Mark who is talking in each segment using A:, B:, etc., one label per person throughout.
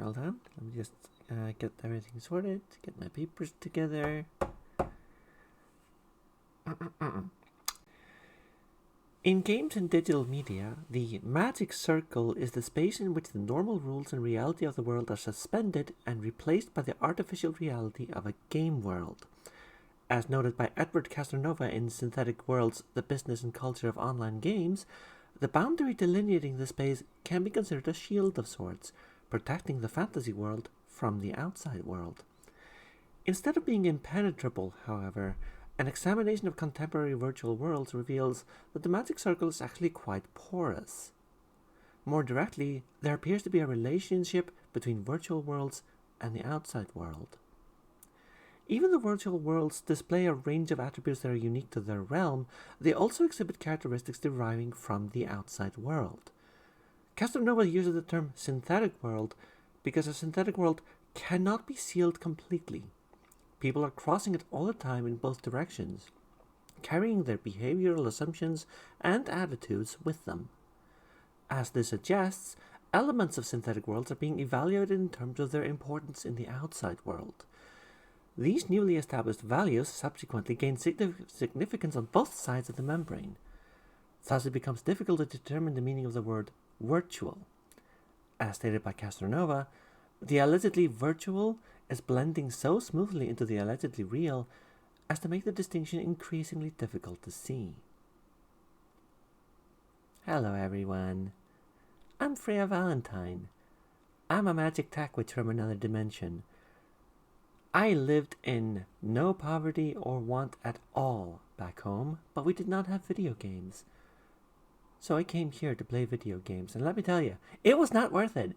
A: hold on. Let me just get everything sorted, get my papers together. In games and digital media, the magic circle is the space in which the normal rules and reality of the world are suspended and replaced by the artificial reality of a game world. As noted by Edward Casanova in Synthetic Worlds, The Business and Culture of Online Games, the boundary delineating the space can be considered a shield of sorts, protecting the fantasy world from the outside world. Instead of being impenetrable, however, an examination of contemporary virtual worlds reveals that the magic circle is actually quite porous. More directly, there appears to be a relationship between virtual worlds and the outside world. Even though virtual worlds display a range of attributes that are unique to their realm, they also exhibit characteristics deriving from the outside world. Casanova uses the term synthetic world because a synthetic world cannot be sealed completely. People are crossing it all the time in both directions, carrying their behavioral assumptions and attitudes with them. As this suggests, elements of synthetic worlds are being evaluated in terms of their importance in the outside world. These newly established values subsequently gain significance on both sides of the membrane. Thus, it becomes difficult to determine the meaning of the word virtual. As stated by Casanova, the allegedly virtual is blending so smoothly into the allegedly real as to make the distinction increasingly difficult to see. Hello everyone, I'm Freya Valentine. I'm a magic tech witch from another dimension. I lived in no poverty or want at all back home, but we did not have video games. So I came here to play video games, and let me tell you, it was not worth it.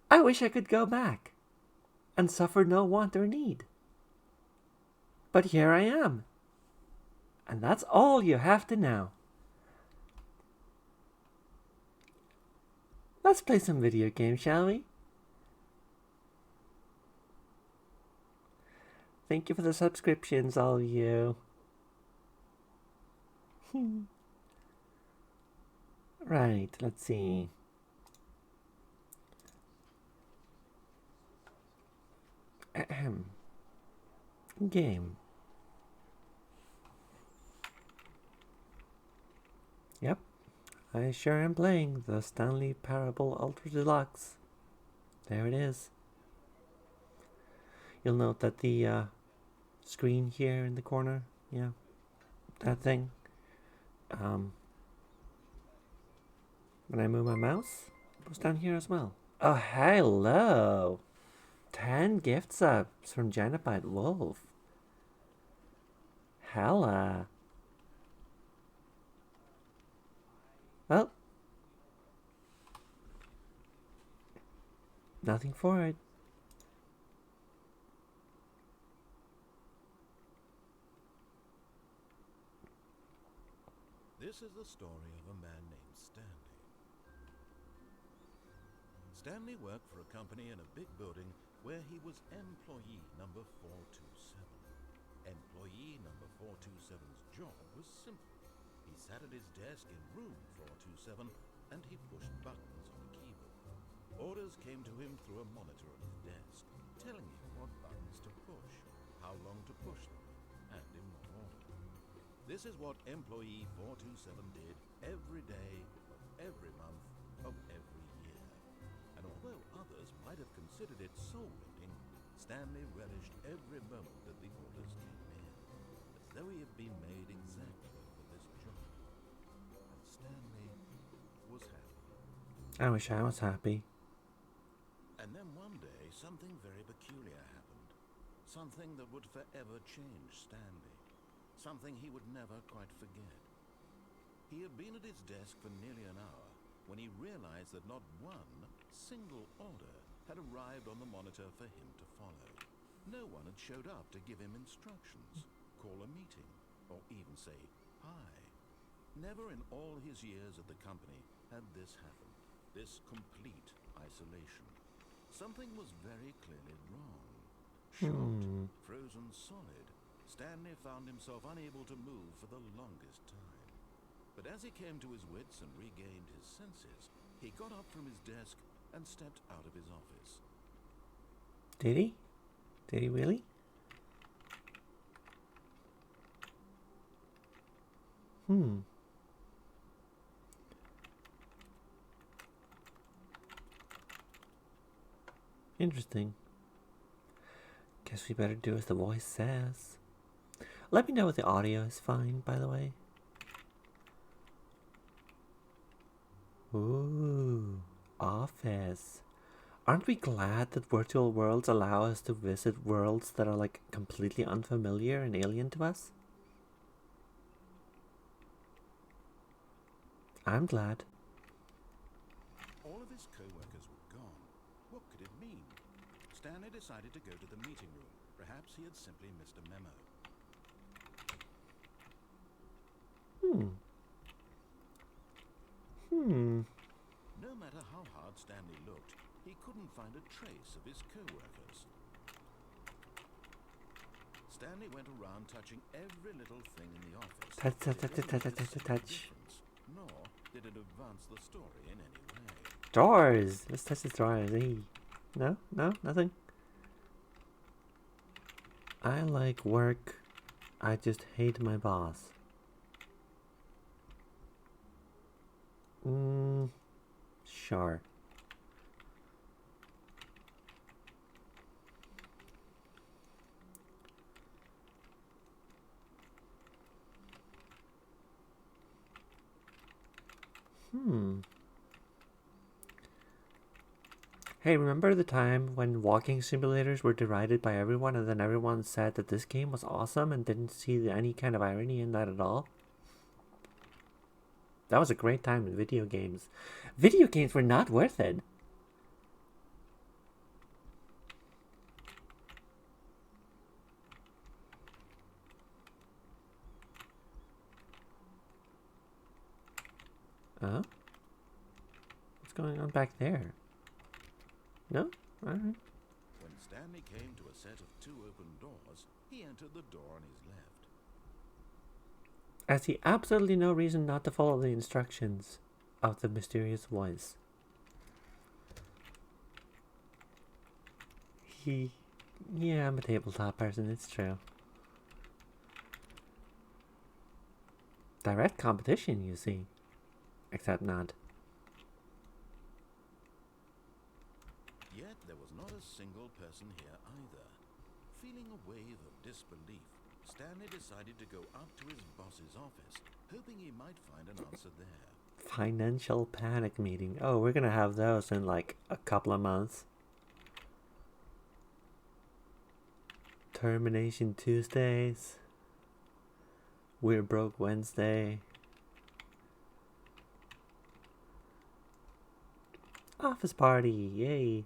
A: I wish I could go back and suffer no want or need. But here I am, and that's all you have to know. Let's play some video games, shall we? Thank you for the subscriptions, all of you. Right, let's see. Game. Yep, I sure am playing the Stanley Parable Ultra Deluxe. There it is. You'll note that the screen here in the corner, yeah, that thing. When I move my mouse, it goes down here as well. Oh, hello! 10 gift subs from Janabite Wolf. Hella. Well, nothing for it.
B: This is the story of a man named Stanley. Stanley worked for a company in a big building where he was employee number 427. Employee number 427's job was simple. He sat at his desk in room 427 and he pushed buttons on a keyboard. Orders came to him through a monitor on his desk, telling him what buttons to push, how long to push them, and in what order. This is what employee 427 did every day, of every month, of every year. And although others might have considered it soul-rending, Stanley relished every moment that the orders came in, as though he had been made exactly for this job. And Stanley was happy.
A: I wish I was happy.
B: And then one day, something very peculiar happened. Something that would forever change Stanley. Something he would never quite forget. He had been at his desk for nearly an hour when he realized that not one single order had arrived on the monitor for him to follow. No one had showed up to give him instructions, call a meeting, or even say hi. Never in all his years at the company had this happened, this complete isolation. Something was very clearly wrong. Short, frozen solid, Stanley found himself unable to move for the longest time. But as he came to his wits and regained his senses, he got up from his desk and stepped out of his office.
A: Did he? Did he really? Interesting. Guess we better do as the voice says. Let me know if the audio is fine, by the way. Ooh, office. Aren't we glad that virtual worlds allow us to visit worlds that are like completely unfamiliar and alien to us? I'm glad.
B: All of his co-workers were gone. What could it mean? Stanley decided to go to the meeting room. Perhaps he had simply missed a memo. No matter how hard Stanley looked, he couldn't find a trace of his co-workers. Stanley went around touching every little thing in the office.
A: Touch.
B: Nor did it advance the story in any way.
A: Drawers. Let's touch the drawers. Hey. No, nothing. I like work. I just hate my boss. Sure. Hey, remember the time when walking simulators were derided by everyone and then everyone said that this game was awesome and didn't see any kind of irony in that at all? That was a great time in video games. Video games were not worth it. What's going on back there? No? Alright.
B: When Stanley came to a set of 2 open doors, he entered the door on his left.
A: I see absolutely no reason not to follow the instructions of the mysterious voice. Yeah, I'm a tabletop person, it's true. Direct competition, you see. Except not.
B: Yet there was not a single person here either. Feeling a wave of disbelief, Stanley decided to go up to his boss's office, hoping he might find an answer there.
A: Financial panic meeting. Oh, we're gonna have those in like a couple of months. Termination Tuesdays. We're broke Wednesday. Office party, yay.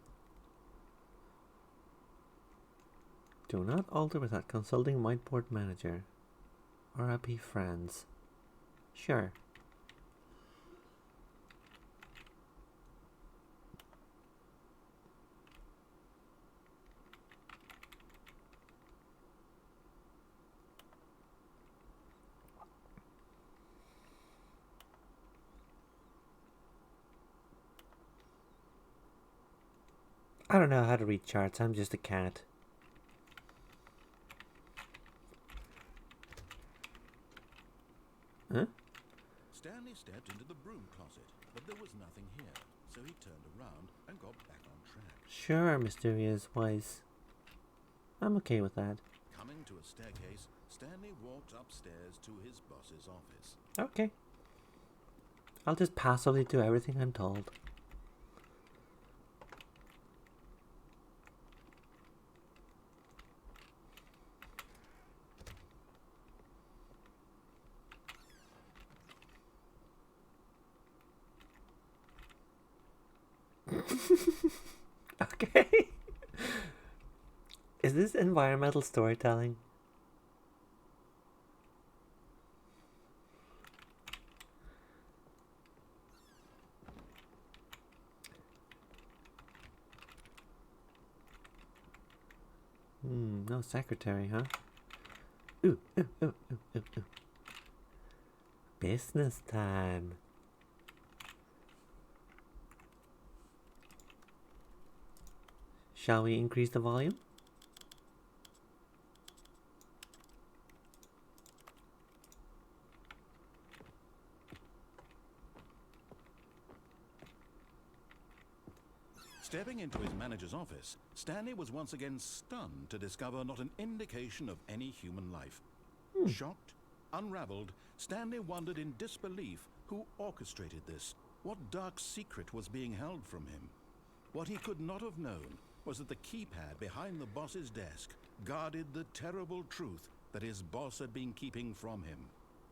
A: Do not alter without consulting whiteboard manager. RIP friends. Sure. I don't know how to read charts, I'm just a cat. Huh?
B: Stanley stepped into the broom closet, but there was nothing here, so he turned around and got back on track.
A: Sure, mysterious voice. I'm okay with that.
B: Coming to a staircase, Stanley walked upstairs to his boss's office.
A: Okay. I'll just passively do everything I'm told. Okay. Is this environmental storytelling? No secretary, huh? Ooh. Business time. Shall we increase the volume?
B: Stepping into his manager's office, Stanley was once again stunned to discover not an indication of any human life. Shocked, unraveled, Stanley wondered in disbelief who orchestrated this. What dark secret was being held from him? What he could not have known was that the keypad behind the boss's desk guarded the terrible truth that his boss had been keeping from him.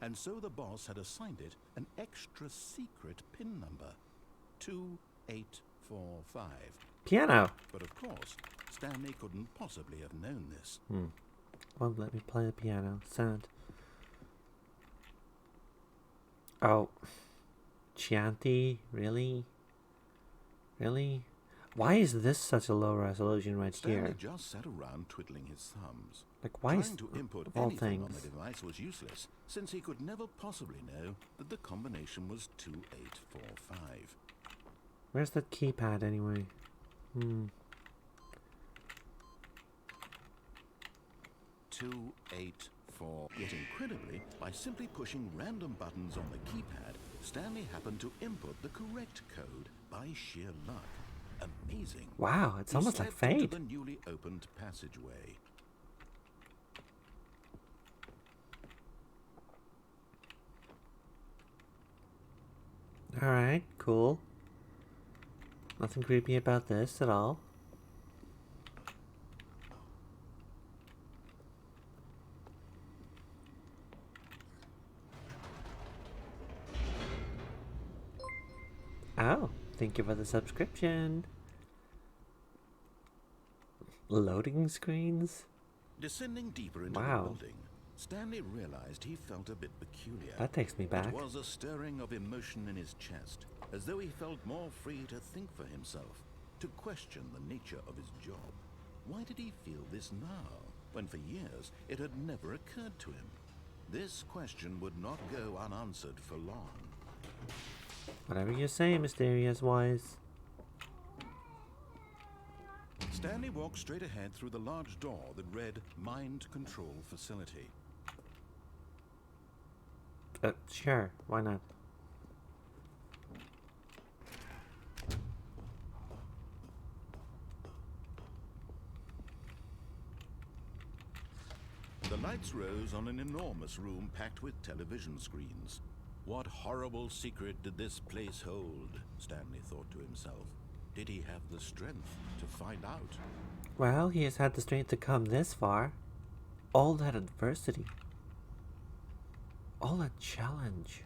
B: And so the boss had assigned it an extra secret PIN number. 2845.
A: Piano!
B: But of course, Stanley couldn't possibly have known this.
A: Won't let me play the piano. Sad. Oh. Chianti? Really? Really? Why is this such a low resolution right
B: Stanley
A: here?
B: just sat around twiddling his thumbs.
A: Like, why is
B: Trying to input
A: all
B: anything on
A: things?
B: the device was useless, since he could never possibly know that the combination was 2845.
A: Where's that keypad anyway?
B: 284. Yet incredibly, by simply pushing random buttons on the keypad, Stanley happened to input the correct code by sheer luck. Amazing.
A: Wow, it's
B: He
A: almost like
B: stepped into
A: fate.
B: the newly opened passageway.
A: Alright, cool. Nothing creepy about this at all. Oh, thank you for the subscription. Loading screens?
B: Descending deeper into
A: Wow.
B: the building, Stanley realized he felt a bit peculiar.
A: That takes me back.
B: It was a stirring of emotion in his chest, as though he felt more free to think for himself, to question the nature of his job. Why did he feel this now, when for years it had never occurred to him? This question would not go unanswered for long.
A: Whatever you say, mysterious wise.
B: Stanley walked straight ahead through the large door that read Mind Control Facility.
A: Sure, why not?
B: The lights rose on an enormous room packed with television screens. What horrible secret did this place hold? Stanley thought to himself. Did he have the strength to find out?
A: Well, he has had the strength to come this far. All that adversity. All that challenge.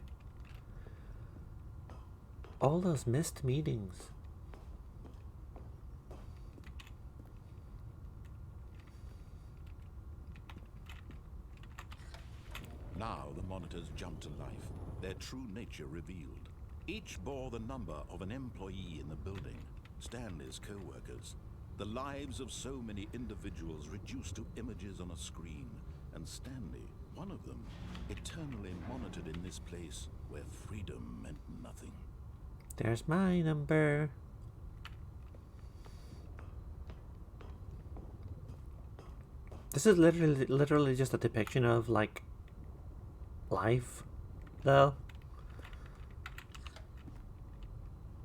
A: All those missed meetings.
B: Now the monitors jumped to life, their true nature revealed. Each bore the number of an employee in the building, Stanley's co-workers. The lives of so many individuals reduced to images on a screen, and Stanley, one of them, eternally monitored in this place where freedom meant nothing.
A: There's my number. This is literally just a depiction of, like, life, though.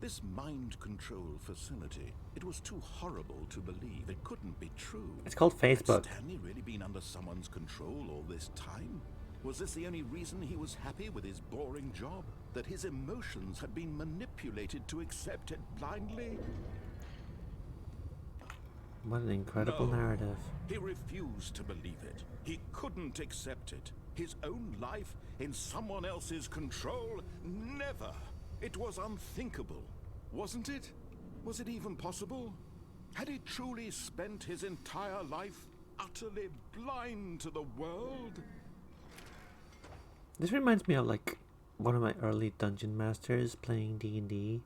B: This mind control facility, it was too horrible to believe. It couldn't be true.
A: It's called Facebook.
B: Had Stanley really been under someone's control all this time? Was this the only reason he was happy with his boring job? That his emotions had been manipulated to accept it blindly?
A: What an incredible
B: No.
A: narrative.
B: He refused to believe it. He couldn't accept it. His own life in someone else's control? Never. It was unthinkable. Wasn't it? Was it even possible? Had he truly spent his entire life utterly blind to the world?
A: This reminds me of, like, one of my early dungeon masters playing D&D,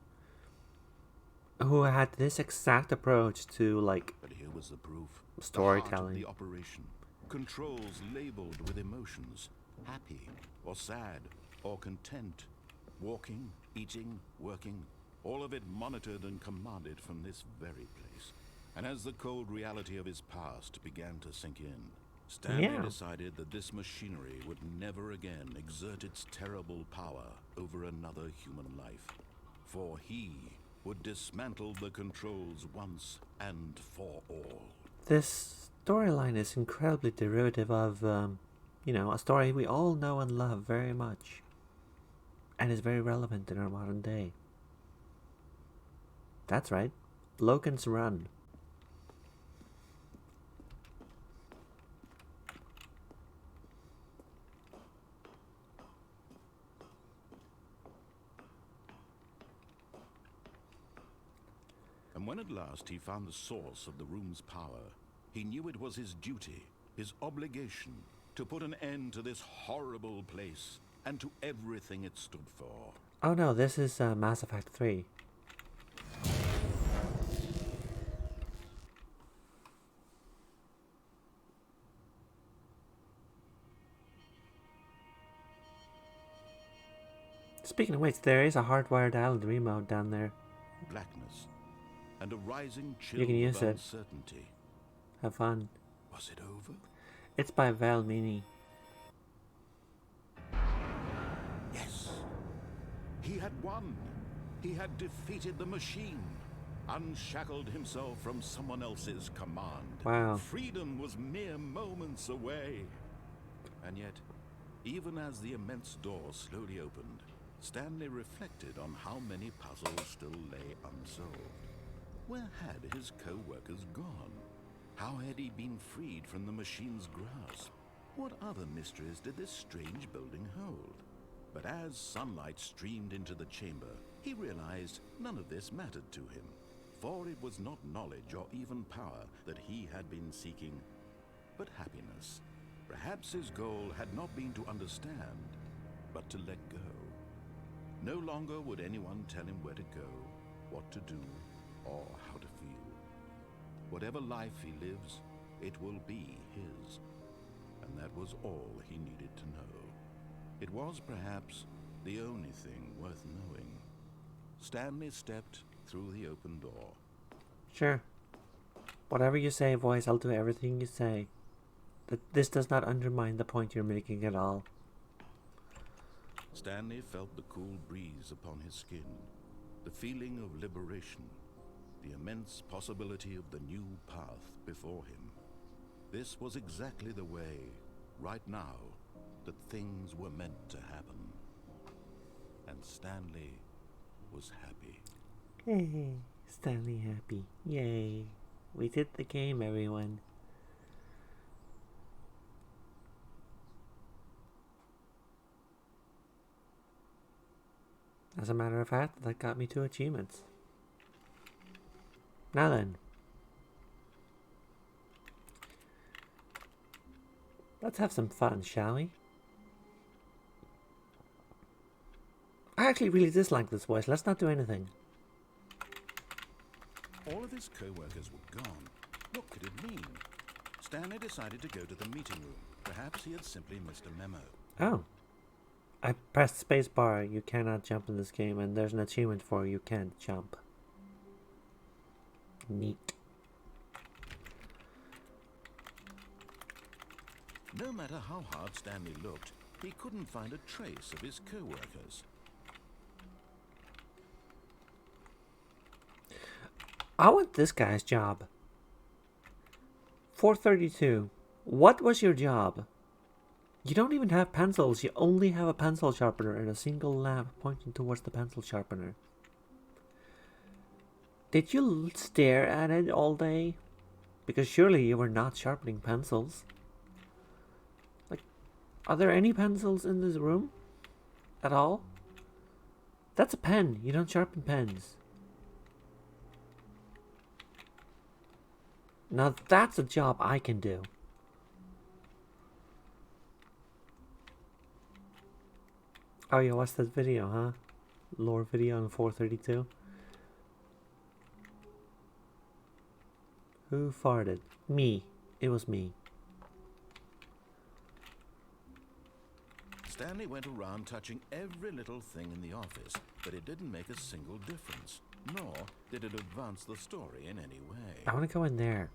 A: who had this exact approach to, like,
B: But here was the proof.
A: storytelling.
B: The heart of the operation. Controls labeled with emotions. Happy or sad or content. Walking, eating, working. All of it monitored and commanded from this very place. And as the cold reality of his past began to sink in, Stanley decided that this machinery would never again exert its terrible power over another human life. For he would dismantle the controls once and for all.
A: This storyline is incredibly derivative of, a story we all know and love very much. And is very relevant in our modern day. That's right. Logan's Run.
B: And when at last he found the source of the room's power, he knew it was his duty, his obligation, to put an end to this horrible place and to everything it stood for.
A: Oh no, this is Mass Effect 3. Speaking of which, there is a hardwired island remote down there.
B: Blackness and a rising chill
A: You can use
B: of
A: it.
B: uncertainty.
A: Have fun.
B: Was it over?
A: It's by Valmini.
B: Yes. He had won. He had defeated the machine, unshackled himself from someone else's command.
A: Wow.
B: Freedom was mere moments away. And yet, even as the immense door slowly opened, Stanley reflected on how many puzzles still lay unsolved. Where had his co-workers gone? How had he been freed from the machine's grasp? What other mysteries did this strange building hold? But as sunlight streamed into the chamber, he realized none of this mattered to him, for it was not knowledge or even power that he had been seeking, but happiness. Perhaps his goal had not been to understand, but to let go. No longer would anyone tell him where to go, what to do, or how to feel. Whatever life he lives, it will be his. And that was all he needed to know. It was perhaps the only thing worth knowing. Stanley stepped through the open door.
A: Sure. Whatever you say, voice, I'll do everything you say. This does not undermine the point you're making at all.
B: Stanley felt the cool breeze upon his skin, the feeling of liberation, the immense possibility of the new path before him. This was exactly the way, right now, that things were meant to happen. And Stanley was happy.
A: Hey, Stanley happy. Yay. We did the game, everyone. As a matter of fact, that got me 2 achievements. Now then. Let's have some fun, shall we? I actually really dislike this voice. Let's not do anything.
B: All of his co-workers were gone. What could it mean? Stanley decided to go to the meeting room. Perhaps he had simply missed a memo.
A: Oh. I pressed spacebar. You cannot jump in this game, and there's an achievement for you can't jump. Neat.
B: No matter how hard Stanley looked, he couldn't find a trace of his co-workers.
A: I want this guy's job. 432. What was your job? You don't even have pencils. You only have a pencil sharpener and a single lamp pointing towards the pencil sharpener. Did you stare at it all day? Because surely you were not sharpening pencils. Like, are there any pencils in this room? At all? That's a pen. You don't sharpen pens. Now that's a job I can do. Oh, you watched that video, huh? Lore video on 432. Who farted? Me. It was me.
B: Stanley went around touching every little thing in the office, but it didn't make a single difference, nor did it advance the story in any way.
A: I want to go in there.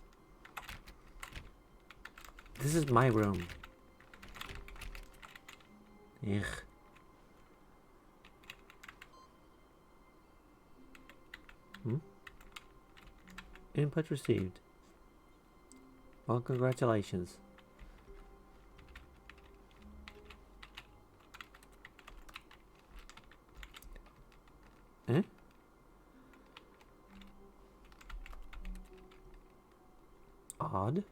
A: This is my room. Ugh. Input received. Well, congratulations. Eh? Odd.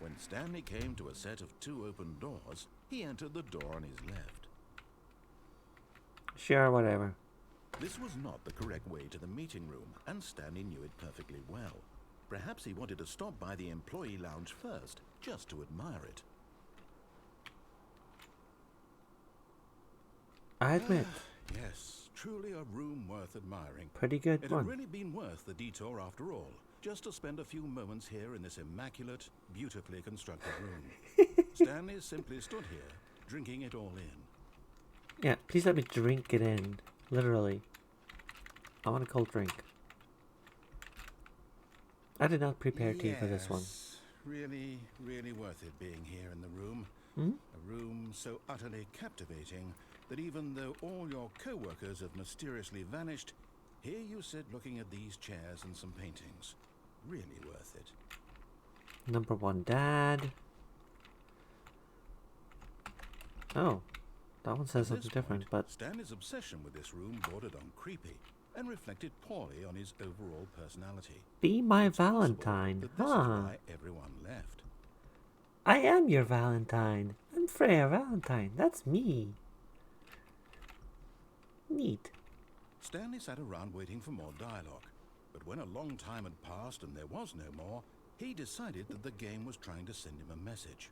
B: When Stanley came to a set of 2 open doors, he entered the door on his left.
A: Sure, whatever.
B: This was not the correct way to the meeting room, and Stanley knew it perfectly well. Perhaps he wanted to stop by the employee lounge first, just to admire it.
A: I admit.
B: Yes, truly a room worth admiring.
A: Pretty good
B: It
A: one.
B: had really been worth the detour after all, just to spend a few moments here in this immaculate, beautifully constructed room. Stanley simply stood here, drinking it all in.
A: Yeah, please let me drink it in. Literally. I want a cold drink. I did not prepare tea for this one.
B: Really, really worth it being here in the room.
A: Hmm?
B: A room so utterly captivating that even though all your co-workers have mysteriously vanished, here you sit looking at these chairs and some paintings. Really worth it.
A: Number 1, Dad. Oh, that one says something different, but
B: Stanley's obsession with this room bordered on creepy and reflected poorly on his overall personality.
A: be my
B: It's possible
A: Valentine.
B: that this is why everyone left.
A: I am your Valentine. I'm Freya Valentine. That's me. Neat.
B: Stanley sat around waiting for more dialogue, but when a long time had passed and there was no more, he decided that the game was trying to send him a message.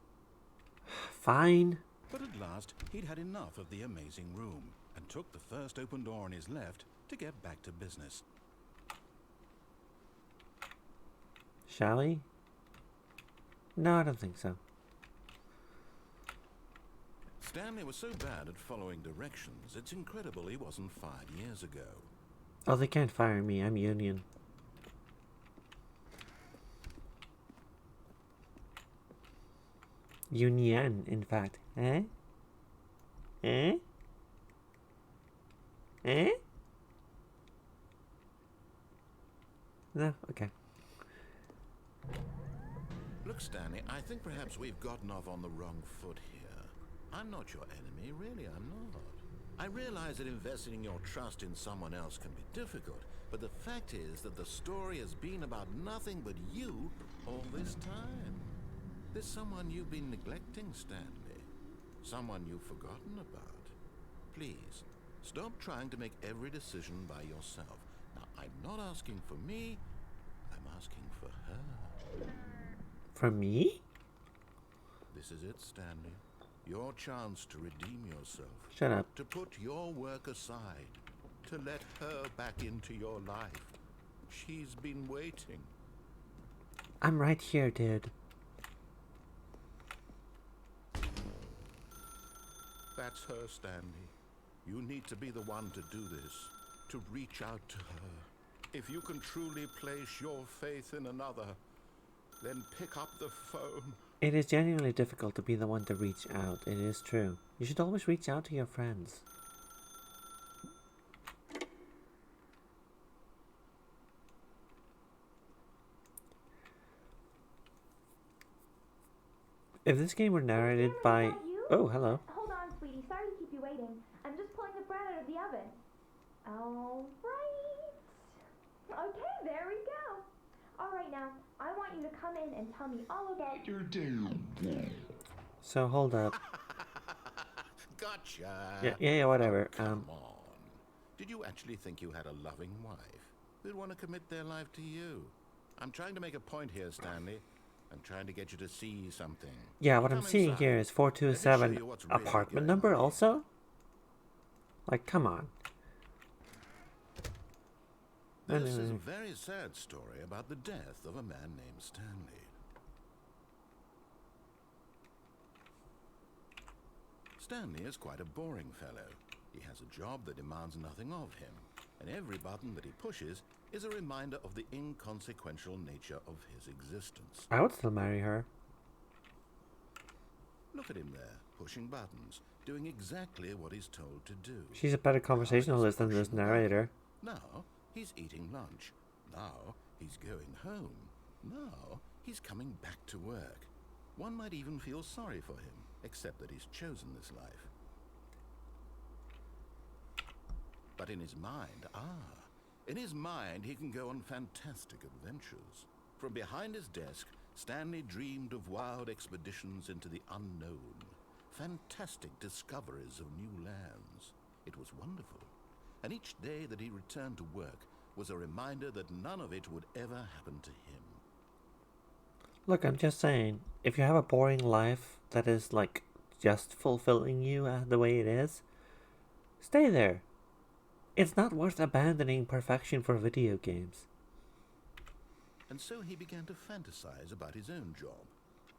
A: Fine.
B: But at last, he'd had enough of the amazing room and took the first open door on his left to get back to business.
A: Shall we? No, I don't think so.
B: Stanley was so bad at following directions, it's incredible he wasn't 5 years ago.
A: Oh, they can't fire me. I'm union. Union, in fact. Eh? Eh? Eh? No? Okay.
B: Look, Stanley, I think perhaps we've gotten off on the wrong foot here. I'm not your enemy, really, I'm not. I realize that investing your trust in someone else can be difficult, but the fact is that the story has been about nothing but you all this time. There's someone you've been neglecting, Stanley. Someone you've forgotten about. Please, stop trying to make every decision by yourself. Now, I'm not asking for me, I'm asking for her.
A: For me?
B: This is it, Stanley. Your chance to redeem yourself.
A: Shut up.
B: To put your work aside. To let her back into your life. She's been waiting.
A: I'm right here, dude.
B: That's her, Stanley. You need to be the one to do this. To reach out to her. If you can truly place your faith in another, then pick up the phone.
A: It is genuinely difficult to be the one to reach out. It is true. You should always reach out to your friends. If this game were narrated by... Oh, hello.
C: Hold on, sweetie. Sorry to keep you waiting. I'm just pulling the bread out of the oven. All right. Okay, there we go. All right, now, I want you to come in and tell me all about your day.
A: So, hold up.
B: Gotcha.
A: Yeah, whatever.
B: Come on. Did you actually think you had a loving wife who'd want to commit their life to you? I'm trying to make a point here, Stanley. I'm trying to get you to see something.
A: Yeah, what I'm
B: Come
A: seeing
B: inside.
A: here is
B: Let
A: 427
B: me show you what's really
A: apartment
B: going
A: number
B: on.
A: also? Like, come on.
B: This is a
A: Anyway.
B: very sad story about the death of a man named Stanley. Stanley is quite a boring fellow. He has a job that demands nothing of him. and every button that he pushes is a reminder of the inconsequential nature of his existence.
A: I would still marry her.
B: Look at him there, pushing buttons, doing exactly what he's told to do.
A: She's a better conversationalist than this narrator.
B: Now he's eating lunch. Now he's going home. Now he's coming back to work. One might even feel sorry for him, except that he's chosen this life. But in his mind, he can go on fantastic adventures. From behind his desk, Stanley dreamed of wild expeditions into the unknown, fantastic discoveries of new lands. It was wonderful, and each day that he returned to work was a reminder that none of it would ever happen to him.
A: Look, I'm just saying, if you have a boring life that is, like, just fulfilling you the way it is, stay there. It's not worth abandoning perfection for video games.
B: And so he began to fantasize about his own job.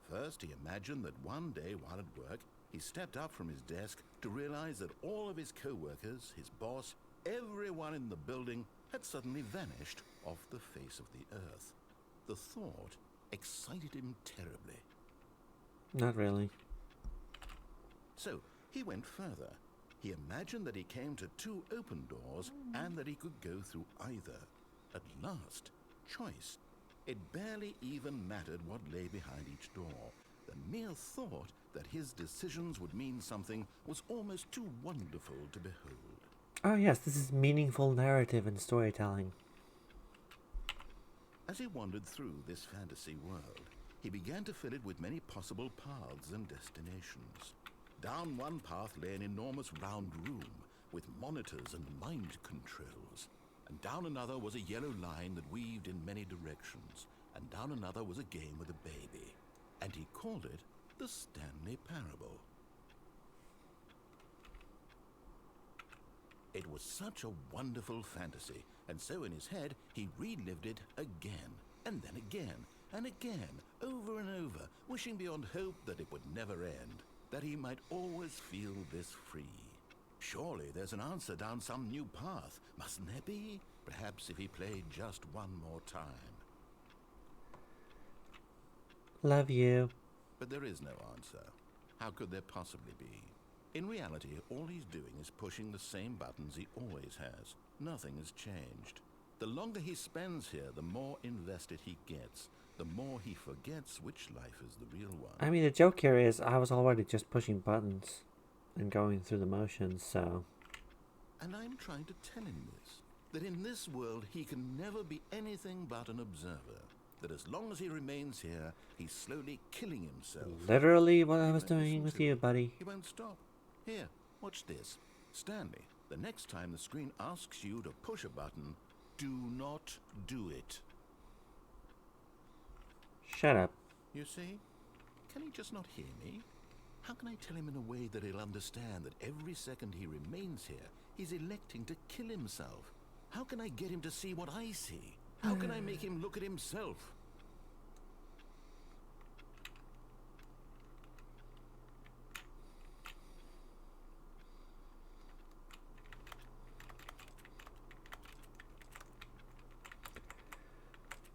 B: First, he imagined that one day while at work, he stepped up from his desk to realize that all of his co-workers, his boss, everyone in the building had suddenly vanished off the face of the earth. The thought excited him terribly.
A: Not really.
B: So he went further. He imagined that he came to 2 open doors and that he could go through either. At last, choice. It barely even mattered what lay behind each door. The mere thought that his decisions would mean something was almost too wonderful to behold.
A: Oh yes, this is meaningful narrative and storytelling.
B: As he wandered through this fantasy world, he began to fill it with many possible paths and destinations. Down one path lay an enormous round room with monitors and mind controls. And down another was a yellow line that weaved in many directions. And down another was a game with a baby. And he called it the Stanley Parable. It was such a wonderful fantasy, and so in his head he relived it again, and then again, and again, over and over, wishing beyond hope that it would never end, that he might always feel this free. Surely there's an answer down some new path, mustn't there be? Perhaps if he played just one more time.
A: Love you.
B: But there is no answer. How could there possibly be? In reality, all he's doing is pushing the same buttons he always has. Nothing has changed. The longer he spends here, the more invested he gets. The more he forgets which life is the real one.
A: I mean, the joke here is I was already just pushing buttons and going through the motions, so...
B: And I'm trying to tell him this. That in this world, he can never be anything but an observer. That as long as he remains here, he's slowly killing himself.
A: Literally what I was doing with you, buddy.
B: He won't stop. Here, watch this. Stanley, the next time the screen asks you to push a button, do not do it.
A: Shut up.
B: You see? Can he just not hear me? How can I tell him in a way that he'll understand that every second he remains here, he's electing to kill himself? How can I get him to see what I see? How can I make him look at himself?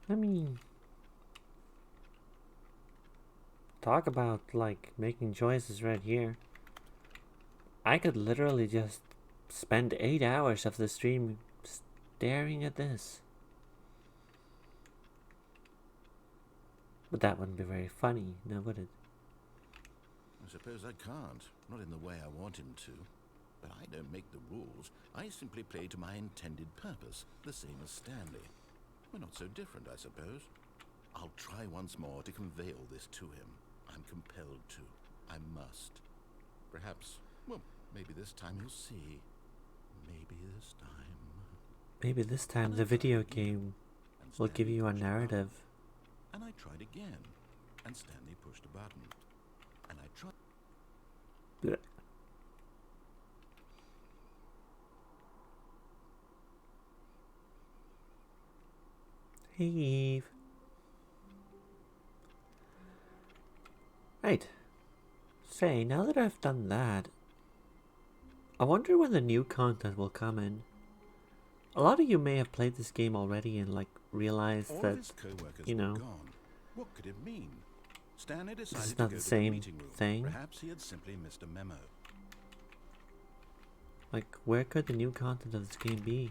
A: I mean... Talk about, like, making choices right here. I could literally just spend 8 hours of the stream staring at this. But that wouldn't be very funny, now would it?
B: I suppose I can't. Not in the way I want him to. But I don't make the rules. I simply play to my intended purpose, the same as Stanley. We're not so different, I suppose. I'll try once more to convey all this to him. I'm compelled to. I must. Perhaps, well, maybe this time he'll see. Maybe this time.
A: Maybe this time the video game will give you a narrative.
B: And I tried again. And Stanley pushed a button. And I tried.
A: Blech. Hey, Eve. Right. Say, now that I've done that, I wonder when the new content will come in. A lot of you may have played this game already and like realized
B: All
A: that
B: of his co-workers
A: you
B: were
A: know,
B: gone. What could it mean? Stanley
A: this
B: decided
A: is
B: to
A: not
B: go
A: the
B: to the
A: same
B: meeting room.
A: thing.
B: Perhaps he had simply missed a memo.
A: Like, where could the new content of this game be?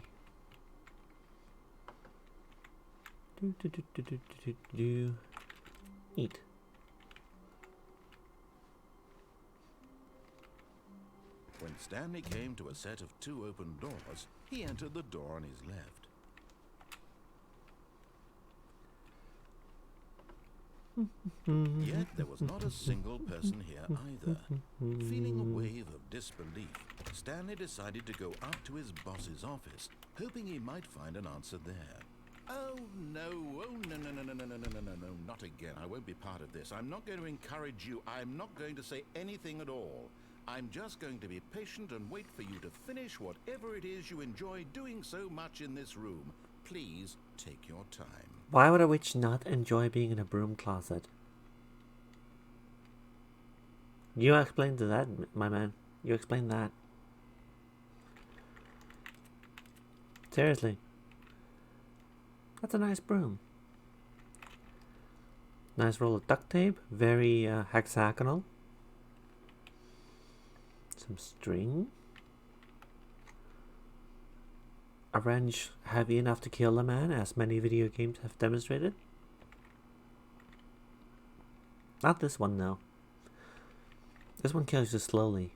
A: Eat.
B: When Stanley came to a set of 2 open doors, he entered the door on his left. Yet there was not a single person here either. Feeling a wave of disbelief, Stanley decided to go up to his boss's office, hoping he might find an answer there. Oh no, no, not again. I won't be part of this. I'm not going to encourage you. I'm not going to say anything at all. I'm just going to be patient and wait for you to finish whatever it is you enjoy doing so much in this room. Please take your time.
A: Why would a witch not enjoy being in a broom closet? You explain to that, my man. You explain that. Seriously. That's a nice broom. Nice roll of duct tape. Very hexagonal. Some string. A wrench heavy enough to kill a man, as many video games have demonstrated. Not this one, though. This one kills you slowly.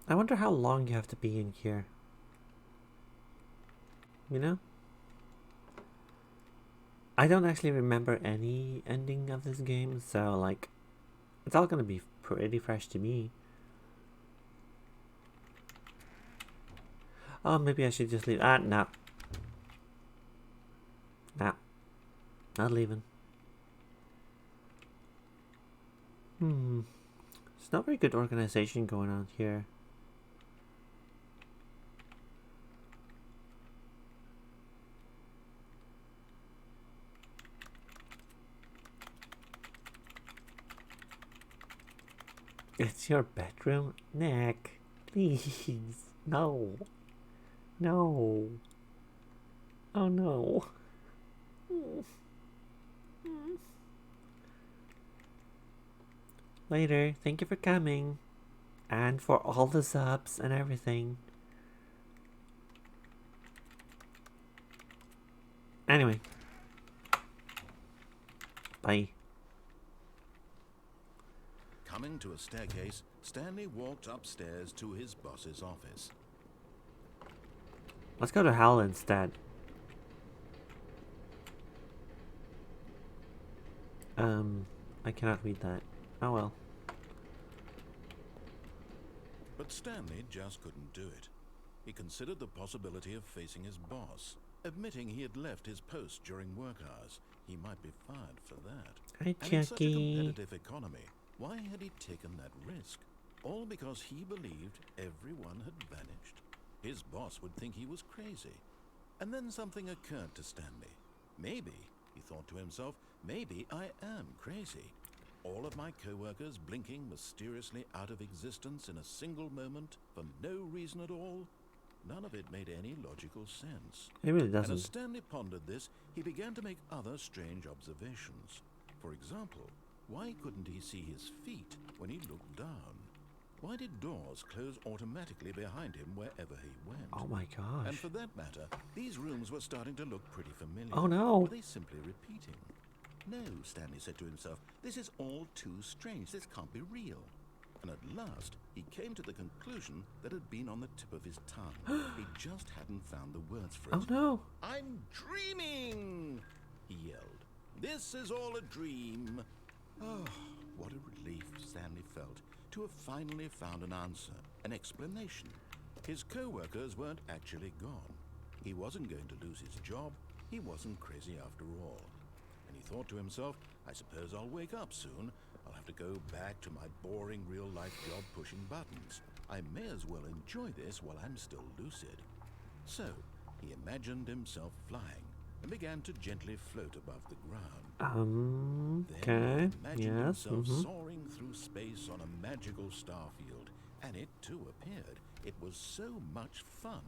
A: I wonder how long you have to be in here. You know? I don't actually remember any ending of this game, so like, it's all gonna be pretty fresh to me. Oh, maybe I should just leave. No. No. Not leaving. It's not very good organization going on here. It's your bedroom? Nick, please. No. No. Oh no. Later. Thank you for coming. And for all the subs and everything. Anyway. Bye.
B: Coming to a staircase, Stanley walked upstairs to his boss's office.
A: Let's go to hell instead. I cannot read that. Oh well.
B: But Stanley just couldn't do it. He considered the possibility of facing his boss. Admitting he had left his post during work hours, he might be fired for that.
A: Hi,
B: And in such a
A: Chucky.
B: competitive economy, why had he taken that risk? All because he believed everyone had vanished. His boss would think he was crazy. And then something occurred to Stanley. Maybe, he thought to himself, maybe I am crazy. All of my co-workers blinking mysteriously out of existence in a single moment for no reason at all. None of it made any logical sense.
A: It really
B: And as
A: doesn't.
B: Stanley pondered this, he began to make other strange observations. For example, why couldn't he see his feet when he looked down? Why did doors close automatically behind him wherever he went?
A: Oh my
B: And
A: gosh.
B: for that matter, these rooms were starting to look pretty familiar.
A: Oh no.
B: Were they simply repeating? No, Stanley said to himself, this is all too strange. This can't be real. And at last, he came to the conclusion that had been on the tip of his tongue. He just hadn't found the words for it.
A: Oh no.
B: I'm dreaming, he yelled. This is all a dream. Oh, what a relief Stanley felt to have finally found an answer, an explanation. His co-workers weren't actually gone. He wasn't going to lose his job. He wasn't crazy after all. And he thought to himself, I suppose I'll wake up soon. I'll have to go back to my boring real-life job pushing buttons. I may as well enjoy this while I'm still lucid. So, He imagined himself flying and began to gently float above the ground.
A: Okay.
B: Then he imagined
A: Yes.
B: himself soaring through space on a magical star field, and it too appeared. It was so much fun,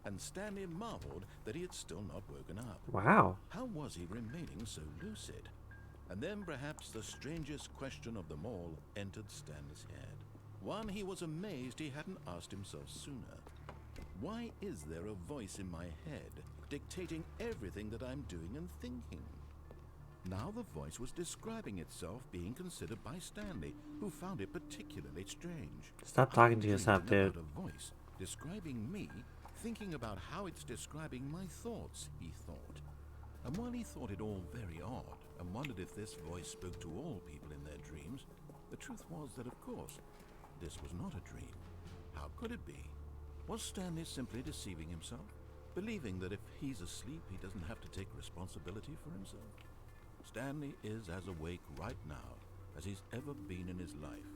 B: and Stanley marveled that he had still not woken up.
A: Wow.
B: How was he remaining so lucid? And then perhaps the strangest question of them all entered Stanley's head. One he was amazed he hadn't asked himself sooner. Why is there a voice in my head dictating everything that I'm doing and thinking? Now the voice was describing itself being considered by Stanley, who found it particularly strange.
A: Stop talking to yourself, dude.
B: A voice describing me, thinking about how it's describing my thoughts, he thought. And while he thought it all very odd, and wondered if this voice spoke to all people in their dreams, the truth was that, of course, this was not a dream. How could it be? Was Stanley simply deceiving himself, believing that if he's asleep, he doesn't have to take responsibility for himself? Stanley is as awake right now as he's ever been in his life.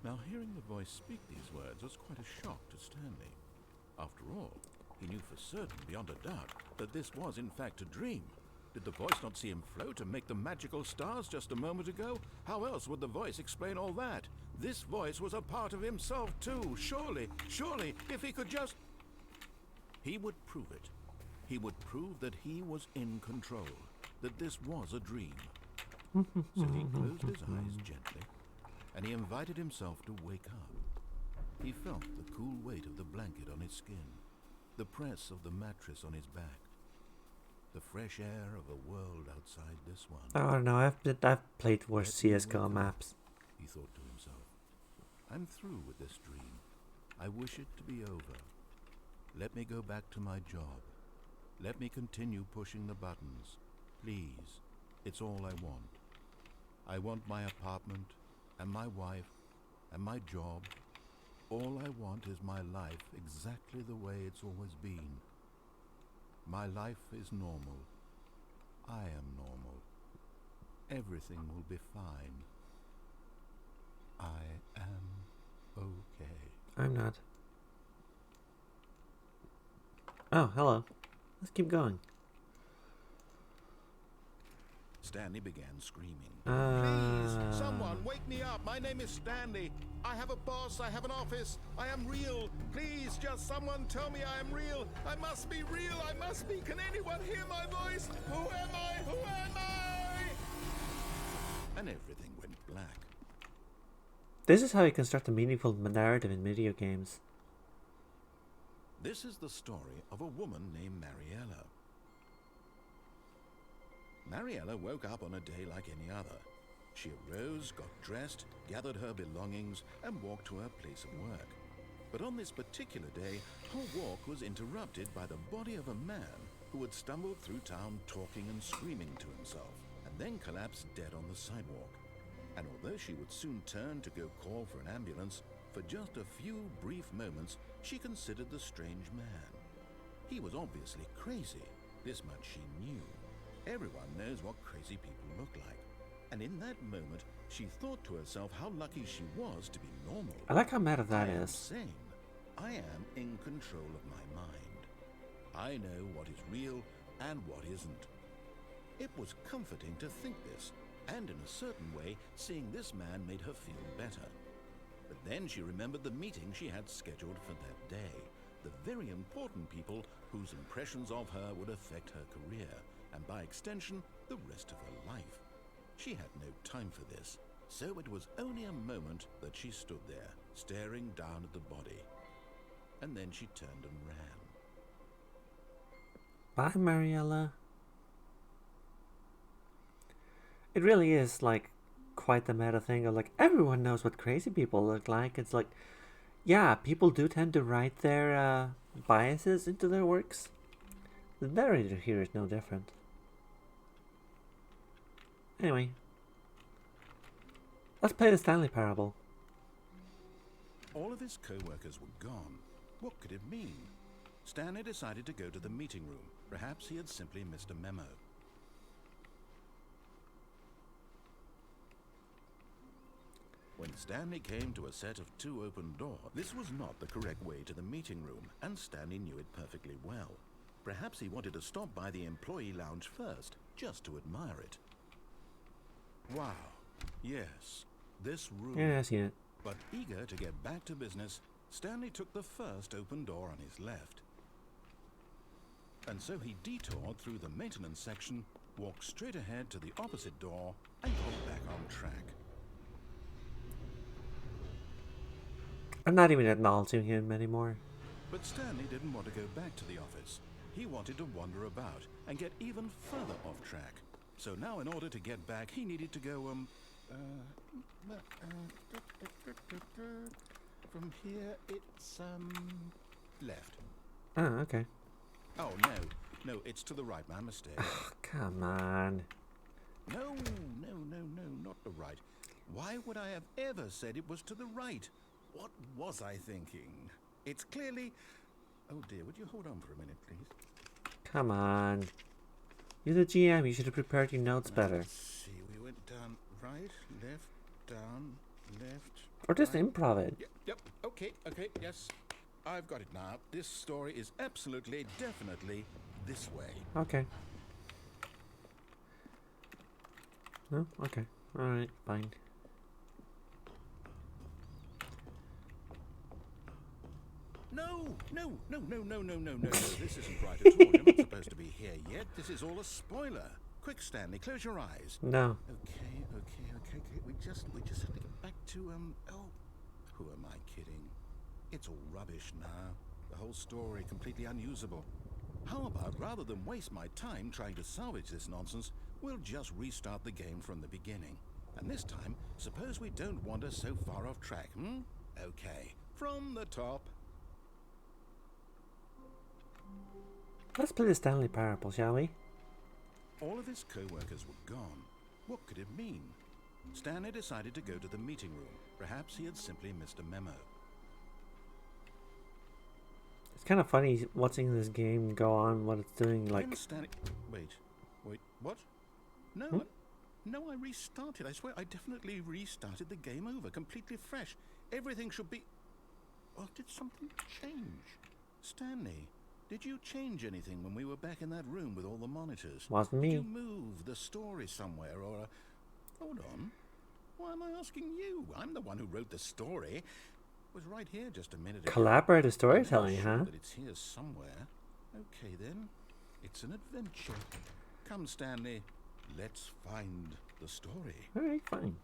B: Now, hearing the voice speak these words was quite a shock to Stanley. After all, he knew for certain, beyond a doubt, that this was in fact a dream. Did the voice not see him float and make the magical stars just a moment ago? How else would the voice explain all that? This voice was a part of himself too. Surely, if he could just... He would prove it. He would prove that he was in control, that this was a dream. So he closed his eyes gently, and he invited himself to wake up. He felt the cool weight of the blanket on his skin, the press of the mattress on his back, the fresh air of a world outside this one.
A: I don't know. I've played worse CS:GO maps.
B: He thought to himself, I'm through with this dream. I wish it to be over. Let me go back to my job. Let me continue pushing the buttons. Please, it's all I want. I want my apartment, and my wife, and my job. All I want is my life exactly the way it's always been. My life is normal. I am normal. Everything will be fine. I am okay.
A: I'm not. Oh, hello. Let's keep going.
B: Stanley began screaming.
D: Please, someone, wake me up. My name is Stanley. I have a boss. I have an office. I am real. Please, just someone tell me I am real. I must be real. I must be. Can anyone hear my voice? Who am I? Who am I?
B: And everything went black.
A: This is how you construct a meaningful narrative in video games.
B: This is the story of a woman named Mariella. Mariella woke up on a day like any other. She arose, got dressed, gathered her belongings, and walked to her place of work. But on this particular day, her walk was interrupted by the body of a man who had stumbled through town talking and screaming to himself, and then collapsed dead on the sidewalk. And although she would soon turn to go call for an ambulance, for just a few brief moments, she considered the strange man. He was obviously crazy. This much she knew. Everyone knows what crazy people look like. And in that moment, she thought to herself how lucky she was to be normal.
A: I like how meta that
B: I am
A: is.
B: sane. I am in control of my mind. I know what is real and what isn't. It was comforting to think this, and in a certain way, seeing this man made her feel better. But then she remembered the meeting she had scheduled for that day, the very important people whose impressions of her would affect her career, and by extension, the rest of her life. She had no time for this, so it was only a moment that she stood there, staring down at the body. And then she turned and ran.
A: Bye, Mariella. It really is like quite the meta thing of like everyone knows what crazy people look like. It's like, yeah, people do tend to write their biases into their works. The narrator here is no different. Anyway, let's play the Stanley Parable.
B: All of his co-workers were gone. What could it mean? Stanley decided to go to the meeting room. Perhaps he had simply missed a memo. When Stanley came to a set of 2 open doors, this was not the correct way to the meeting room, and Stanley knew it perfectly well. Perhaps he wanted to stop by the employee lounge first, just to admire it. Wow. Yes, this room.
A: Yeah, I see it.
B: But eager to get back to business, Stanley took the first open door on his left. And so he detoured through the maintenance section, walked straight ahead to the opposite door, and got back on track.
A: I'm not even acknowledging him anymore.
B: But Stanley didn't want to go back to the office. He wanted to wander about and get even further off track. So now in order to get back, he needed to go, from here, it's, left.
A: Oh, okay.
B: Oh, no, it's to the right, my mistake.
A: Come on.
B: No, not the right. Why would I have ever said it was to the right? What was I thinking? It's clearly... Oh dear, would you hold on for a minute, please?
A: Come on. You're the GM, you should have prepared your notes better.
B: Let's see, we went down right, left, down, left...
A: Or just
B: right.
A: improv it.
B: Yep, okay, yes. I've got it now. This story is absolutely, definitely this way.
A: Okay. No? Okay. Alright, fine.
B: No. This isn't right at all. You're not supposed to be here yet. This is all a spoiler. Quick, Stanley, close your eyes.
A: No.
B: Okay. We just have to get back to, who am I kidding? It's all rubbish now. The whole story completely unusable. How about, rather than waste my time trying to salvage this nonsense, we'll just restart the game from the beginning. And this time, suppose we don't wander so far off track, Okay, from the top.
A: Let's play the Stanley Parable, shall we?
B: All of his co-workers were gone. What could it mean? Stanley decided to go to the meeting room. Perhaps he had simply missed a memo.
A: It's kind of funny watching this game go on, what it's doing, like...
B: Wait, what? No, I restarted. I swear, I definitely restarted the game over, completely fresh. Everything should be... Or did something change? Stanley, did you change anything when we were back in that room with all the monitors?
A: Wasn't me.
B: Did you move the story somewhere, or... Hold on. Why am I asking you? I'm the one who wrote the story. It was right here just a minute ago.
A: Collaborative storytelling,
B: I'm
A: huh?
B: sure that it's here somewhere. Okay, then. It's an adventure. Come, Stanley. Let's find the story.
A: Alright, fine.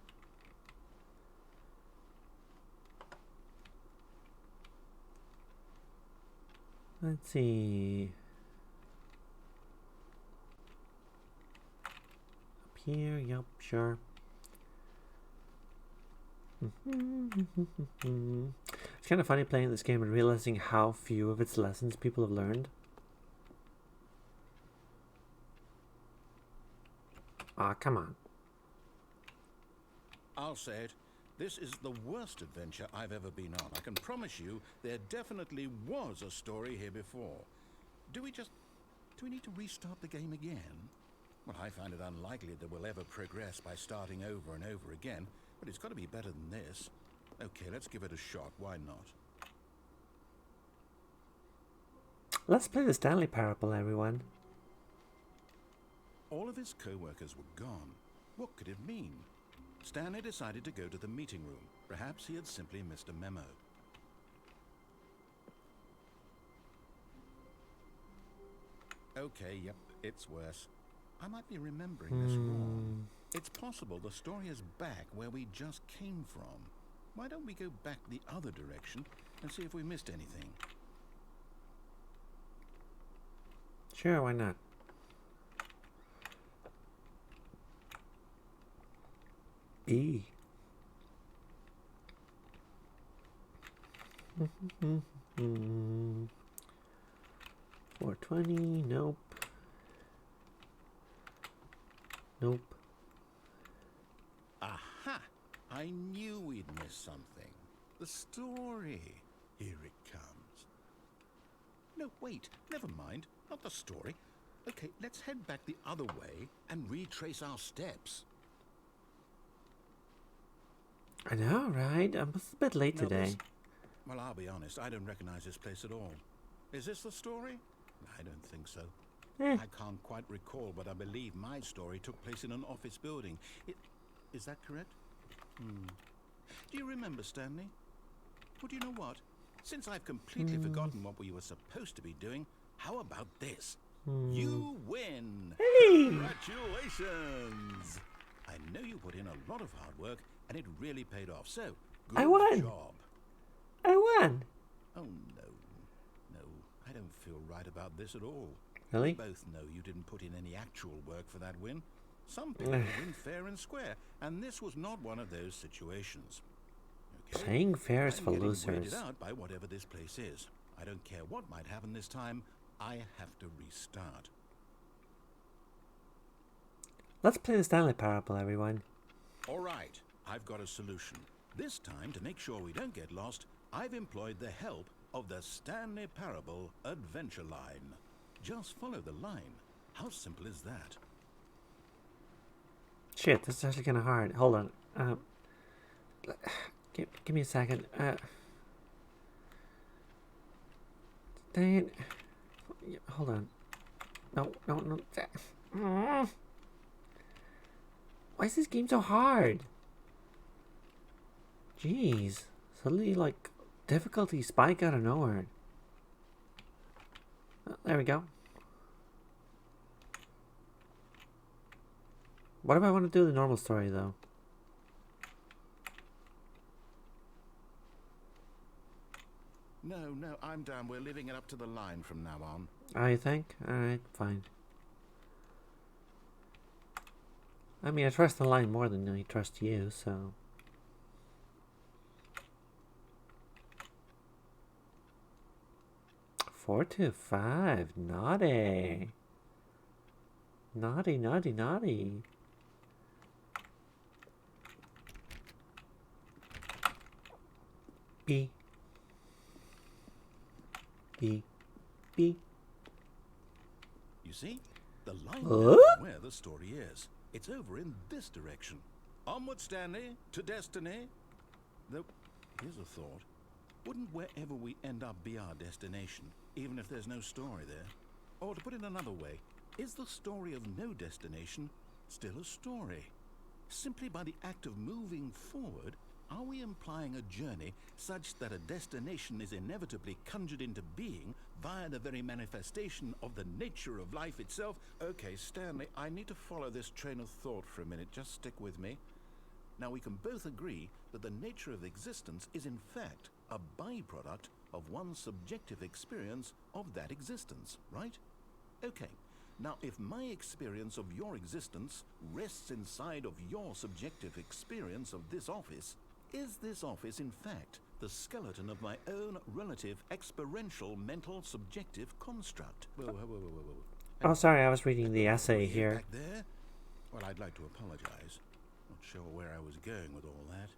A: Let's see. Up here, yep, sure. It's kind of funny playing this game and realizing how few of its lessons people have learned. Ah, come on.
B: I'll say it. This is the worst adventure I've ever been on. I can promise you there definitely was a story here before. Do we need to restart the game again? Well, I find it unlikely that we'll ever progress by starting over and over again, but it's got to be better than this. Okay, let's give it a shot. Why not?
A: Let's play the Stanley Parable, everyone.
B: All of his co-workers were gone. What could it mean? Stanley decided to go to the meeting room. Perhaps he had simply missed a memo. Okay, yep, it's worse. I might be remembering this wrong. It's possible the story is back where we just came from. Why don't we go back the other direction and see if we missed anything?
A: Sure, why not? E. 420, nope. Nope.
B: Aha! I knew we'd missed something. The story. Here it comes. No, wait. Never mind. Not the story. Okay, let's head back the other way and retrace our steps.
A: I know, right? I'm a bit late
B: Now
A: today.
B: Well, I'll be honest, I don't recognize this place at all. Is this the story? I don't think so.
A: Eh.
B: I can't quite recall, but I believe my story took place in an office building. Is that correct? Do you remember, Stanley? Well, do you know what? Since I've completely forgotten what we were supposed to be doing, how about this? You win!
A: Hey!
B: Congratulations! I know you put in a lot of hard work, and it really paid off, so good
A: I won.
B: job.
A: I won!
B: Oh, no. No, I don't feel right about this at all.
A: Really?
B: We both know you didn't put in any actual work for that win. Some people win fair and square, and this was not one of those situations. Okay?
A: Playing fair is
B: I'm
A: for
B: getting
A: losers.
B: weirded out by whatever this place is. I don't care what might happen this time. I have to restart.
A: Let's play the Stanley Parable, everyone.
B: All right, I've got a solution. This time, to make sure we don't get lost, I've employed the help of the Stanley Parable Adventure Line. Just follow the line. How simple is that?
A: Shit, this is actually kind of hard. Hold on. Give me a second. Dang it. Hold on. No. Why is this game so hard? Jeez. Suddenly, like, difficulty spike out of nowhere. Oh, there we go. What if I want to do the normal story, though?
B: No, I'm down. We're leaving it up to the line from now on.
A: Oh, you think? Alright, fine. I mean, I trust the line more than I trust you, so... Four to five. Naughty. Naughty. B.
B: You see? The line
A: Huh?
B: knows where the story is. It's over in this direction. Onward, Stanley, to destiny. Though, here's a thought. Wouldn't wherever we end up be our destination, even if there's no story there? Or to put it another way, is the story of no destination still a story? Simply by the act of moving forward, are we implying a journey such that a destination is inevitably conjured into being via the very manifestation of the nature of life itself? Okay, Stanley, I need to follow this train of thought for a minute. Just stick with me. Now, we can both agree that the nature of existence is in fact a byproduct of one's subjective experience of that existence, right? Okay. Now, if my experience of your existence rests inside of your subjective experience of this office, is this office, in fact, the skeleton of my own relative experiential mental subjective construct? Whoa.
A: Oh, sorry, I was reading the essay here.
B: Back there? Well, I'd like to apologize. Not sure where I was going with all that.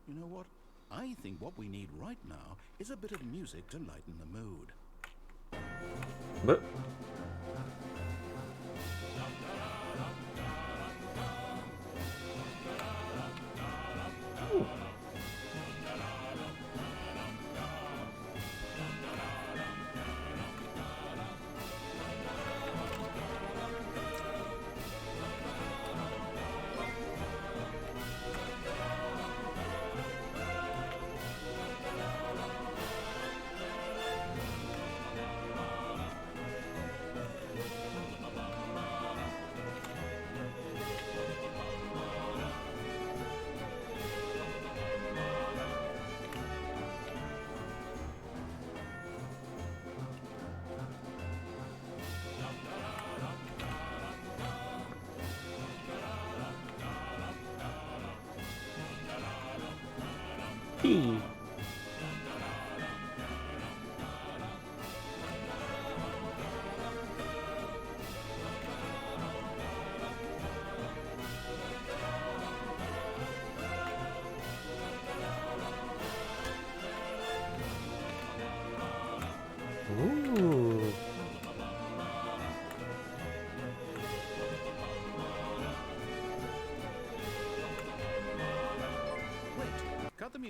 B: You know what? I think what we need right now is a bit of music to lighten the mood.
A: But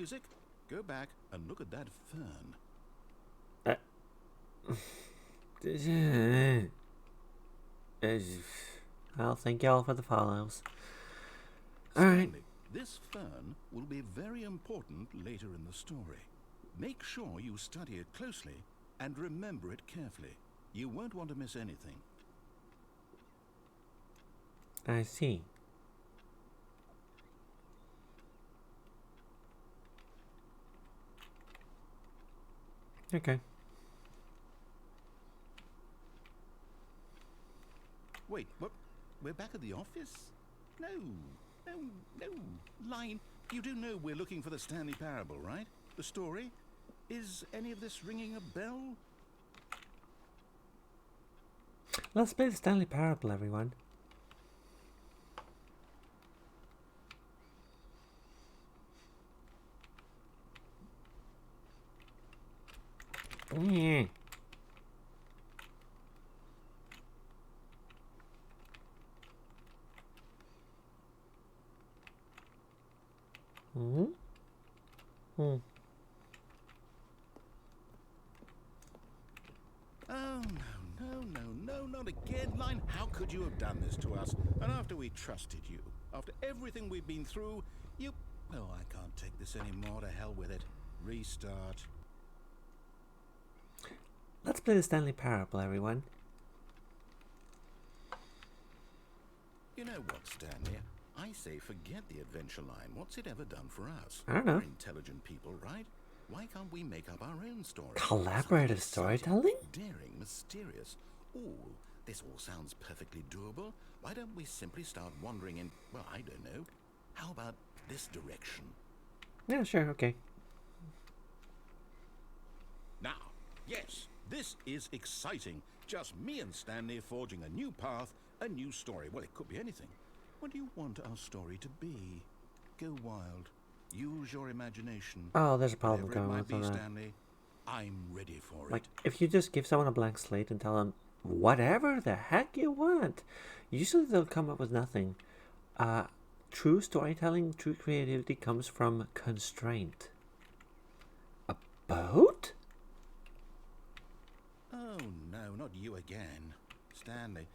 B: music. Go back and look at that fern.
A: Well, thank y'all for the follows. Alright.
B: Stanley, this fern will be very important later in the story. Make sure you study it closely and remember it carefully. You won't want to miss anything.
A: I see. Okay.
B: Wait, what? We're back at the office? No. Line, you do know we're looking for the Stanley Parable, right? The story? Is any of this ringing a bell?
A: Let's play the Stanley Parable, everyone. Yeah.
B: Oh, no, not again, Line. How could you have done this to us? And after we trusted you, after everything we've been through, you... Oh, I can't take this anymore. To hell with it. Restart.
A: Let's play the Stanley Parable, everyone.
B: You know what, Stanley? I say forget the adventure line. What's it ever done for us?
A: I don't know.
B: We're intelligent people, right? Why can't we make up our own story?
A: Collaborative storytelling?
B: Daring, mysterious. Ooh, this all sounds perfectly doable. Why don't we simply start wandering in, well, I don't know. How about this direction?
A: Yeah, sure, okay.
B: Now, yes, this is exciting. Just me and Stanley forging a new path, a new story. Well, it could be anything. What do you want our story to be? Go wild. Use your imagination.
A: Oh, there's a problem
B: Whatever
A: going
B: it
A: with
B: might be,
A: that.
B: Stanley, I'm ready for
A: Like,
B: it.
A: if you just give someone a blank slate and tell them whatever the heck you want, usually they'll come up with nothing. True storytelling, true creativity comes from constraint. A boat?
B: Oh, no, not you again. Stanley,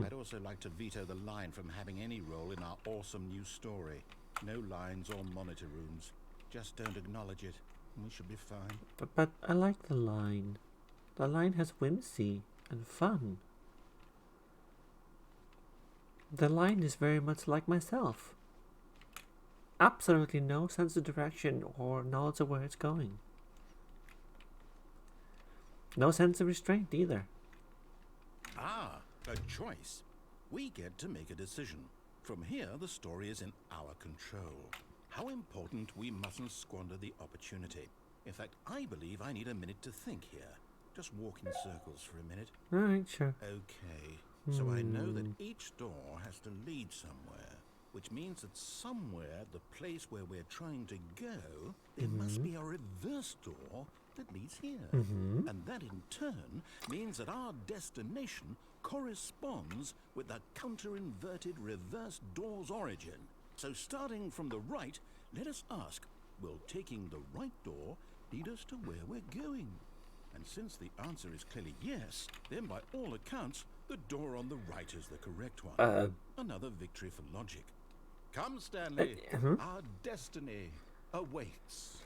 B: I'd also like to veto the line from having any role in our awesome new story. No lines or monitor rooms. Just don't acknowledge it, and we should be fine.
A: But I like the line. The line has whimsy and fun. The line is very much like myself. Absolutely no sense of direction or knowledge of where it's going. No sense of restraint either.
B: Ah, a choice. We get to make a decision. From here, the story is in our control. How important we mustn't squander the opportunity. In fact, I believe I need a minute to think here. Just walk in circles for a minute.
A: Alright, sure.
B: Okay, so I know that each door has to lead somewhere, which means that somewhere, the place where we're trying to go, there must be a reverse door that leads here. And that in turn means that our destination corresponds with the counter-inverted reverse door's origin. So starting from the right, let us ask, will taking the right door lead us to where we're going? And since the answer is clearly yes, then by all accounts, the door on the right is the correct one. Another victory for logic. Come, Stanley. Our destiny awaits.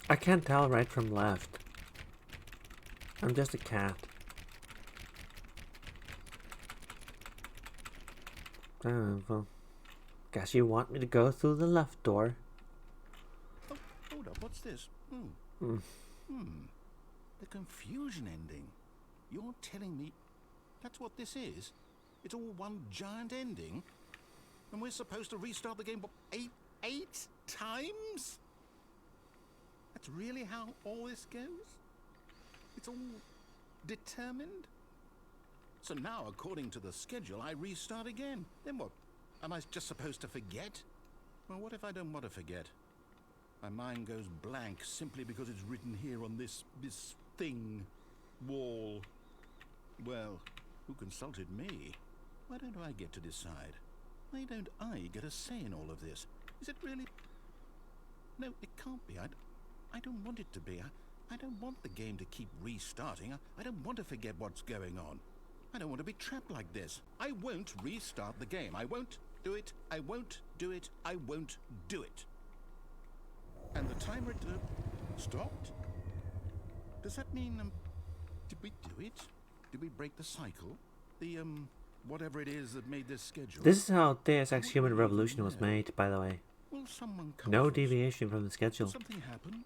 A: I can't tell right from left. I'm just a cat. Well, guess you want me to go through the left door.
B: Oh, hold up, what's this? The confusion ending. You're telling me that's what this is? It's all one giant ending? And we're supposed to restart the game, what, eight times? That's really how all this goes? It's all determined? So now, according to the schedule, I restart again. Then what? Am I just supposed to forget? Well, what if I don't want to forget? My mind goes blank simply because it's written here on this thing, wall. Well, who consulted me? Why don't I get to decide? Why don't I get a say in all of this? Is it really... No, it can't be. I don't want it to be. I don't want the game to keep restarting. I don't want to forget what's going on. I don't want to be trapped like this. I won't restart the game. I won't do it. I won't do it. I won't do it. And the timer stopped? Does that mean, did we do it? Did we break the cycle? The, whatever it is that made this schedule?
A: This is how Deus Ex Human Revolution was made, by the way.
B: Will someone come
A: No
B: for us?
A: deviation from the schedule.
B: Did something happen?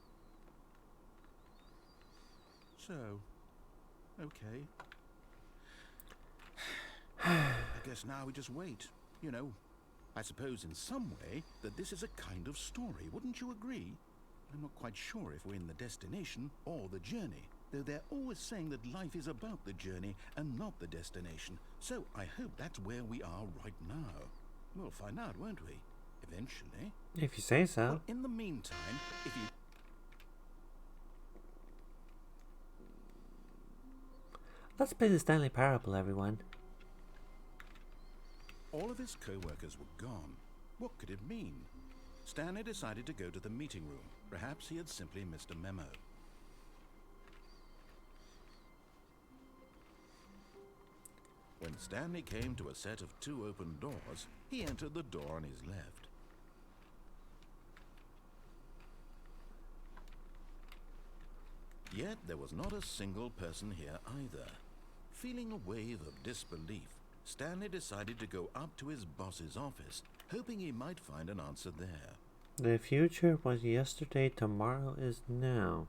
B: So, okay. I guess now we just wait. You know, I suppose in some way that this is a kind of story, wouldn't you agree? I'm not quite sure if we're in the destination or the journey, though they're always saying that life is about the journey and not the destination. So I hope that's where we are right now. We'll find out, won't we? Eventually.
A: If you say so.
B: Well, in the meantime, if you...
A: Let's play the Stanley Parable, everyone.
B: All of his co-workers were gone. What could it mean? Stanley decided to go to the meeting room. Perhaps he had simply missed a memo. When Stanley came to a set of 2 open doors, he entered the door on his left. Yet there was not a single person here either. Feeling a wave of disbelief, Stanley decided to go up to his boss's office, hoping he might find an answer there.
A: The future was yesterday, tomorrow is now.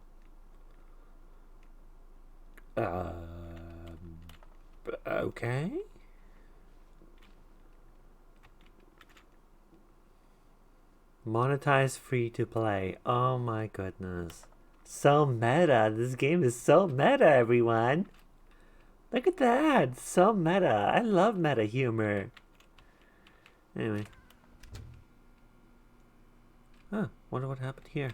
A: Okay? Monetize free to play. Oh my goodness. So meta. This game is so meta, everyone. Look at that. So meta. I love meta humor. Anyway. Huh. Wonder what happened here.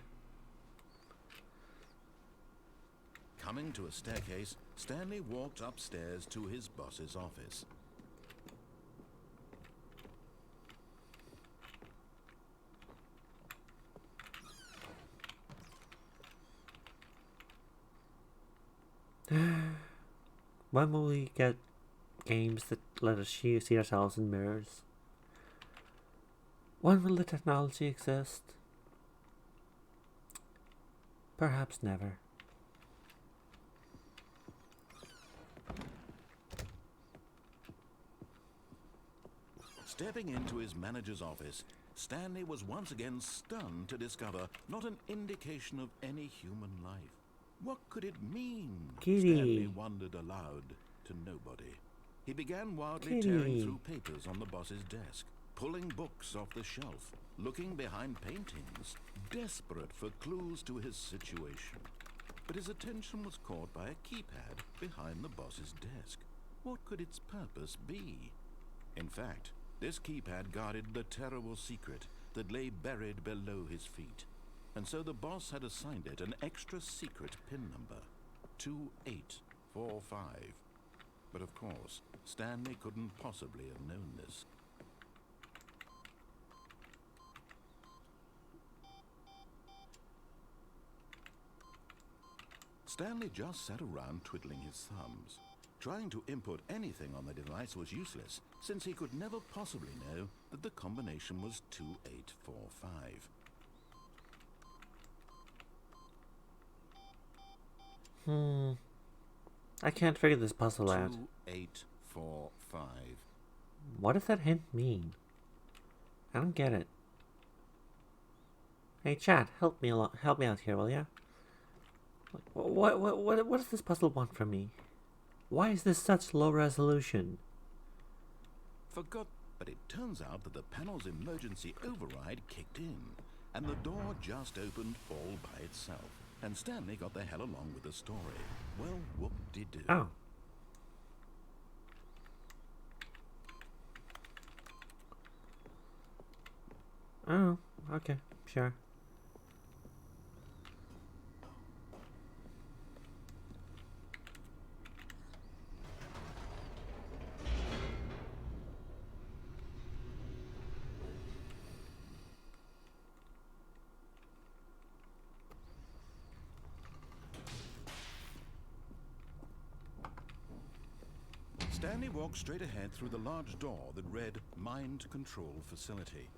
B: Coming to a staircase, Stanley walked upstairs to his boss's office.
A: When will we get games that let us see ourselves in mirrors? When will the technology exist? Perhaps never.
B: Stepping into his manager's office, Stanley was once again stunned to discover not an indication of any human life. What could it mean?
A: Kitty.
B: Stanley wondered aloud to nobody. He began wildly
A: Kitty.
B: tearing through papers on the boss's desk, pulling books off the shelf, looking behind paintings, desperate for clues to his situation. But his attention was caught by a keypad behind the boss's desk. What could its purpose be? In fact, this keypad guarded the terrible secret that lay buried below his feet. And so the boss had assigned it an extra secret pin number, 2845. But of course, Stanley couldn't possibly have known this. Stanley just sat around twiddling his thumbs. Trying to input anything on the device was useless, since he could never possibly know that the combination was 2845.
A: I can't figure this puzzle out.
B: 2845.
A: What does that hint mean? I don't get it. Hey chat, help me out here, will ya? What does this puzzle want from me? Why is this such low resolution?
B: Forgot, but it turns out that the panel's emergency override kicked in, and the door just opened all by itself. And Stanley got the hell along with the story. Well, whoop-de-doo.
A: Oh. Oh, okay, sure.
B: Stanley walked straight ahead through the large door that read Mind Control Facility.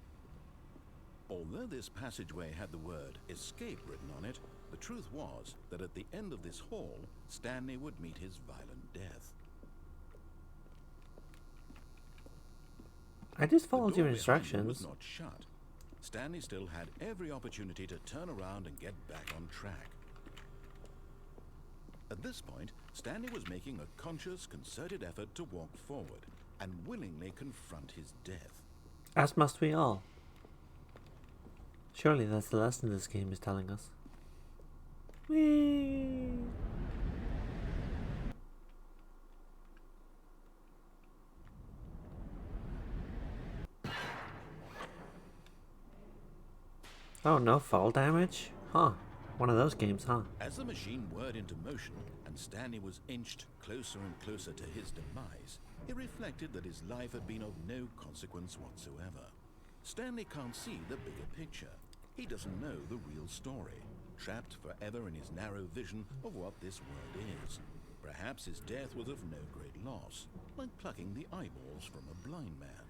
B: Although this passageway had the word escape written on it, the truth was that at the end of this hall, Stanley would meet his violent death.
A: I just
B: The
A: followed
B: door
A: your
B: behind him
A: instructions.
B: was not shut. Stanley still had every opportunity to turn around and get back on track. At this point, Stanley was making a conscious, concerted effort to walk forward and willingly confront his death.
A: As must we all. Surely that's the lesson this game is telling us. Whee! Oh, no fall damage? Huh. One of those games, huh?
B: As the machine whirred into motion and Stanley was inched closer and closer to his demise, he reflected that his life had been of no consequence whatsoever. Stanley can't see the bigger picture. He doesn't know the real story, trapped forever in his narrow vision of what this world is. Perhaps his death was of no great loss, like plucking the eyeballs from a blind man.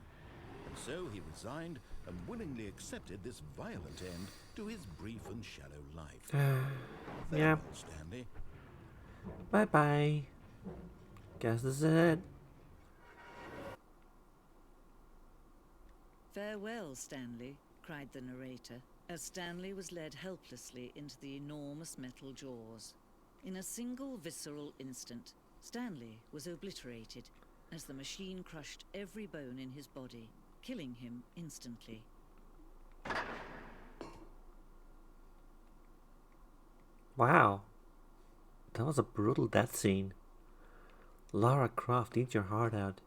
B: And so he resigned and willingly accepted this violent end to his brief and shallow life.
A: Yeah.
B: Farewell, Stanley.
A: Bye-bye. Guess this is it.
E: "Farewell, Stanley," cried the narrator, as Stanley was led helplessly into the enormous metal jaws. In a single visceral instant, Stanley was obliterated as the machine crushed every bone in his body, killing him instantly.
A: Wow. That was a brutal death scene. Lara Croft, eat your heart out.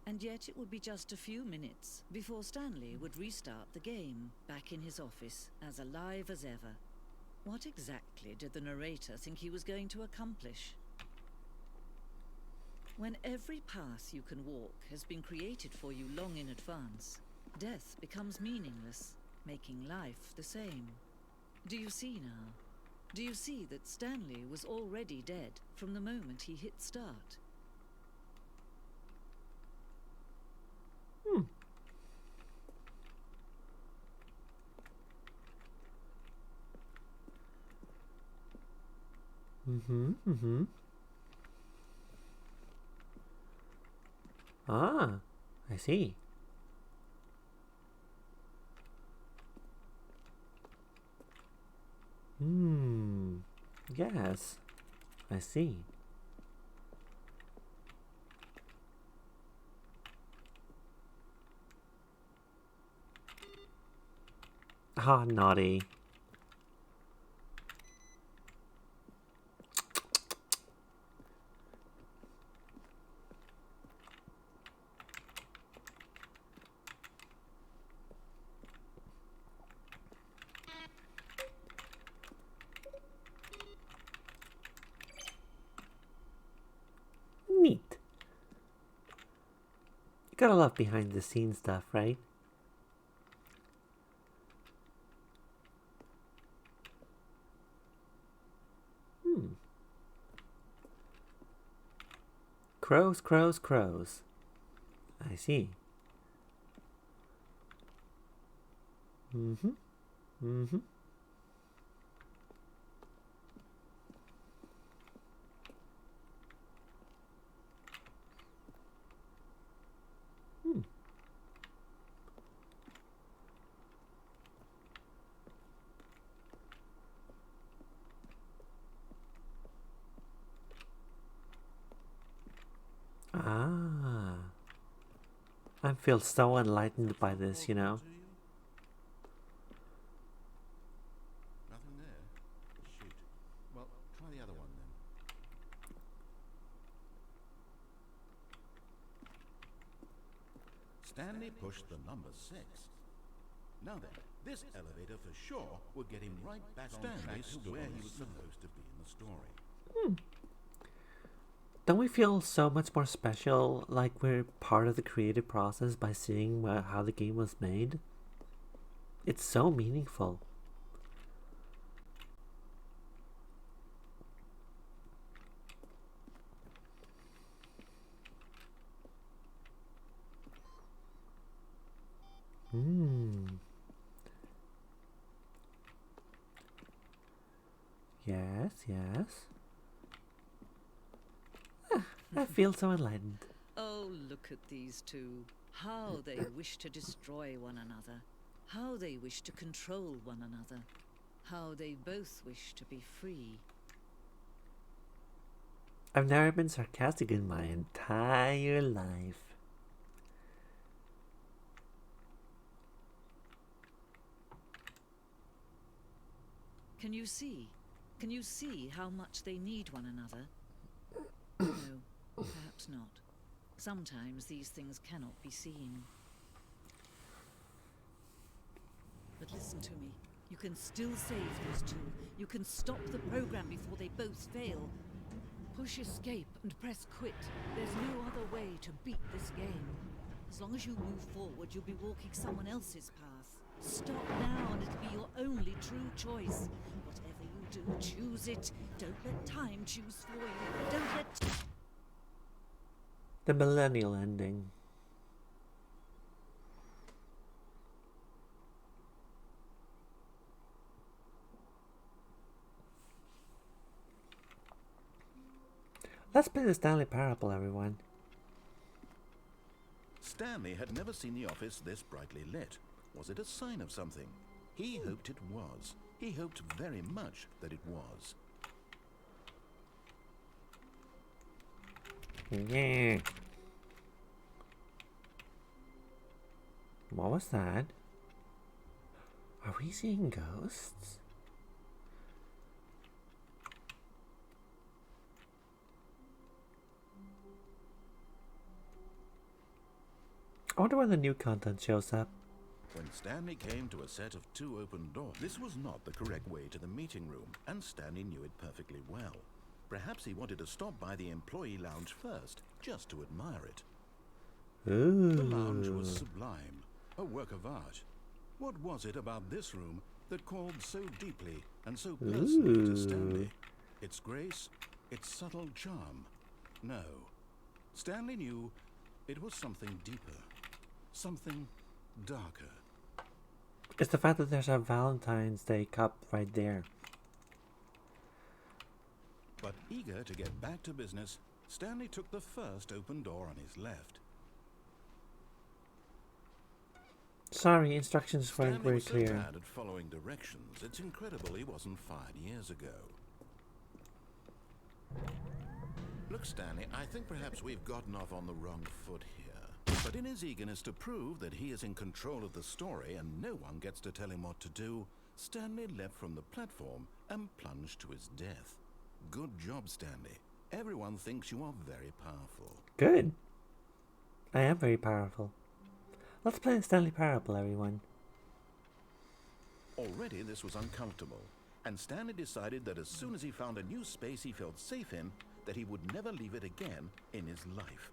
E: And yet it would be just a few minutes before Stanley would restart the game, back in his office, as alive as ever. What exactly did the narrator think he was going to accomplish? When every path you can walk has been created for you long in advance, death becomes meaningless, making life the same. Do you see now? Do you see that Stanley was already dead from the moment he hit start?
A: Ah, I see. Yes, I see. Ah, naughty. Neat. You gotta love behind the scenes stuff, right? Crows, crows, crows. I see. Ah. I feel so enlightened by this, you know.
B: Nothing there. Shoot. Well, try the other one then. Stanley pushed the number 6. Now then, this elevator for sure would get him right back on track to where he was supposed to be in the story.
A: Don't we feel so much more special, like we're part of the creative process by seeing how the game was made? It's so meaningful. Yes, yes. I feel so enlightened.
E: Oh, look at these two. How they wish to destroy one another. How they wish to control one another. How they both wish to be free.
A: I've never been sarcastic in my entire life.
E: Can you see? Can you see how much they need one another? No, perhaps not. Sometimes these things cannot be seen. But listen to me. You can still save these two. You can stop the program before they both fail. Push escape and press quit. There's no other way to beat this game. As long as you move forward, you'll be walking someone else's path. Stop now and it'll be your only true choice. Whatever you do, choose it. Don't let time choose for you. Don't let...
A: The millennial ending. Let's play the Stanley Parable, everyone.
B: Stanley had never seen the office this brightly lit. Was it a sign of something? He hoped it was. He hoped very much that it was.
A: Yeah. What was that? Are we seeing ghosts? I wonder when the new content shows up.
B: When Stanley came to a set of 2 open doors, this was not the correct way to the meeting room, and Stanley knew it perfectly well. Perhaps he wanted to stop by the employee lounge first, just to admire it.
A: Ooh.
F: The lounge was sublime, a work of art. What was it about this room that called so deeply and so personally to Stanley? Its grace, its subtle charm? No. Stanley knew it was something deeper, something darker.
A: It's the fact that there's a Valentine's Day cup right there.
F: But eager to get back to business, Stanley took the first open door on his left.
A: Sorry, instructions weren't
B: Stanley
A: very
B: was so
A: clear.
B: bad at following directions, it's incredible he wasn't fired years ago. Look, Stanley, I think perhaps we've gotten off on the wrong foot here. But in his eagerness to prove that he is in control of the story and no one gets to tell him what to do, Stanley leapt from the platform and plunged to his death. Good job, Stanley. Everyone thinks you are very powerful.
A: Good. I am very powerful. Let's play the Stanley Parable, everyone.
B: Already this was uncomfortable, and Stanley decided that as soon as he found a new space he felt safe in, that he would never leave it again in his life.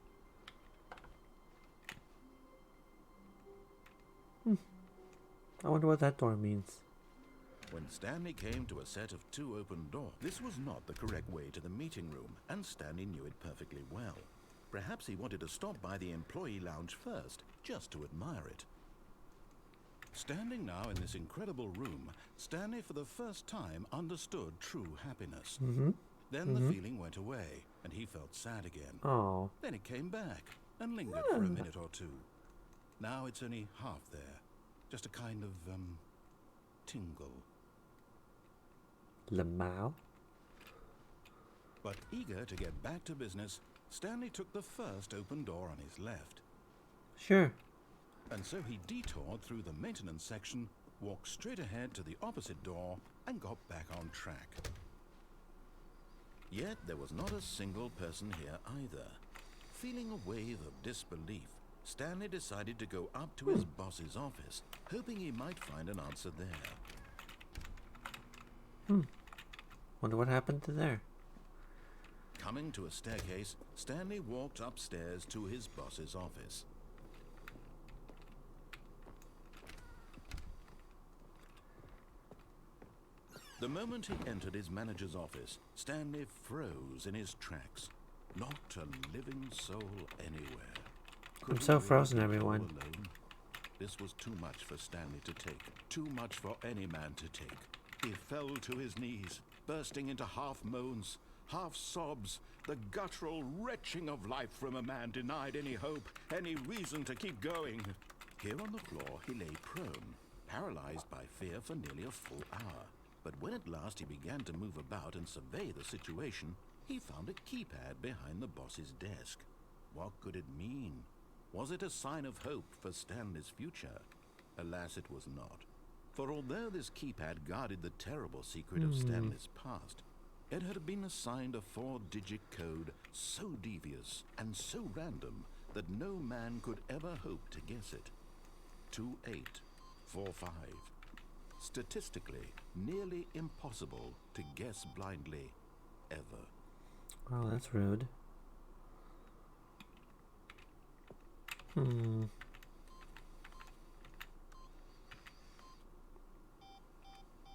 A: I wonder what that door means.
B: When Stanley came to a set of 2 open doors, this was not the correct way to the meeting room, and Stanley knew it perfectly well. Perhaps he wanted to stop by the employee lounge first, just to admire it.
F: Standing now in this incredible room, Stanley for the first time understood true happiness. Then the feeling went away, and he felt sad again.
A: Oh.
F: Then it came back, and lingered for a minute or two. Now it's only half there. Just a kind of, tingle.
A: Lamau?
F: But eager to get back to business, Stanley took the first open door on his left.
A: Sure.
F: And so he detoured through the maintenance section, walked straight ahead to the opposite door, and got back on track.
B: Yet there was not a single person here either. Feeling a wave of disbelief, Stanley decided to go up to his boss's office, hoping he might find an answer there.
A: Wonder what happened to there.
B: Coming to a staircase, Stanley walked upstairs to his boss's office. The moment he entered his manager's office, Stanley froze in his tracks. Not a living soul anywhere.
A: I'm so frozen, everyone.
B: All alone? This was too much for Stanley to take. Too much for any man to take.
F: He fell to his knees, bursting into half moans, half sobs, the guttural retching of life from a man denied any hope, any reason to keep going. Here on the floor he lay prone, paralyzed by fear for nearly a full hour. But when at last he began to move about and survey the situation, he found a keypad behind the boss's desk. What could it mean? Was it a sign of hope for Stanley's future? Alas, it was not. For although this keypad guarded the terrible secret of Stanley's past, it had been assigned a 4-digit code so devious and so random that no man could ever hope to guess it. 2845. Statistically, nearly impossible to guess blindly, ever.
A: Well, that's rude.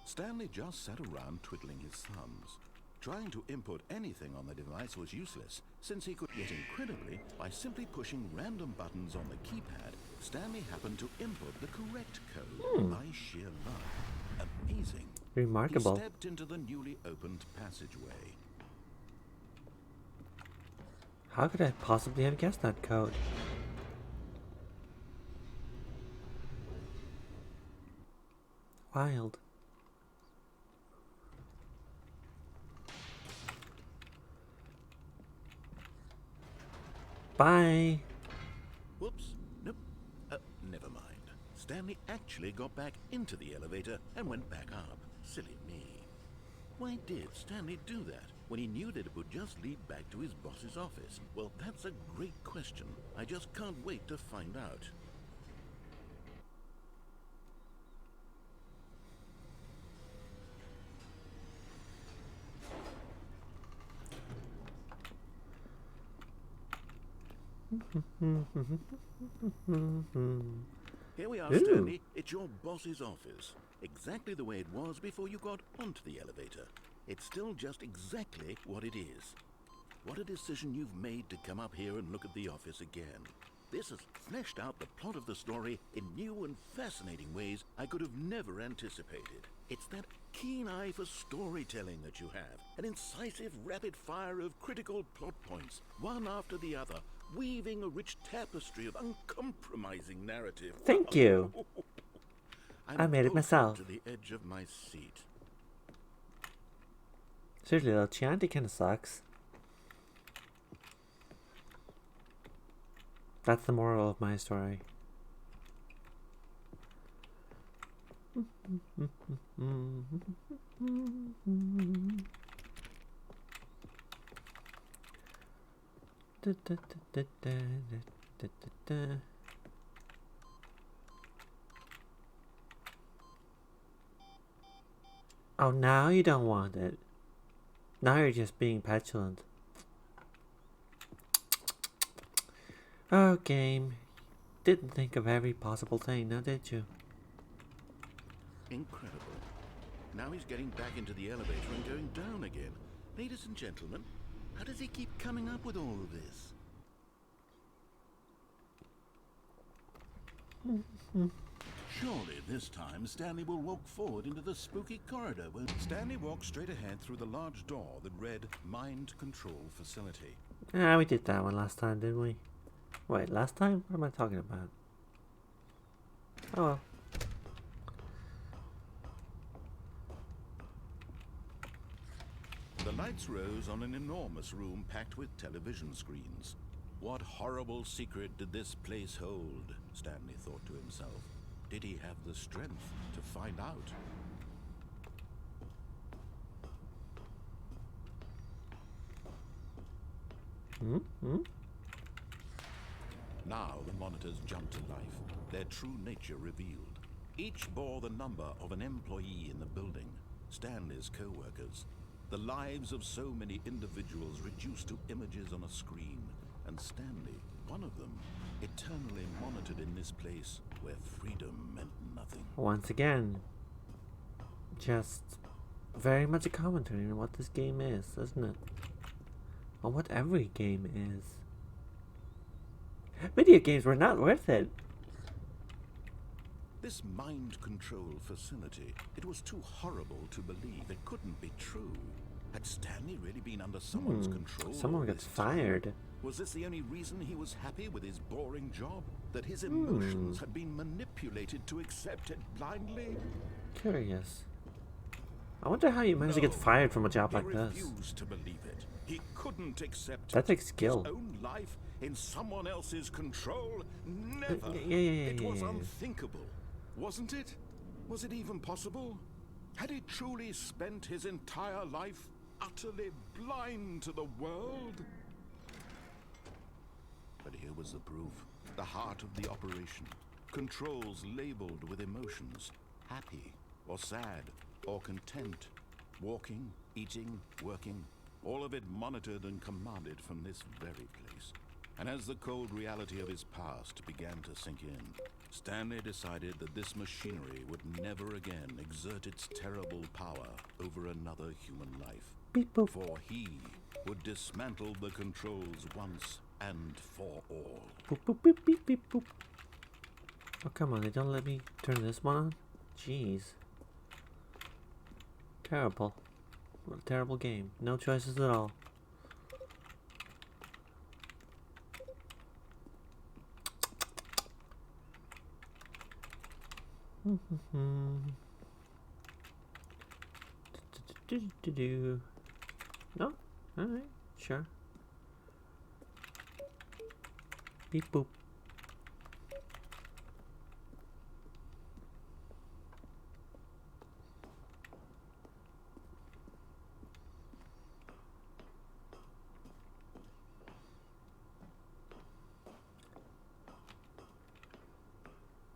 F: Stanley just sat around twiddling his thumbs. Trying to input anything on the device was useless, since he could, yet incredibly, by simply pushing random buttons on the keypad, Stanley happened to input the correct code by sheer luck. Amazing.
A: Remarkable.
F: He stepped into the newly opened passageway.
A: How could I possibly have guessed that code? Wild. Bye.
F: Whoops. Nope. Never mind. Stanley actually got back into the elevator and went back up. Silly me. Why did Stanley do that when he knew that it would just lead back to his boss's office? Well, that's a great question. I just can't wait to find out. Here we are, Stanley. It's your boss's office. Exactly the way it was before you got onto the elevator. It's still just exactly what it is. What a decision you've made to come up here and look at the office again. This has fleshed out the plot of the story in new and fascinating ways I could have never anticipated. It's that keen eye for storytelling that you have. An incisive rapid fire of critical plot points, one after the other, weaving a rich tapestry of uncompromising narrative.
A: Thank you. I made it
F: both
A: myself.
F: To the edge of my seat.
A: Seriously though, Chianti kinda sucks. That's the moral of my story. Oh, now you don't want it. Now you're just being petulant. Oh, game. Didn't think of every possible thing, now did you?
F: Incredible. Now he's getting back into the elevator and going down again. Ladies and gentlemen, how does he keep coming up with all of this? Surely this time Stanley will walk forward into the spooky corridor. Stanley walked straight ahead through the large door that read Mind Control Facility.
A: Ah, we did that one last time, didn't we? Wait, last time? What am I talking about? Oh well.
F: The lights rose on an enormous room packed with television screens. What horrible secret did this place hold? Stanley thought to himself. Did he have the strength to find out? Now the monitors jumped to life, their true nature revealed. Each bore the number of an employee in the building, Stanley's co-workers. The lives of so many individuals reduced to images on a screen, and Stanley, one of them, eternally monitored in this place where freedom meant nothing.
A: Once again, just very much a commentary on what this game is, isn't it? On what every game is. Video games were not worth it.
F: This mind control facility, it was too horrible to believe. It couldn't be true. Had Stanley really been under someone's control?
A: Someone
F: all
A: gets
F: this time?
A: fired.
F: Was this the only reason he was happy with his boring job? That his emotions had been manipulated to accept it blindly?
A: Curious. I wonder how you manage to get fired from a job like
F: He
A: this.
F: refused to believe it. He couldn't accept
A: That takes
F: his
A: skill.
F: own life in someone else's control. Never.
A: Yeah.
F: It was unthinkable, wasn't it? Was it even possible? Had he truly spent his entire life utterly blind to the world? But here was the proof. The heart of the operation. Controls labeled with emotions. Happy, or sad, or content. Walking, eating, working. All of it monitored and commanded from this very place. And as the cold reality of his past began to sink in, Stanley decided that this machinery would never again exert its terrible power over another human life.
A: Beep boop.
F: For he would dismantle the controls once and for all.
A: Boop boop beep beep beep boop. Oh come on, they don't let me turn this one on? Jeez. Terrible. What a terrible game. No choices at all. No? Alright, sure. Beep boop.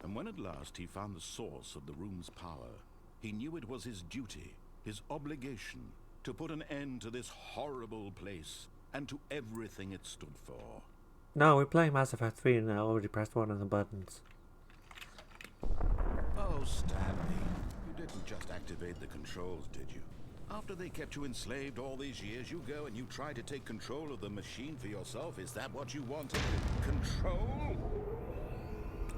F: And when at last he found the source of the room's power, he knew it was his duty, his obligation, to put an end to this horrible place and to everything it stood for.
A: No, we're playing Mass Effect 3 and I already pressed one of the buttons.
F: Oh, Stanley, you didn't just activate the controls, did you? After they kept you enslaved all these years, you go and you try to take control of the machine for yourself? Is that what you wanted? Control?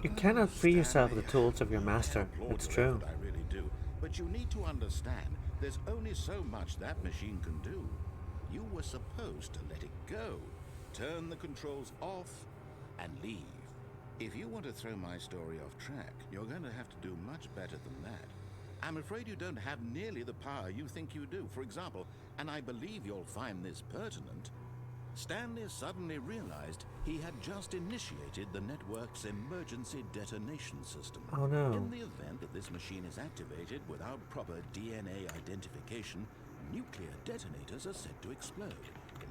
A: You cannot free yourself of the tools of your master.
F: Applaud
A: It's
F: your
A: true.
F: effort, I really do. But you need to understand, there's only so much that machine can do. You were supposed to let it go. Turn the controls off and leave. If you want to throw my story off track, you're going to have to do much better than that. I'm afraid you don't have nearly the power you think you do. For example, and I believe you'll find this pertinent, Stanley suddenly realized he had just initiated the network's emergency detonation system.
A: Oh no.
F: In the event that this machine is activated without proper DNA identification, nuclear detonators are said to explode,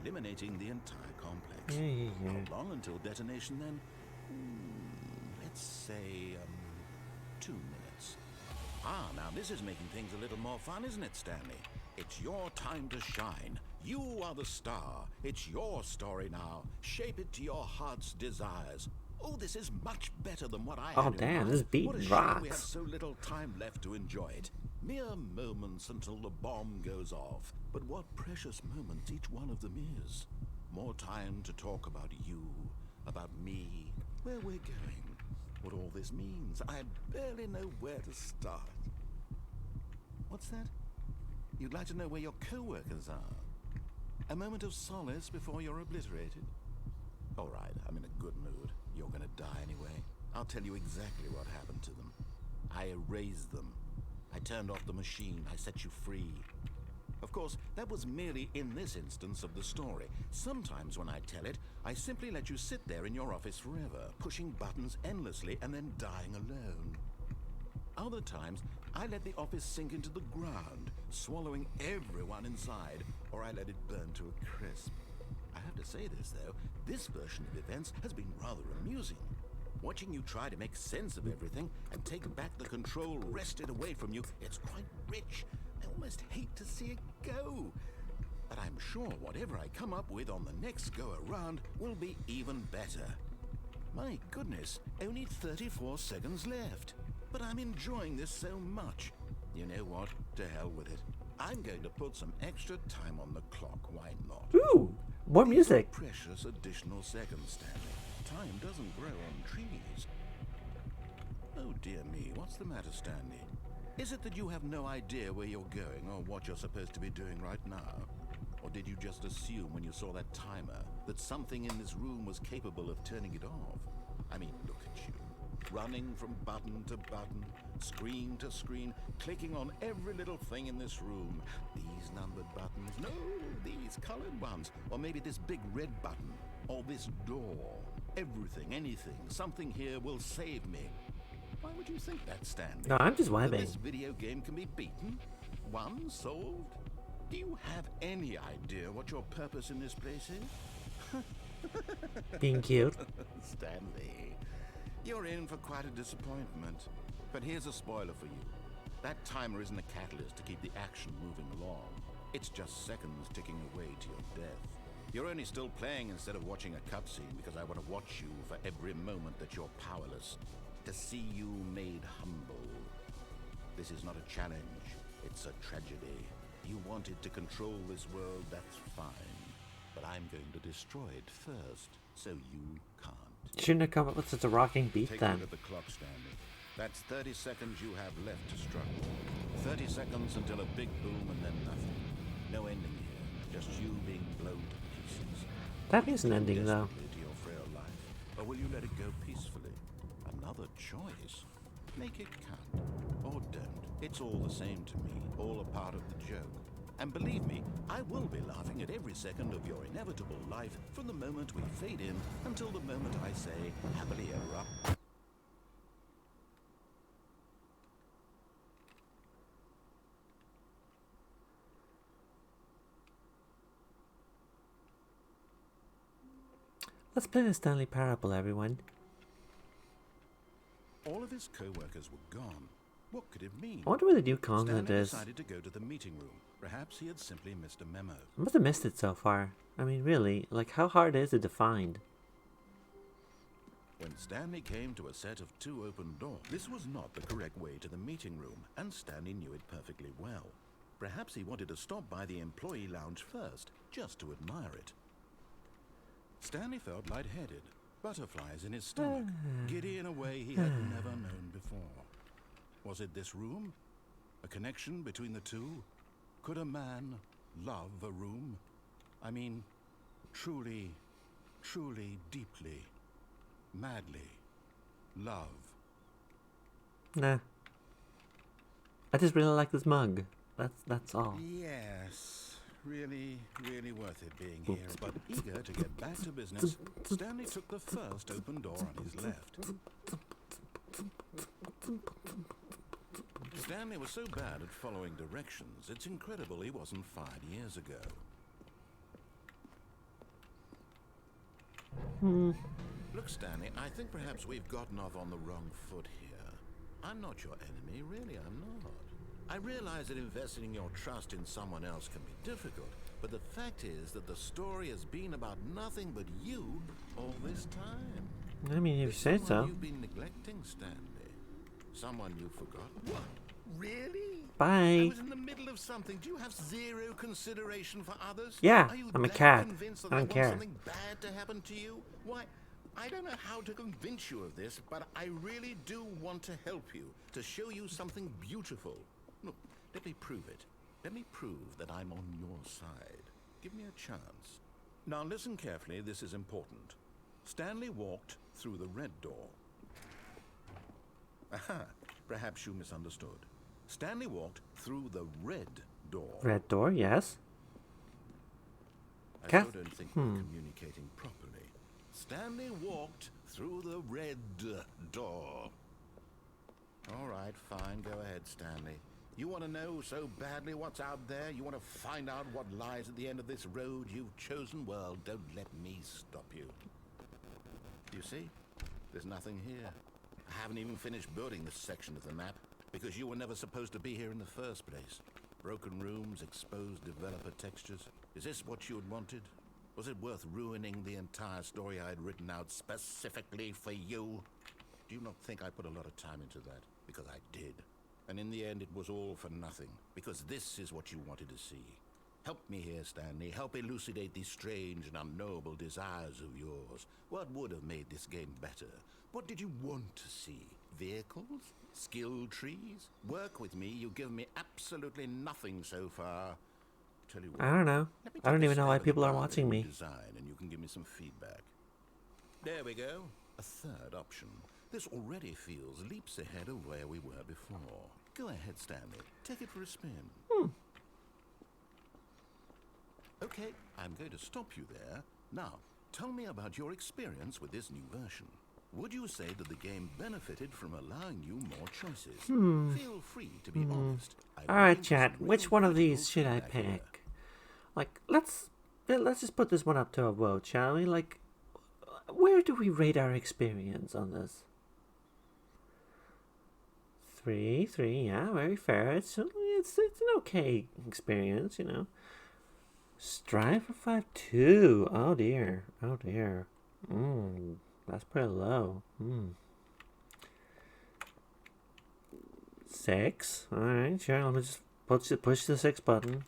F: eliminating the entire complex.
A: Yeah.
F: How long until detonation then? Let's say, 2 minutes. Ah, now this is making things a little more fun, isn't it, Stanley? It's your time to shine. You are the star. It's your story now. Shape it to your heart's desires. Oh, this is much better than what I had
A: Oh
F: in
A: damn,
F: mind.
A: this beat
F: What a shame we have
A: rocks.
F: so little time left to enjoy it. Mere moments until the bomb goes off. But what precious moments each one of them is. More time to talk about you, about me, where we're going, what all this means. I barely know where to start. What's that? You'd like to know where your co-workers are? A moment of solace before you're obliterated? All right, I'm in a good mood. You're gonna die anyway. I'll tell you exactly what happened to them. I erased them. I turned off the machine. I set you free. Of course, that was merely in this instance of the story. Sometimes when I tell it, I simply let you sit there in your office forever, pushing buttons endlessly and then dying alone. Other times, I let the office sink into the ground, swallowing everyone inside, or I let it burn to a crisp. I have to say this, though, this version of events has been rather amusing. Watching you try to make sense of everything and take back the control wrested away from you, it's quite rich. I almost hate to see it go. But I'm sure whatever I come up with on the next go-around will be even better. My goodness, only 34 seconds left. But I'm enjoying this so much. You know what? To hell with it. I'm going to put some extra time on the clock, why not?
A: Ooh, more
F: These are
A: music.
F: precious additional seconds, Stanley. Time doesn't grow on trees. Oh dear me, what's the matter, Stanley? Is it that you have no idea where you're going or what you're supposed to be doing right now? Or did you just assume when you saw that timer that something in this room was capable of turning it off? I mean, look at you. Running from button to button, screen to screen, clicking on every little thing in this room. These numbered buttons, no, these colored ones. Or maybe this big red button, or this door. Everything, anything, something here will save me. Why would you think that, Stanley?
A: No, I'm just
F: That
A: vibing.
F: this video game can be beaten? Won? Solved? Do you have any idea what your purpose in this place is?
A: Being cute.
F: Stanley, you're in for quite a disappointment. But here's a spoiler for you. That timer isn't a catalyst to keep the action moving along. It's just seconds ticking away to your death. You're only still playing instead of watching a cutscene because I want to watch you for every moment that you're powerless. To see you made humble. This is not a challenge. It's a tragedy. You wanted to control this world, that's fine. But I'm going to destroy it first, so you can't.
A: Shouldn't have come up with such a rocking beat
F: Take a
A: then.
F: look at the clock, Stanley. That's 30 seconds you have left to struggle. 30 seconds until a big boom and then nothing. No ending here, just you being blown to pieces.
A: That is an ending though.
F: Desperately to your frail life, or will you let it go peacefully? Another choice. Make it count, or don't. It's all the same to me, all a part of the joke. And believe me, I will be laughing at every second of your inevitable life from the moment we fade in until the moment I say, happily ever up.
A: Let's play the Stanley Parable, everyone.
F: All of his co-workers were gone. What could it mean?
A: I wonder where the new content
F: Stanley
A: is.
F: decided to go to the meeting room. Perhaps he had simply missed a memo.
A: I must have missed it so far. I mean, really, like, how hard is it to find?
F: When Stanley came to a set of 2 open doors, this was not the correct way to the meeting room, and Stanley knew it perfectly well. Perhaps he wanted to stop by the employee lounge first, just to admire it. Stanley felt lightheaded, butterflies in his stomach, giddy in a way he had never known before. Was it this room? A connection between the two? Could a man love a room? I mean, truly, truly, deeply, madly love.
A: Nah. I just really like this mug. That's all.
F: Yes, really, really worth it being here. But eager to get back to business, Stanley took the first open door on his left. Stanley was so bad at following directions, it's incredible he wasn't 5 years ago. Look, Stanley, I think perhaps we've gotten off on the wrong foot here. I'm not your enemy, really, I'm not. I realize that investing your trust in someone else can be difficult, but the fact is that the story has been about nothing but you all this time.
A: I mean, if you
F: There's
A: say
F: someone
A: so.
F: you've been neglecting, Stanley. Someone you've forgotten. What? Really? I
A: Bye.
F: was in the middle of something. Do you have zero consideration for others?
A: Yeah,
F: Are you
A: I'm a
F: that
A: cat.
F: convinced that
A: I
F: I
A: don't
F: want
A: care.
F: something bad to happen to you? Why, I don't know how to convince you of this, but I really do want to help you, to show you something beautiful. Look, let me prove it. Let me prove that I'm on your side. Give me a chance. Now listen carefully, this is important. Stanley walked through the red door. Aha, perhaps you misunderstood. Stanley walked through the red door.
A: Red door, yes.
F: I
A: Kath-
F: still don't think we're communicating properly. Stanley walked through the red door. All right, fine. Go ahead, Stanley. You want to know so badly what's out there? You want to find out what lies at the end of this road you've chosen? Well, don't let me stop you. You see? There's nothing here. I haven't even finished building this section of the map because you were never supposed to be here in the first place. Broken rooms, exposed developer textures. Is this what you had wanted? Was it worth ruining the entire story I had written out specifically for you? Do you not think I put a lot of time into that? Because I did. And in the end, it was all for nothing. Because this is what you wanted to see. Help me here, Stanley. Help elucidate these strange and unknowable desires of yours. What would have made this game better? What did you want to see?
B: Vehicles? Skill trees? Work with me, you've given me absolutely nothing so far. Tell you what,
A: I don't know.
B: let me
A: I don't
B: take a
A: even know why
B: stab at the
A: people are
B: bar
A: watching me.
B: design and you can give me some feedback. There we go. A third option. This already feels leaps ahead of where we were before. Go ahead, Stanley. Take it for a spin. Okay, I'm going to stop you there. Now, tell me about your experience with this new version. Would you say that the game benefited from allowing you more choices? Feel free to be honest.
A: Alright, chat. Which one of these should I pick? Like, let's just put this one up to a vote, shall we? Like, where do we rate our experience on this? 3, yeah, very fair. It's an okay experience, you know. Strive for 5, 2. Oh dear. That's pretty low. 6. Alright, sure. Let me just push the 6 button.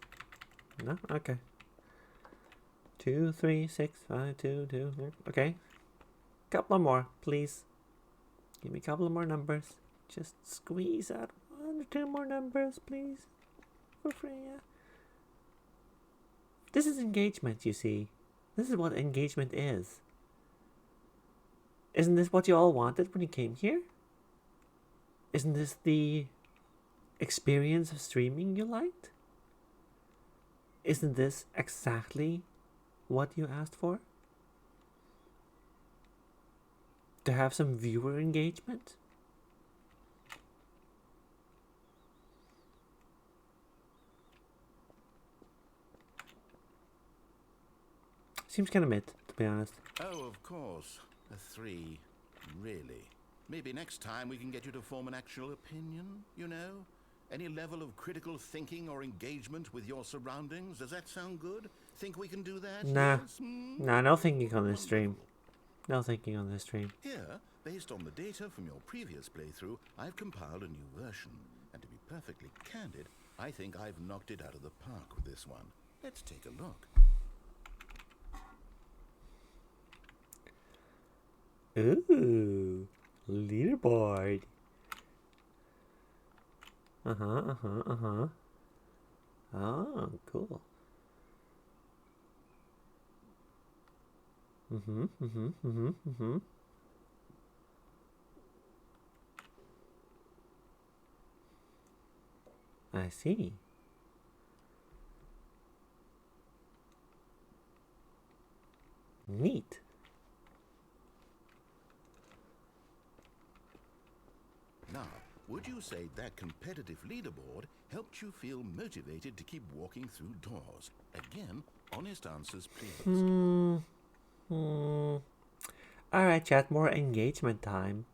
A: No? Okay. 2, 3, 6, 5, 2, 2. Okay. Couple more, please. Give me a couple more numbers. Just squeeze out 1 or 2 more numbers, please. For free, yeah. This is engagement, you see. This is what engagement is. Isn't this what you all wanted when you came here? Isn't this the experience of streaming you liked? Isn't this exactly what you asked for? To have some viewer engagement? Seems kind of mid, to be honest.
B: Oh, of course. A 3. Really? Maybe next time we can get you to form an actual opinion, you know? Any level of critical thinking or engagement with your surroundings? Does that sound good? Think we can do that?
A: Nah.
B: Yes?
A: Nah, no thinking on this stream. No thinking on this stream.
B: Here, based on the data from your previous playthrough, I've compiled a new version. And to be perfectly candid, I think I've knocked it out of the park with this one. Let's take a look.
A: Ooh, leaderboard. Oh, cool. I see. Neat.
B: Now, would you say that competitive leaderboard helped you feel motivated to keep walking through doors? Again, honest answers, please.
A: Alright, chat, more engagement time.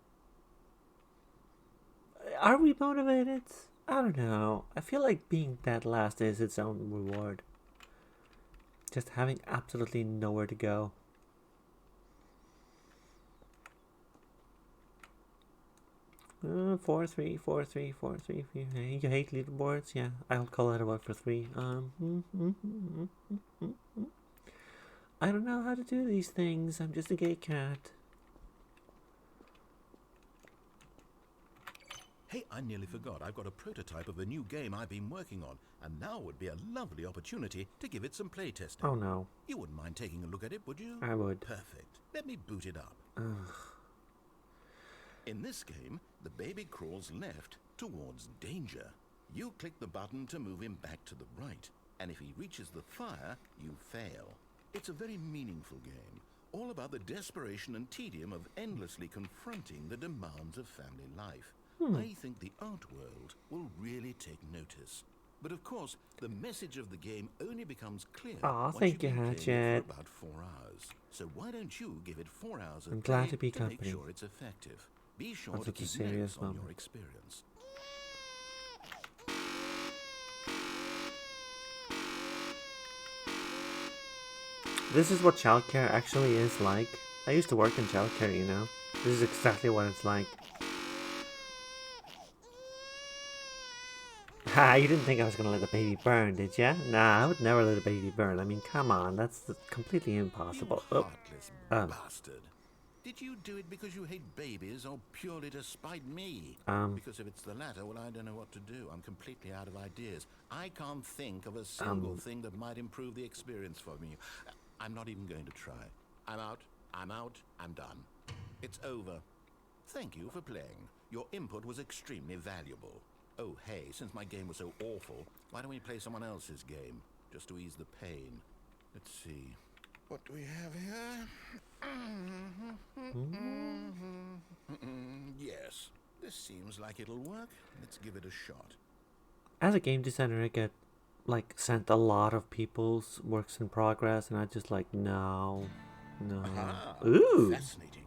A: Are we motivated? I don't know. I feel like being dead last is its own reward. Just having absolutely nowhere to go. Four, three. You hate leaderboards? Yeah, I'll call it a vote for 3. I don't know how to do these things. I'm just a gay cat.
B: Hey, I nearly forgot. I've got a prototype of a new game I've been working on, and now would be a lovely opportunity to give it some playtesting.
A: Oh no.
B: You wouldn't mind taking a look at it, would you?
A: I would.
B: Perfect. Let me boot it up.
A: Ugh.
B: In this game, the baby crawls left towards danger. You click the button to move him back to the right, and if he reaches the fire, you fail. It's a very meaningful game, all about the desperation and tedium of endlessly confronting the demands of family life. I think the art world will really take notice. But of course, the message of the game only becomes clear once
A: thank
B: you've
A: you,
B: been playing
A: Hatchet.
B: it for about 4 hours. So why don't you give it 4 hours of
A: I'm glad
B: play
A: to be
B: make
A: company.
B: sure it's effective. Be sure
A: On
B: to
A: such a
B: keep
A: serious
B: notes on your
A: moment.
B: experience.
A: This is what childcare actually is like. I used to work in childcare, you know. This is exactly what it's like. Ha, you didn't think I was gonna let the baby burn, did ya? Nah, I would never let a baby burn. I mean, come on, that's completely impossible.
B: You heartless bastard.
F: Did you do it because you hate babies or purely to spite me? Because if it's the latter, well, I don't know what to do. I'm completely out of ideas. I can't think of a single thing that might improve the experience for me. I'm not even going to try. I'm out. I'm done. It's over. Thank you for playing. Your input was extremely valuable. Oh, hey, since my game was so awful, why don't we play someone else's game? Just to ease the pain. Let's see. What do we have here? Yes, this seems like it'll work. Let's give it a shot.
A: As a game designer, I get sent a lot of people's works in progress, and I just no.
F: Aha,
A: Ooh.
F: fascinating.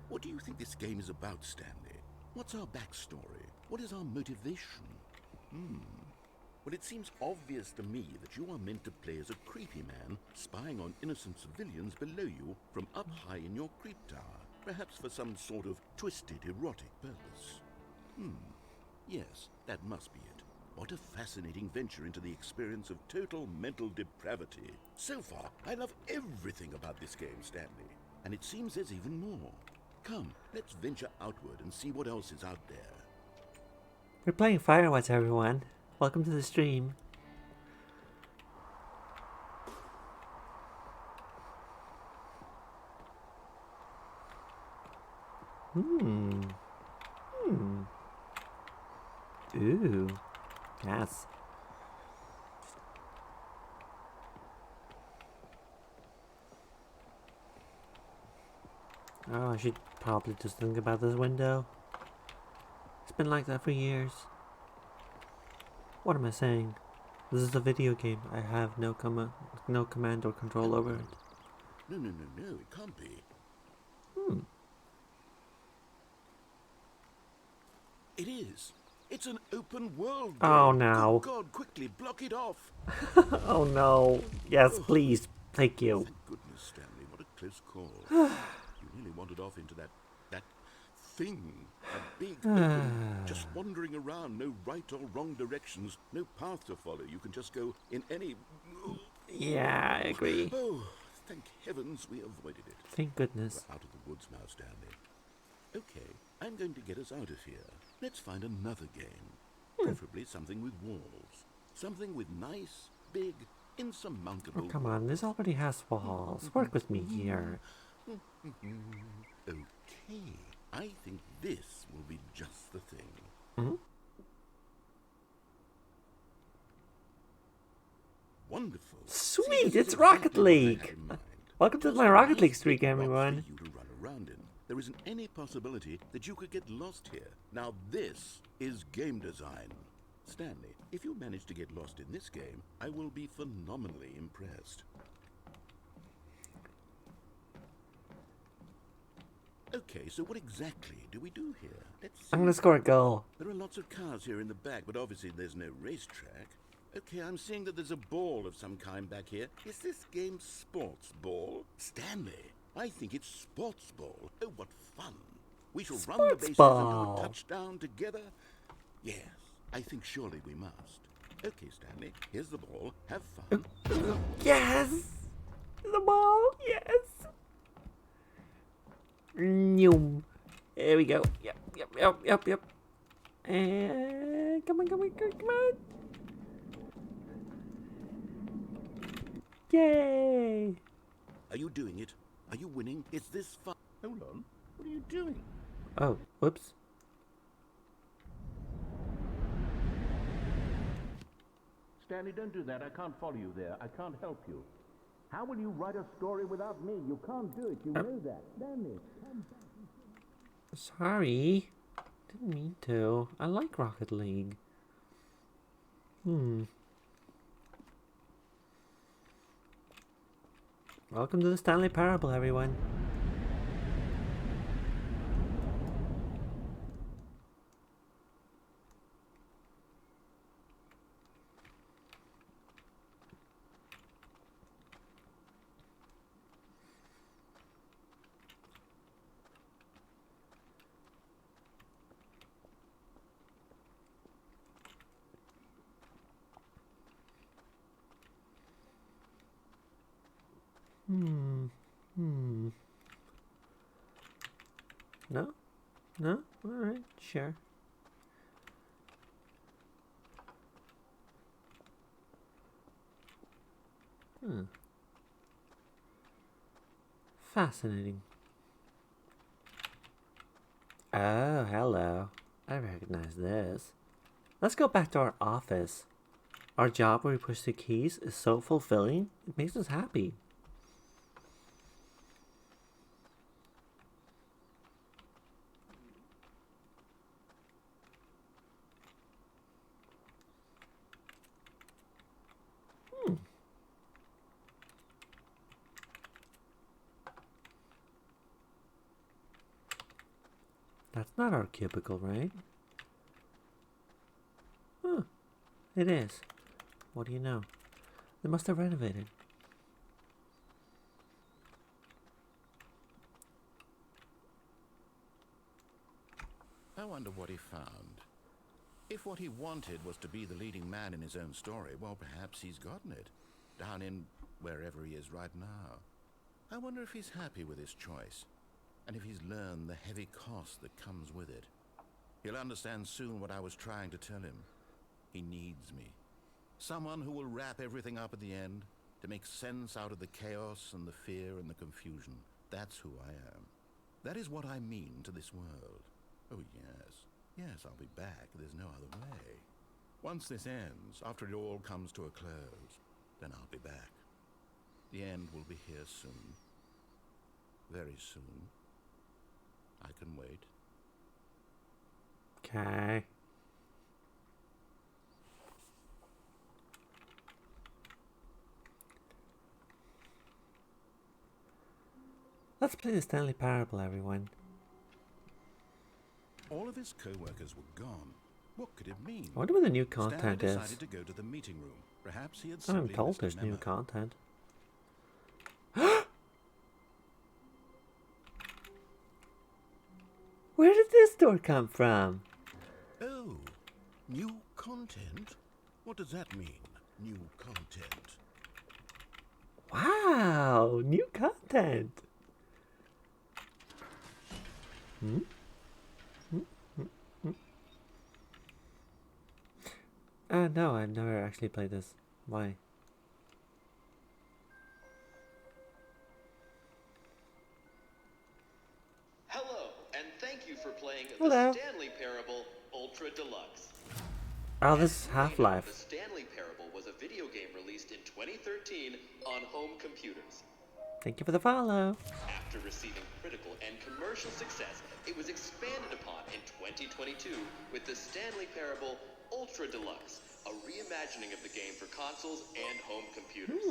F: What do you think this game is about, Stanley? What's our backstory? What is our motivation? Well, it seems obvious to me that you are meant to play as a creepy man spying on innocent civilians below you from up high in your creep tower, perhaps for some sort of twisted erotic purpose. Yes, that must be it. What a fascinating venture into the experience of total mental depravity. So far, I love everything about this game, Stanley, and it seems there's even more. Come, let's venture outward and see what else is out there.
A: We're playing Firewatch, everyone. Welcome to the stream. Ooh. Yes. Oh, I should probably just think about this window. It's been like that for years. What am I saying? This is a video game. I have no command or control over it.
F: No, it can't be. It is. It's an open world game.
A: Oh, no.
F: Good God, quickly, block it off.
A: Oh no. Yes, please. Thank you.
F: Thank goodness, Stanley, what a close call. You nearly wandered off into that thing. A big open, just wandering around, no right or wrong directions, no path to follow. You can just go in any...
A: Yeah, I agree.
F: Oh, thank heavens we avoided it.
A: Thank goodness.
F: We're out of the woods now, Stanley. Okay, I'm going to get us out of here. Let's find another game. Preferably something with walls. Something with nice, big, insurmountable...
A: Oh, come on. This already has walls. Work with me here.
F: Okay, I think this will be just the thing. Wonderful.
A: Sweet,
F: See,
A: it's
F: this is
A: Rocket
F: exactly what I
A: League.
F: had in mind.
A: Welcome to
F: Just
A: my
F: a
A: Rocket
F: nice
A: League streak,
F: big box
A: everyone.
F: for you to run around in. There isn't any possibility that you could get lost here. Now this is game design. Stanley, if you manage to get lost in this game, I will be phenomenally impressed. Okay, so what exactly do we do here? Let's see.
A: I'm gonna score a goal.
F: There are lots of cars here in the back, but obviously there's no racetrack. Okay, I'm seeing that there's a ball of some kind back here. Is this game sports ball? Stanley, I think it's sports ball. Oh, what fun. We shall run the
A: Sports
F: bases
A: ball.
F: and do a touchdown together. Yes, I think surely we must. Okay, Stanley, here's the ball. Have fun.
A: Yes! The ball, yes! Noom. There we go. Yep. And come on. Yay!
F: Are you doing it? Are you winning? Is this fun? Hold on. What are you doing?
A: Oh, whoops.
G: Stanley, don't do that. I can't follow you there. I can't help you. How will you write a story without me? You can't do it. You know that. Stanley, come back.
A: Sorry. Didn't mean to. I like Rocket League. Welcome to the Stanley Parable, everyone. No? No? Alright, sure. Fascinating. Oh, hello. I recognize this. Let's go back to our office. Our job where we push the keys is so fulfilling, it makes us happy. That's not our cubicle, right? Huh. It is. What do you know? They must have renovated.
F: I wonder what he found. If what he wanted was to be the leading man in his own story, well, perhaps he's gotten it. Down in wherever he is right now. I wonder if he's happy with his choice. And if he's learned the heavy cost that comes with it. He'll understand soon what I was trying to tell him. He needs me. Someone who will wrap everything up at the end, to make sense out of the chaos and the fear and the confusion. That's who I am. That is what I mean to this world. Oh, yes. Yes, I'll be back. There's no other way. Once this ends, after it all comes to a close, then I'll be back. The end will be here soon. Very soon. I can wait.
A: Okay. Let's play the Stanley Parable, everyone.
F: All of his co-workers were gone. What could it mean?
A: I wonder what the new
F: Stanley
A: content is.
F: decided to go to the meeting room. Perhaps he had
A: I'm
F: simply
A: told
F: missed a
A: there's new
F: memo.
A: content. Where did this door come from?
F: Oh, new content? What does that mean, new content?
A: Wow, new content. No, I've never actually played this. Why?
H: Hello, and thank you for playing
A: Hello.
H: the Stanley Parable Ultra Deluxe.
A: Oh, this is
H: As you may know,
A: Half-Life.
H: The Stanley Parable was a video game released in 2013 on home computers.
A: Thank you for the follow.
H: After receiving critical and commercial success, it was expanded upon in 2022 with the Stanley Parable Ultra Deluxe, a reimagining of the game for consoles and home computers.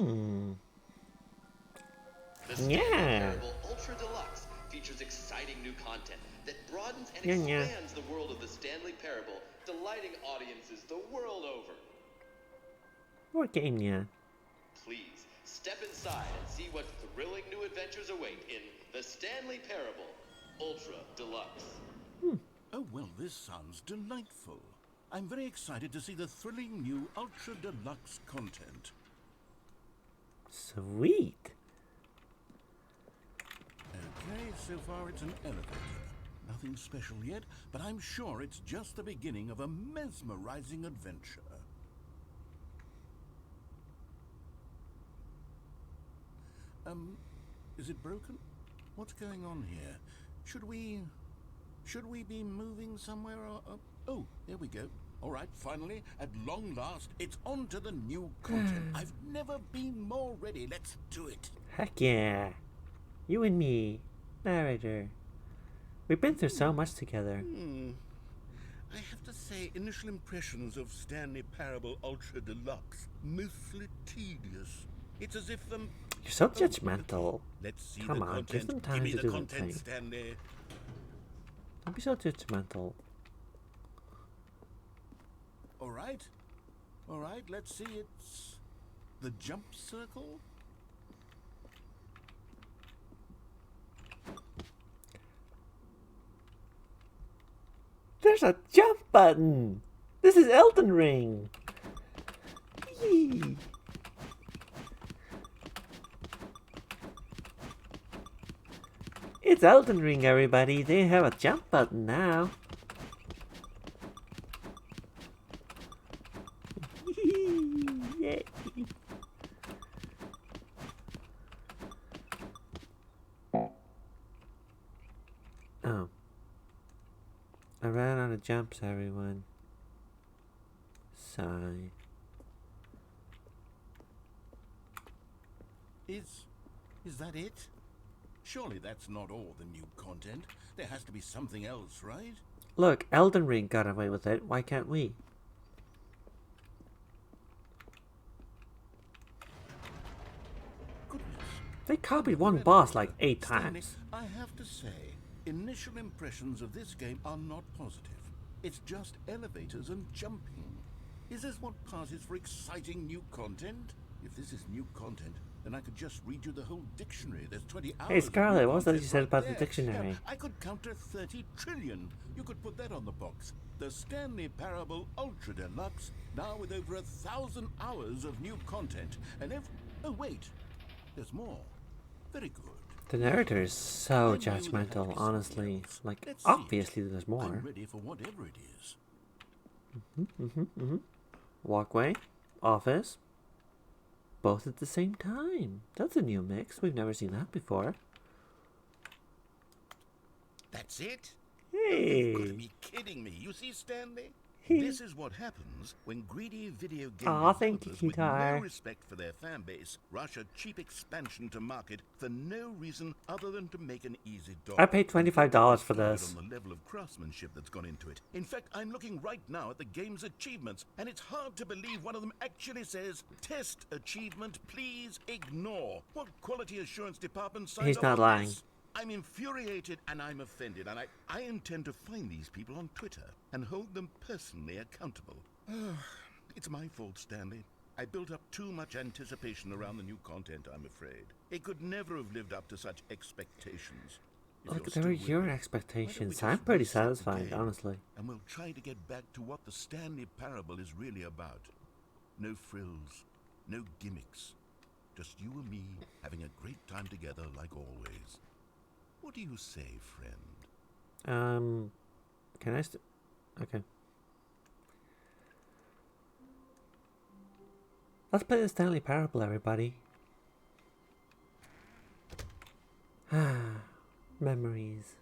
H: The Stanley
A: Yeah.
H: Parable Ultra Deluxe features exciting new content that broadens and
A: Yeah.
H: expands the world of the Stanley Parable, delighting audiences the world over.
A: What game, yeah?
H: Please, step inside and see what thrilling new adventures await in the Stanley Parable Ultra Deluxe.
F: Oh, well, this sounds delightful. I'm very excited to see the thrilling new Ultra Deluxe content.
A: Sweet.
F: Okay, so far it's an elevator. Nothing special yet, but I'm sure it's just the beginning of a mesmerizing adventure. Is it broken? What's going on here? Should we be moving somewhere? Oh, there we go. All right, finally, at long last, it's on to the new content. I've never been more ready. Let's do it.
A: Heck yeah. You and me, narrator. We've been through so much together.
F: I have to say, initial impressions of Stanley Parable Ultra Deluxe, mostly tedious. It's as if
A: You're so judgmental.
F: Let's see
A: Come
F: the
A: on,
F: content.
A: give them time
F: Give me
A: to
F: the
A: do their
F: content,
A: thing.
F: Stanley.
A: Don't be so judgmental.
F: All right, let's see. It's the jump circle.
A: There's a jump button. This is Elden Ring. Yee. It's Elden Ring, everybody. They have a jump button now. Yay. Oh. I ran out of jumps, everyone. Sigh.
F: Is that it? Surely that's not all the new content. There has to be something else, right?
A: Look, Elden Ring got away with it. Why can't we?
F: Goodness.
A: They copied one boss like 8
F: Stanley,
A: times.
F: I have to say, initial impressions of this game are not positive. It's just elevators and jumping. Is this what passes for exciting new content? If this is new content, then I could just read you the whole dictionary. There's 20 hours.
A: Hey Scarlett,
F: of
A: what was that you
F: content
A: said
F: right
A: about
F: there.
A: the dictionary?
F: Yeah, I could counter 30 trillion. You could put that on the box. The Stanley Parable Ultra Deluxe, now with over 1,000 hours of new content. And oh wait, there's more. Very good.
A: The narrator is so judgmental, honestly. Like, obviously there's more.
F: I'm ready for whatever it is.
A: Walkway, office, both at the same time. That's a new mix. We've never seen that before.
F: That's it?
A: Hey.
F: You've got to be kidding me. You see, Stanley? This is what happens when greedy video game
A: Aw, thank you,
F: developers with
A: Guitar.
F: no respect for their fan base rush a cheap expansion to market for no reason other than to make an easy dollar.
A: I paid $25 for
F: Started
A: this.
F: on the level of craftsmanship that's gone into it. In fact, I'm looking right now at the game's achievements, and it's hard to believe one of them actually says, "Test achievement, please ignore." What quality assurance department signed
A: He's
F: off
A: not
F: on
A: lying.
F: this? I'm infuriated and I'm offended, and I intend to find these people on Twitter and hold them personally accountable. It's my fault, Stanley. I built up too much anticipation around the new content, I'm afraid. It could never have lived up to such expectations. If
A: Look,
F: you're
A: they
F: still
A: were
F: with
A: your
F: me, why
A: expectations.
F: don't we
A: I'm
F: just
A: pretty
F: reset the
A: satisfied,
F: game,
A: honestly.
F: and we'll try to get back to what the Stanley Parable is really about. No frills, no gimmicks. Just you and me having a great time together like always. What do you say, friend?
A: Can I okay. Let's play the Stanley Parable, everybody. Memories.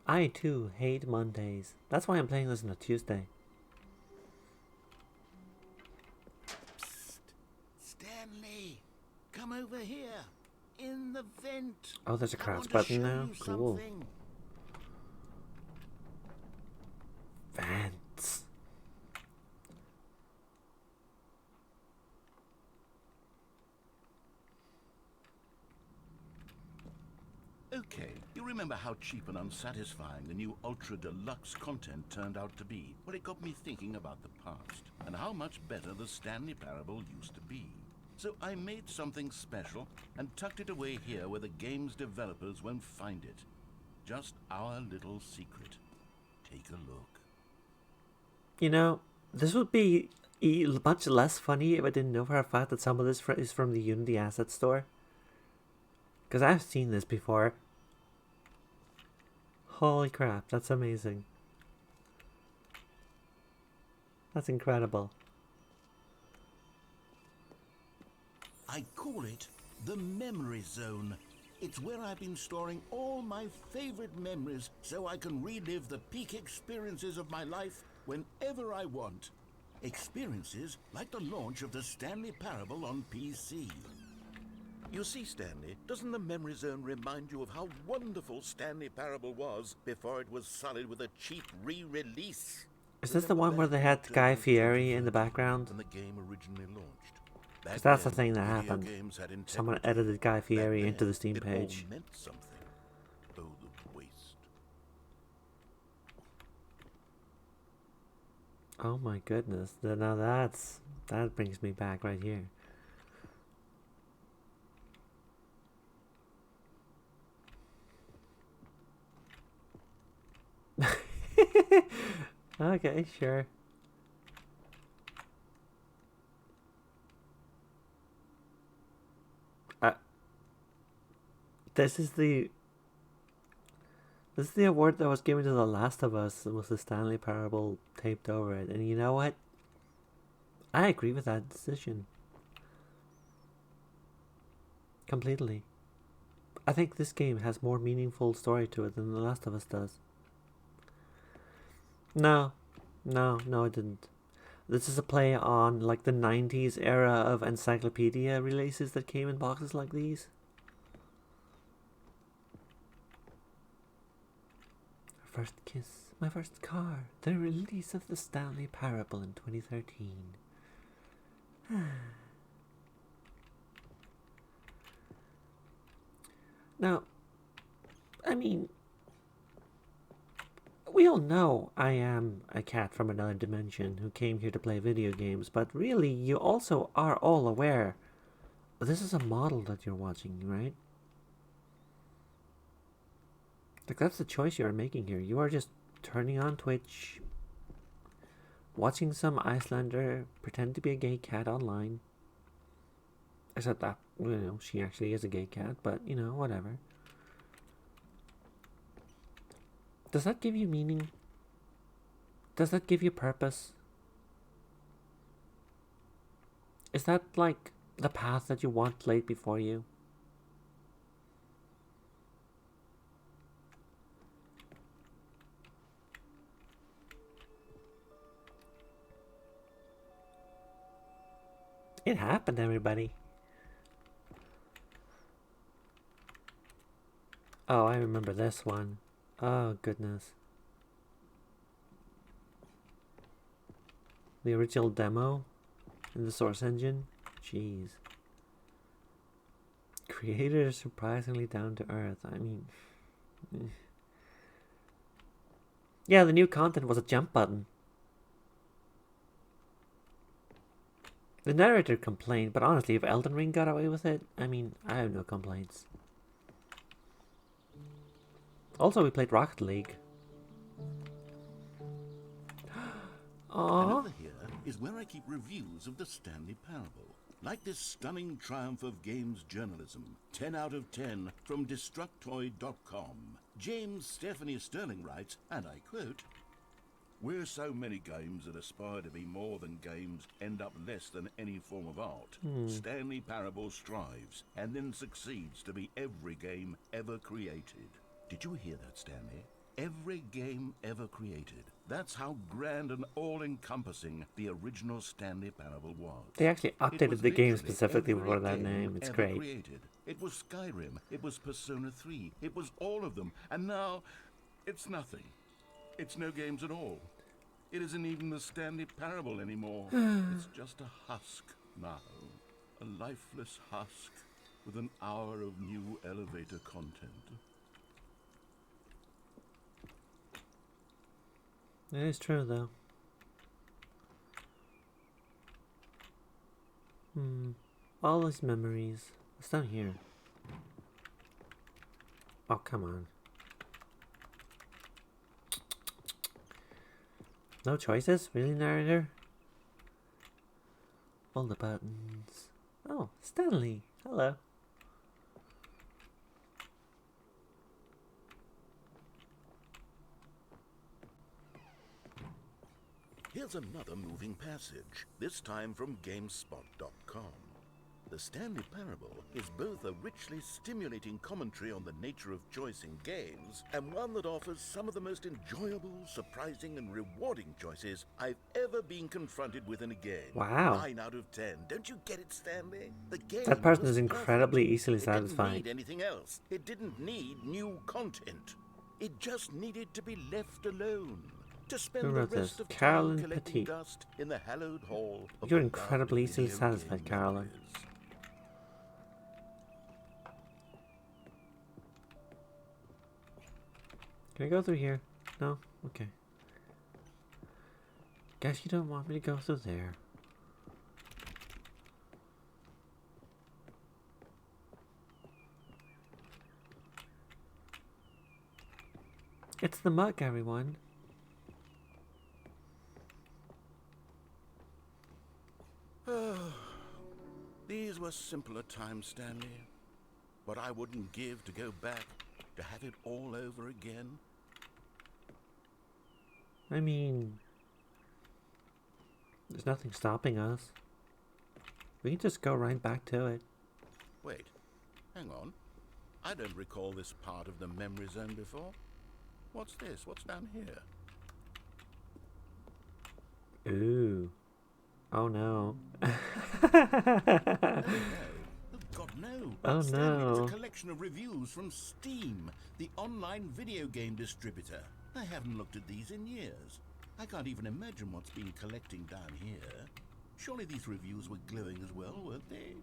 A: I too hate Mondays. That's why I'm playing this on a Tuesday.
F: Psst. Stanley, come over here. In the vent.
A: Oh, there's a
F: I
A: crouch
F: want to
A: button
F: show
A: now?
F: you
A: Cool.
F: something.
A: Vents.
F: Okay, you remember how cheap and unsatisfying the new Ultra Deluxe content turned out to be? Well, it got me thinking about the past and how much better the Stanley Parable used to be. So I made something special and tucked it away here where the game's developers won't find it. Just our little secret. Take a look.
A: You know, this would be much less funny if I didn't know for a fact that some of this is from the Unity Asset Store. Because I've seen this before. Holy crap, that's amazing. That's incredible.
F: I call it the Memory Zone. It's where I've been storing all my favorite memories so I can relive the peak experiences of my life whenever I want. Experiences like the launch of the Stanley Parable on PC. You see, Stanley, doesn't the Memory Zone remind you of how wonderful Stanley Parable was before it was sullied with a cheap re-release?
A: Is this the one where they had Guy Fieri in the background?
F: When the game originally launched.
A: Because that's the
F: Back
A: thing that
F: then, video
A: happened.
F: games had
A: Someone
F: integrity.
A: edited Guy
F: Back
A: Fieri
F: then,
A: into the Steam
F: it all
A: page.
F: meant something. Oh, the waste.
A: Oh my goodness. Now that brings me back right here. Okay, sure. This is the award that was given to The Last of Us with the Stanley Parable taped over it. And you know what? I agree with that decision. Completely. I think this game has more meaningful story to it than The Last of Us does. No, it didn't. This is a play on like the 90s era of encyclopedia releases that came in boxes like these. First kiss, my first car, the release of the Stanley Parable in 2013. Now, I mean, we all know I am a cat from another dimension who came here to play video games, but really, you also are all aware this is a model that you're watching, right? Like, that's the choice you are making here. You are just turning on Twitch, watching some Icelander pretend to be a gay cat online. Except that, she actually is a gay cat, but, whatever. Does that give you meaning? Does that give you purpose? Is that, like, the path that you want laid before you? It happened, everybody. Oh, I remember this one. Oh, goodness. The original demo in the Source engine? Jeez. Creator is surprisingly down to earth. I mean... Yeah, the new content was a jump button. The narrator complained, but honestly, if Elden Ring got away with it, I mean, I have no complaints. Also, we played Rocket League. Aww.
F: And over here is where I keep reviews of the Stanley Parable. Like this stunning triumph of games journalism. 10 out of 10 from Destructoid.com. James Stephanie Sterling writes, and I quote, "Where so many games that aspire to be more than games end up less than any form of art, Stanley Parable strives and then succeeds to be every game ever created." Did you hear that, Stanley? Every game ever created. That's how grand and all-encompassing the original Stanley Parable was.
A: They actually updated the game specifically for that name. It's great.
F: Created. It was Skyrim. It was Persona 3. It was all of them. And now, it's nothing. It's no games at all. It isn't even the Stanley Parable anymore. It's just a husk now. A lifeless husk with an hour of new elevator content.
A: It is true, though. All those memories. It's down here. Oh, come on. No choices? Really, narrator? All the buttons. Oh, Stanley. Hello.
F: Here's another moving passage, this time from GameSpot.com. The Stanley Parable is both a richly stimulating commentary on the nature of choice in games, and one that offers some of the most enjoyable, surprising, and rewarding choices I've ever been confronted with in a game.
A: Wow.
F: 9 out of 10. Don't you get it, Stanley? The game
A: That person
F: was
A: is incredibly
F: perfect.
A: easily
F: It didn't
A: satisfied.
F: need anything else. It didn't need new content. It just needed to be left alone. To spend
A: Who
F: the
A: wrote
F: rest
A: this?
F: of time
A: Carolyn
F: collecting
A: Petit.
F: dust in the hallowed hall of
A: You're
F: the
A: incredibly
F: dark
A: easily
F: video
A: satisfied,
F: game
A: Carolyn.
F: memories.
A: Can I go through here? No? Okay. Guess you don't want me to go through there. It's the mug, everyone.
F: These were simpler times, Stanley. What I wouldn't give to go back, to have it all over again.
A: I mean, there's nothing stopping us. We can just go right back to it.
F: Wait, hang on. I don't recall this part of the memory zone before. What's this? What's down here?
A: Ooh. Oh no.
F: Oh no. Oh God, no.
A: Oh
F: Stanley,
A: no.
F: it's a collection of reviews from Steam, the online video game distributor. I haven't looked at these in years. I can't even imagine what's been collecting down here. Surely these reviews were glowing as well, weren't they?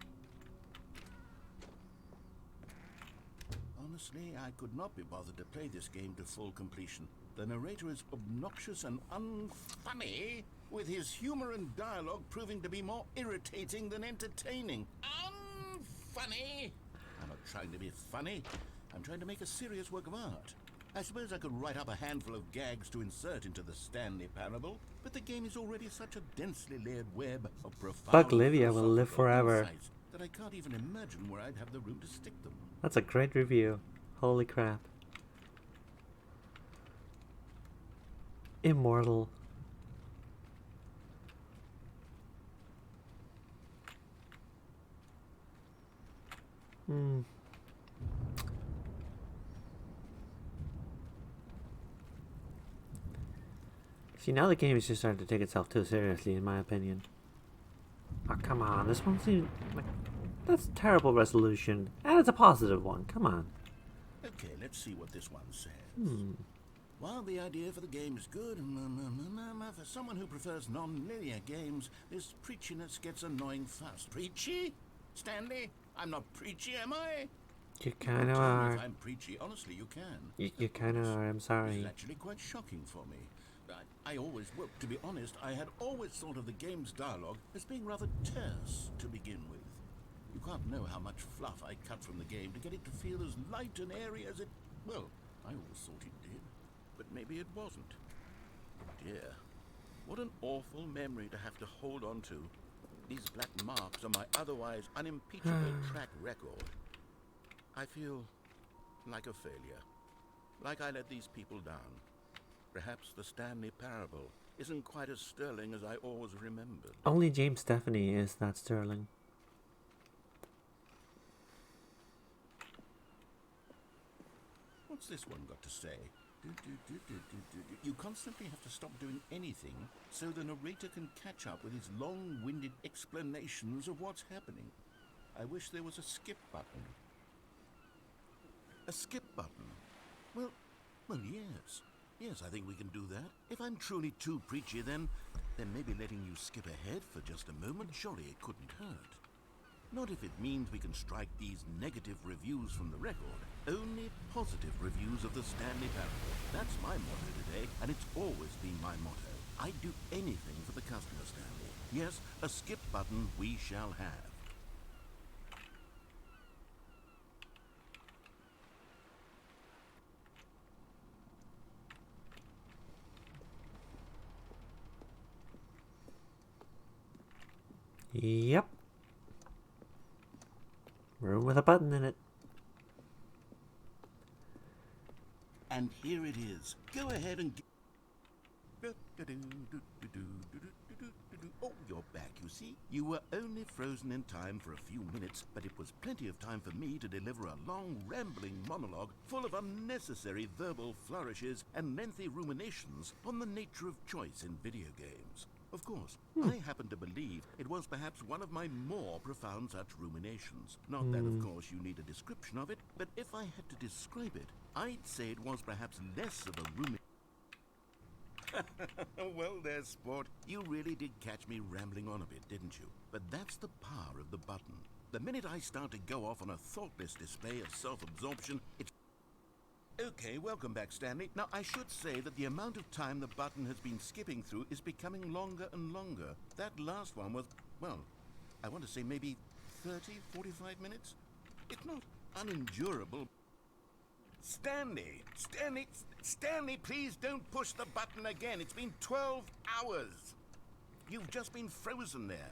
F: Honestly, I could not be bothered to play this game to full completion. The narrator is obnoxious and unfunny, with his humor and dialogue proving to be more irritating than entertaining. Unfunny! I'm not trying to be funny. I'm trying to make a serious work of art. I suppose I could write up a handful of gags to insert into the Stanley parable, but the game is already such a densely layered web of profound
A: Buglivia will live
F: philosophical
A: forever.
F: insights that I can't even imagine where I'd have the room to stick them.
A: That's a great review. Holy crap. Immortal. See, now the game is just starting to take itself too seriously, in my opinion. Oh, come on. This one seems like... That's a terrible resolution. And it's a positive one. Come on.
F: Okay, let's see what this one says. While the idea for the game is good, for someone who prefers non-linear games, this preachiness gets annoying fast. Preachy? Stanley? I'm not preachy, am I?
A: You kind of
F: Tell me
A: are.
F: if I'm preachy. Honestly, you can.
A: You kind of are. I'm
F: This
A: sorry.
F: is actually quite shocking for me. I always, well, to be honest, I had always thought of the game's dialogue as being rather terse to begin with. You can't know how much fluff I cut from the game to get it to feel as light and airy as it... Well, I always thought it did, but maybe it wasn't. Dear, what an awful memory to have to hold on to. These black marks on my otherwise unimpeachable track record. I feel like a failure. Like I let these people down. Perhaps the Stanley parable isn't quite as sterling as I always remembered.
A: Only James Stephanie is that sterling.
F: What's this one got to say? You constantly have to stop doing anything so the narrator can catch up with his long-winded explanations of what's happening. I wish there was a skip button. A skip button? Well, yes. Yes, I think we can do that. If I'm truly too preachy, then maybe letting you skip ahead for just a moment, surely it couldn't hurt. Not if it means we can strike these negative reviews from the record. Only positive reviews of the Stanley parable. That's my motto today, and it's always been my motto. I'd do anything for the customer, Stanley. Yes, a skip button we shall have.
A: Yep. Room with a button in it.
F: And here it is. Go ahead and... Oh, you're back, you see. You were only frozen in time for a few minutes, but it was plenty of time for me to deliver a long, rambling monologue full of unnecessary verbal flourishes and lengthy ruminations on the nature of choice in video games. Of course, I happen to believe it was perhaps one of my more profound such ruminations. Not that, of course, you need a description of it, but if I had to describe it, I'd say it was perhaps less of a rumination. Well there, sport. You really did catch me rambling on a bit, didn't you? But that's the power of the button. The minute I start to go off on a thoughtless display of self-absorption, it's... Okay, welcome back, Stanley. Now, I should say that the amount of time the button has been skipping through is becoming longer and longer. That last one was, well, I want to say maybe 30, 45 minutes? It's not unendurable. Stanley, please don't push the button again. It's been 12 hours. You've just been frozen there.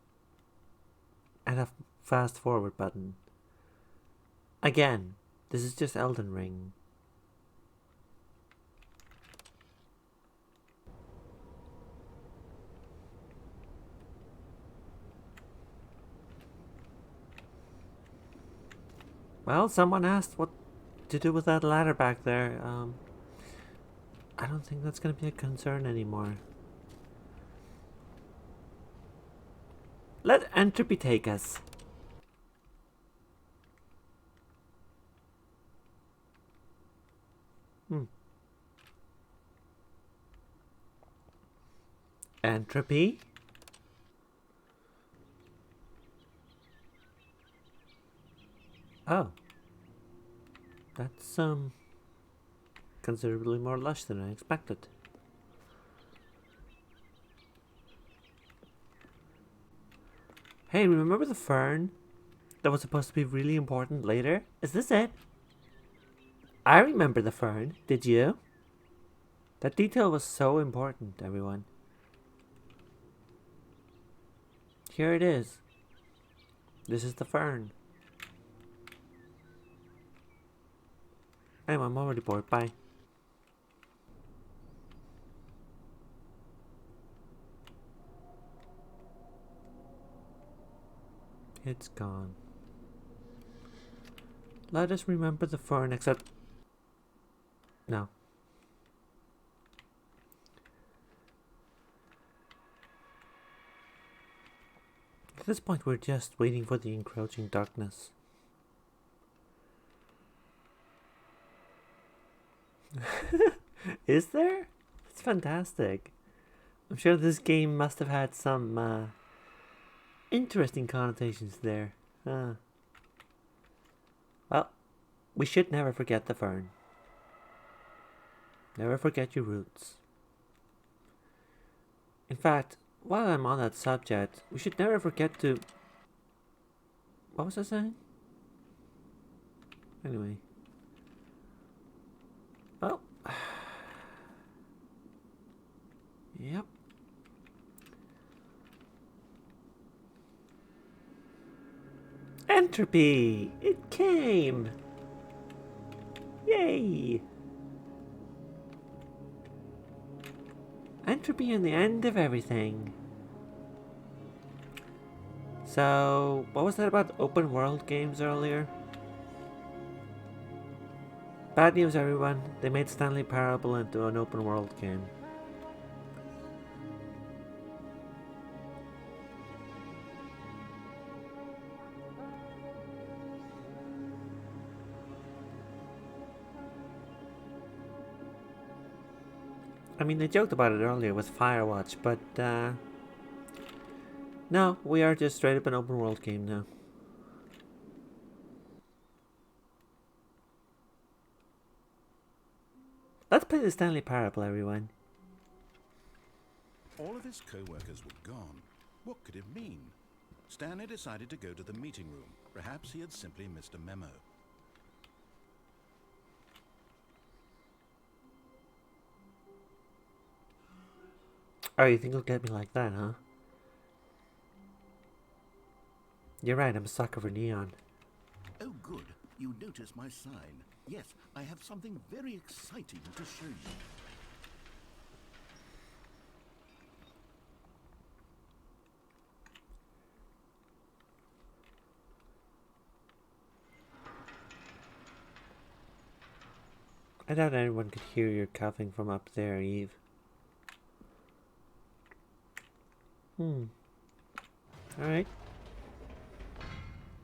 A: and a fast forward button. Again, this is just Elden Ring. Well, someone asked what to do with that ladder back there. I don't think that's going to be a concern anymore. Let entropy take us. Entropy? Oh. That's, considerably more lush than I expected. Hey, remember the fern that was supposed to be really important later? Is this it? I remember the fern. Did you? That detail was so important, everyone. Here it is. This is the fern. Anyway, I'm already bored. Bye. It's gone. Let us remember the fern, except... No. At this point, we're just waiting for the encroaching darkness. Is there? It's fantastic. I'm sure this game must have had some interesting connotations there. Well, we should never forget the fern. Never forget your roots. In fact, while I'm on that subject, we should never forget to... What was I saying? Anyway. Well. Yep. Entropy! It came! Yay! Entropy and the end of everything. So, what was that about open world games earlier? Bad news, everyone. They made Stanley Parable into an open world game. I mean, they joked about it earlier with Firewatch, but no, we are just straight up an open world game now. Let's play the Stanley Parable, everyone.
F: All of his co-workers were gone. What could it mean? Stanley decided to go to the meeting room. Perhaps he had simply missed a memo.
A: Oh, you think you'll get me like that, huh? You're right, I'm a sucker for neon.
F: Oh, good. You noticed my sign. Yes, I have something very exciting to show you.
A: I doubt anyone could hear your coughing from up there, Eve. Alright.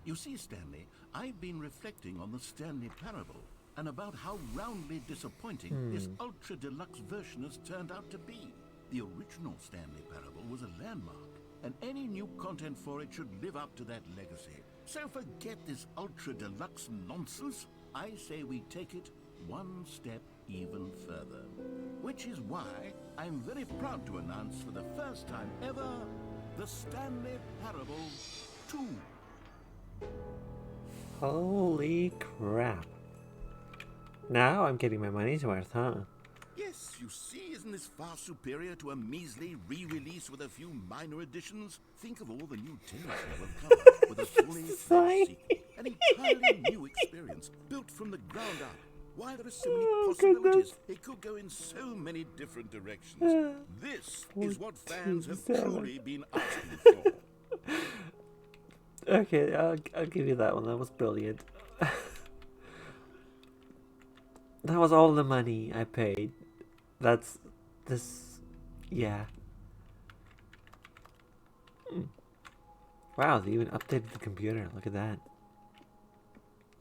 F: You see, Stanley, I've been reflecting on the Stanley Parable and about how roundly disappointing this ultra deluxe version has turned out to be. The original Stanley Parable was a landmark, and any new content for it should live up to that legacy. So forget this ultra deluxe nonsense. I say we take it one step even further. Which is why I'm very proud to announce for the first time ever, the Stanley Parable 2.
A: Holy crap. Now I'm getting my money's worth, huh?
D: Yes, you see, isn't this far superior to a measly re-release with a few minor additions? Think of all the new territory we'll cover with a fully fledged sequel. An entirely new experience, built from the ground up. Why, there are so many possibilities. It could go in so many different directions. This is what fans have truly been asking for.
A: Okay, I'll give you that one. That was brilliant. That was all the money I paid. That's this. Yeah. Wow, they even updated the computer. Look at that.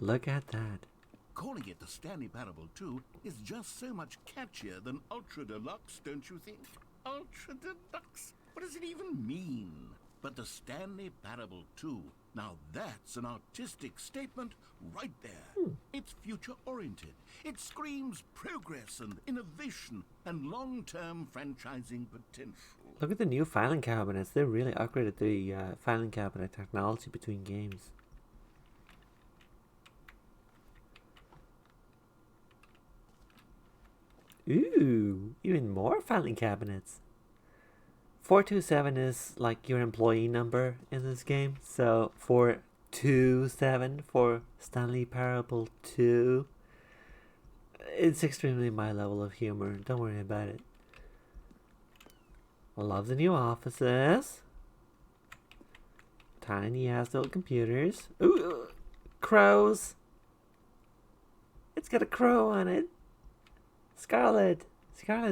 A: Look at that.
D: Calling it the Stanley Parable 2 is just so much catchier than Ultra Deluxe, don't you think? Ultra Deluxe? What does it even mean? But the Stanley Parable 2, now that's an artistic statement right there. It's future-oriented. It screams progress and innovation and long-term franchising potential.
A: Look at the new filing cabinets. They really upgraded the filing cabinet technology between games. Ooh, even more filing cabinets. 427 is like your employee number in this game. So 427 for Stanley Parable 2. It's extremely my level of humor. Don't worry about it. I love the new offices. Tiny ass little computers. Ooh, crows. It's got a crow on it. Scarlet,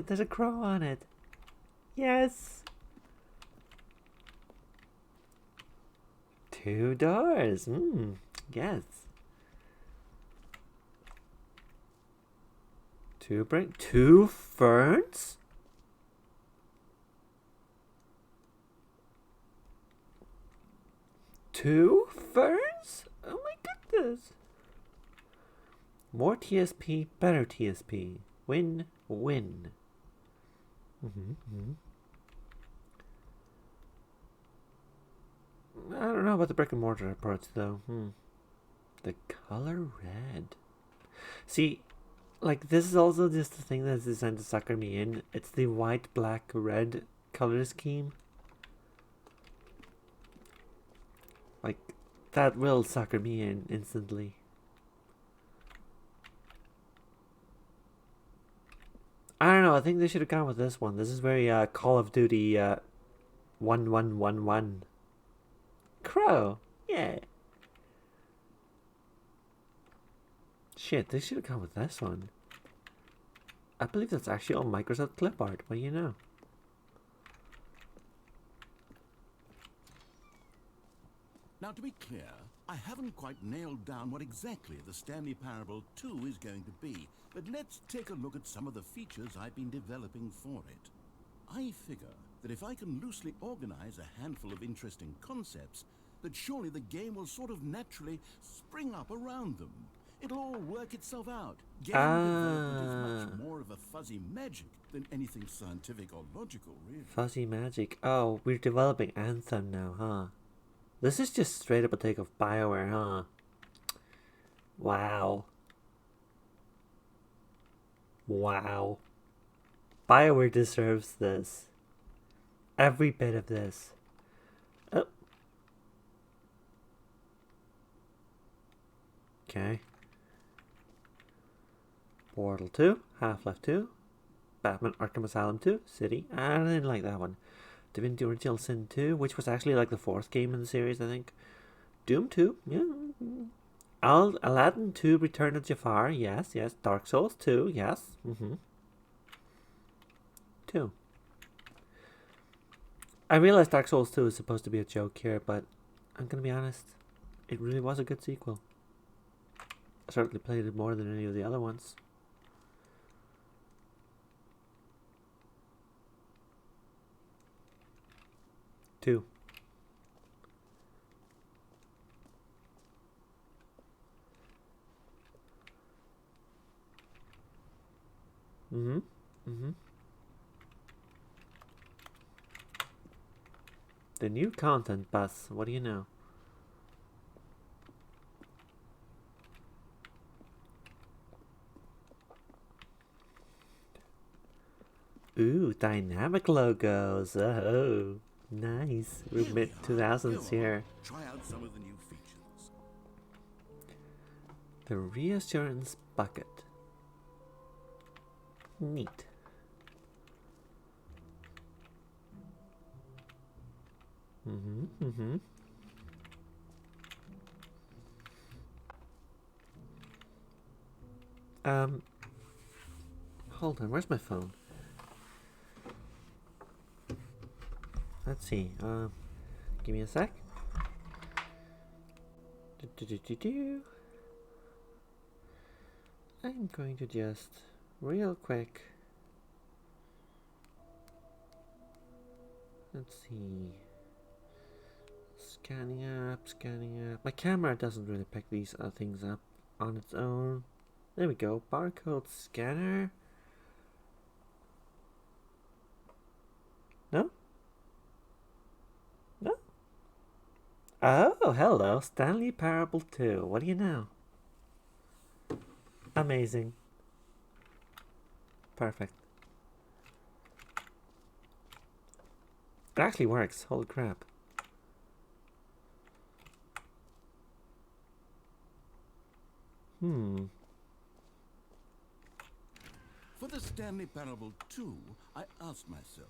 A: there's a crow on it. Yes. 2 doors. Yes. 2 ferns? Two ferns? Oh my goodness. More TSP, better TSP. Win, win. I don't know about the brick and mortar approach though. The color red. See, like this is also just the thing that's designed to sucker me in. It's the white, black, red color scheme. Like that will sucker me in instantly. I don't know. I think they should have gone with this one. This is very Call of Duty 1111. Crow. Yeah. Shit, they should have gone with this one. I believe that's actually on Microsoft clip art. What do you know?
D: Now, to be clear, I haven't quite nailed down what exactly the Stanley Parable 2 is going to be, but let's take a look at some of the features I've been developing for it. I figure that if I can loosely organize a handful of interesting concepts, that surely the game will sort of naturally spring up around them. It'll all work itself out. Game development is much more of a fuzzy magic than anything scientific or logical, really.
A: Fuzzy magic. Oh, we're developing Anthem now, huh? This is just straight up a take of BioWare, huh? Wow. Wow. BioWare deserves this. Every bit of this. Oh. Okay. Portal 2, Half-Life 2, Batman Arkham Asylum 2, City. I didn't like that one. Divinity Original Sin 2, which was actually like the 4th game in the series, I think. Doom 2, yeah. Aladdin 2, Return of Jafar, yes. Dark Souls 2, yes. 2. I realize Dark Souls 2 is supposed to be a joke here, but I'm gonna be honest, it really was a good sequel. I certainly played it more than any of the other ones. Two. The new content bus, what do you know? Ooh, dynamic logos. Oh, nice. We're
F: Here we
A: mid
F: are.
A: 2000s
F: Go on,
A: here.
F: try out some of the new features.
A: The reassurance bucket. Neat. Mm-hmm. Hold on, where's my phone? Let's see, give me a sec. I'm going to just, real quick, let's see. Scanning up. My camera doesn't really pick these things up on its own. There we go. Barcode scanner. No? No? Oh, hello. Stanley Parable 2. What do you know? Amazing. Perfect. It actually works. Holy crap.
F: For the Stanley Parable 2, I asked myself,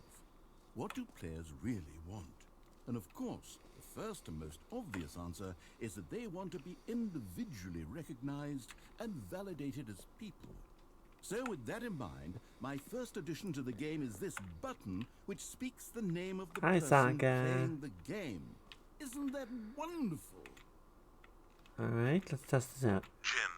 F: what do players really want? And of course, the first and most obvious answer is that they want to be individually recognized and validated as people. So with that in mind, my first addition to the game is this button which speaks the name of the
A: Hi,
F: person
A: Saga.
F: playing the game. Isn't that wonderful?
A: Alright, let's test this out.
F: Jim.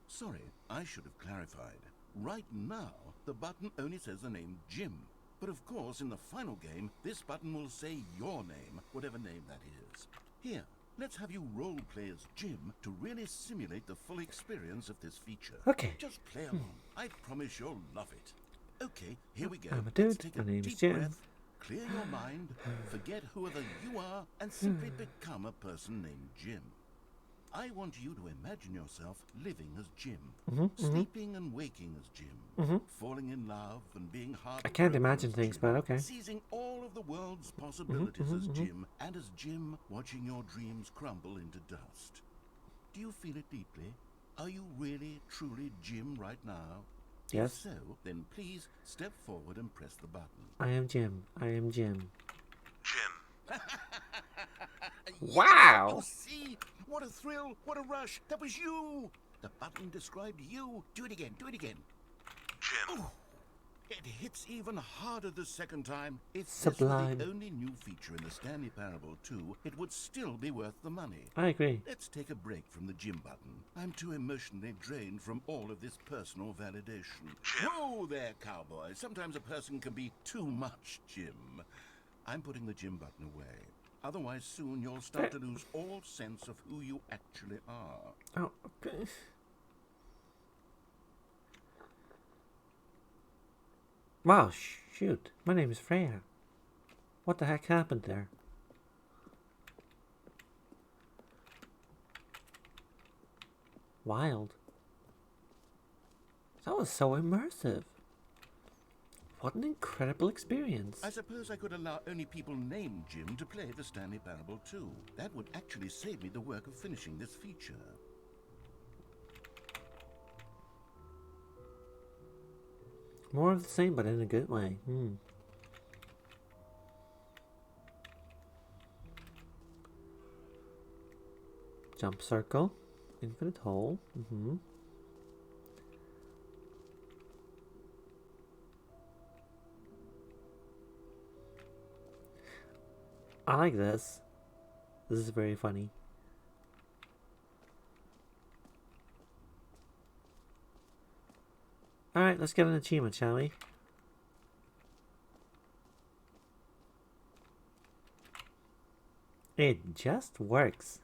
F: Sorry, I should have clarified. Right now, the button only says the name Jim. But of course, in the final game, this button will say your name, whatever name that is. Here, let's have you role-play as Jim to really simulate the full experience of this feature.
A: Okay.
F: Just play along. I promise you'll love it. Okay, here we go.
A: I'm a
F: Let's
A: dude.
F: take
A: My
F: a
A: name is
F: deep
A: Jim.
F: breath, clear your mind, forget whoever you are, and simply become a person named Jim. I want you to imagine yourself living as Jim, sleeping and waking as Jim, falling in love and being
A: I can't imagine
F: as
A: things,
F: Jim,
A: but okay.
F: seizing all of the world's possibilities as Jim, and as Jim, watching your dreams crumble into dust. Do you feel it deeply? Are you really, truly Jim right now?
A: Yes.
F: If so, then please step forward and press the button.
A: I am Jim. I am Jim.
F: Jim.
A: Wow!
F: Oh, see? What a thrill! What a rush! That was you! The button described you. Do it again. Do it again. Jim. Oh, it hits even harder the second time. If
A: Sublime.
F: this were the only new feature in the Stanley Parable 2, it would still be worth the money.
A: I agree.
F: Let's take a break from the Jim button. I'm too emotionally drained from all of this personal validation. Whoa there, cowboy. Sometimes a person can be too much Jim. I'm putting the Jim button away. Otherwise, soon you'll start to lose all sense of who you actually are.
A: Oh, okay. Wow, shoot. My name is Freya. What the heck happened there? Wild. That was so immersive. What an incredible experience.
F: I suppose I could allow only people named Jim to play the Stanley Parable 2. That would actually save me the work of finishing this feature.
A: More of the same, but in a good way. Jump circle. Infinite hole. I like this. This is very funny. Alright, let's get an achievement, shall we? It just works.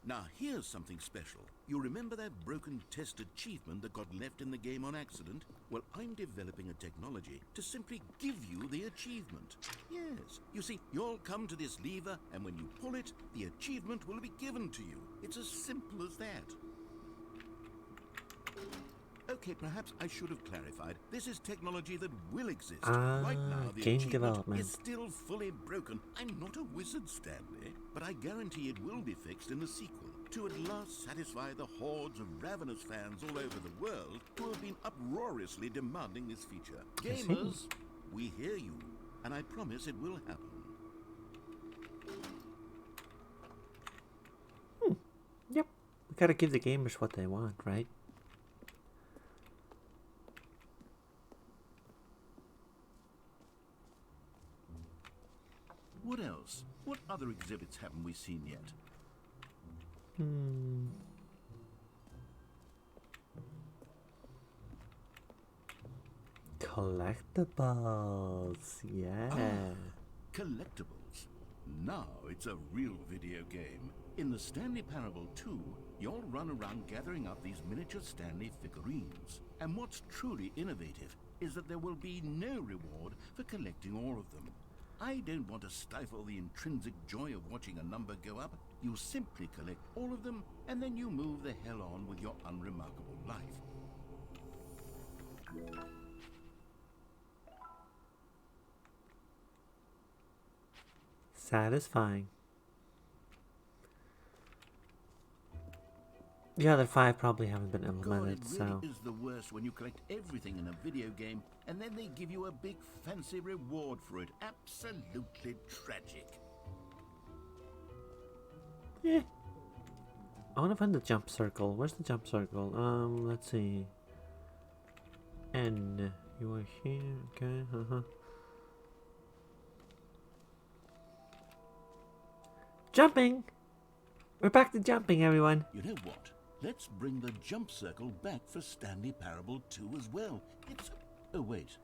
F: Now, here's something special. You remember that broken test achievement that got left in the game on accident? Well, I'm developing a technology to simply give you the achievement. Yes. You see, you'll come to this lever, and when you pull it, the achievement will be given to you. It's as simple as that. Okay, perhaps I should have clarified. This is technology that will exist.
A: Ah,
F: Right now, the
A: game
F: achievement
A: development.
F: is still fully broken. I'm not a wizard, Stanley, but I guarantee it will be fixed in the sequel to at last satisfy the hordes of ravenous fans all over the world who have been uproariously demanding this feature.
A: I see.
F: Gamers, we hear you, and I promise it will happen.
A: Yep. We gotta give the gamers what they want, right?
F: What else? What other exhibits haven't we seen yet?
A: Collectibles. Yeah.
F: Collectibles. Now it's a real video game. In the Stanley Parable 2, you'll run around gathering up these miniature Stanley figurines. And what's truly innovative is that there will be no reward for collecting all of them. I don't want to stifle the intrinsic joy of watching a number go up. You simply collect all of them, and then you move the hell on with your unremarkable life.
A: Satisfying. The other 5 probably haven't been
F: God,
A: implemented,
F: it
A: so...
F: really is the worst when you collect everything in a video game and then they give you a big fancy reward for it. Absolutely tragic.
A: Yeah. I want to find the jump circle. Where's the jump circle? Let's see. N. You are here. Okay. Jumping. We're back to jumping, everyone.
F: You know what? Let's bring the jump circle back for Stanley Parable 2 as well. It's... Oh, wait.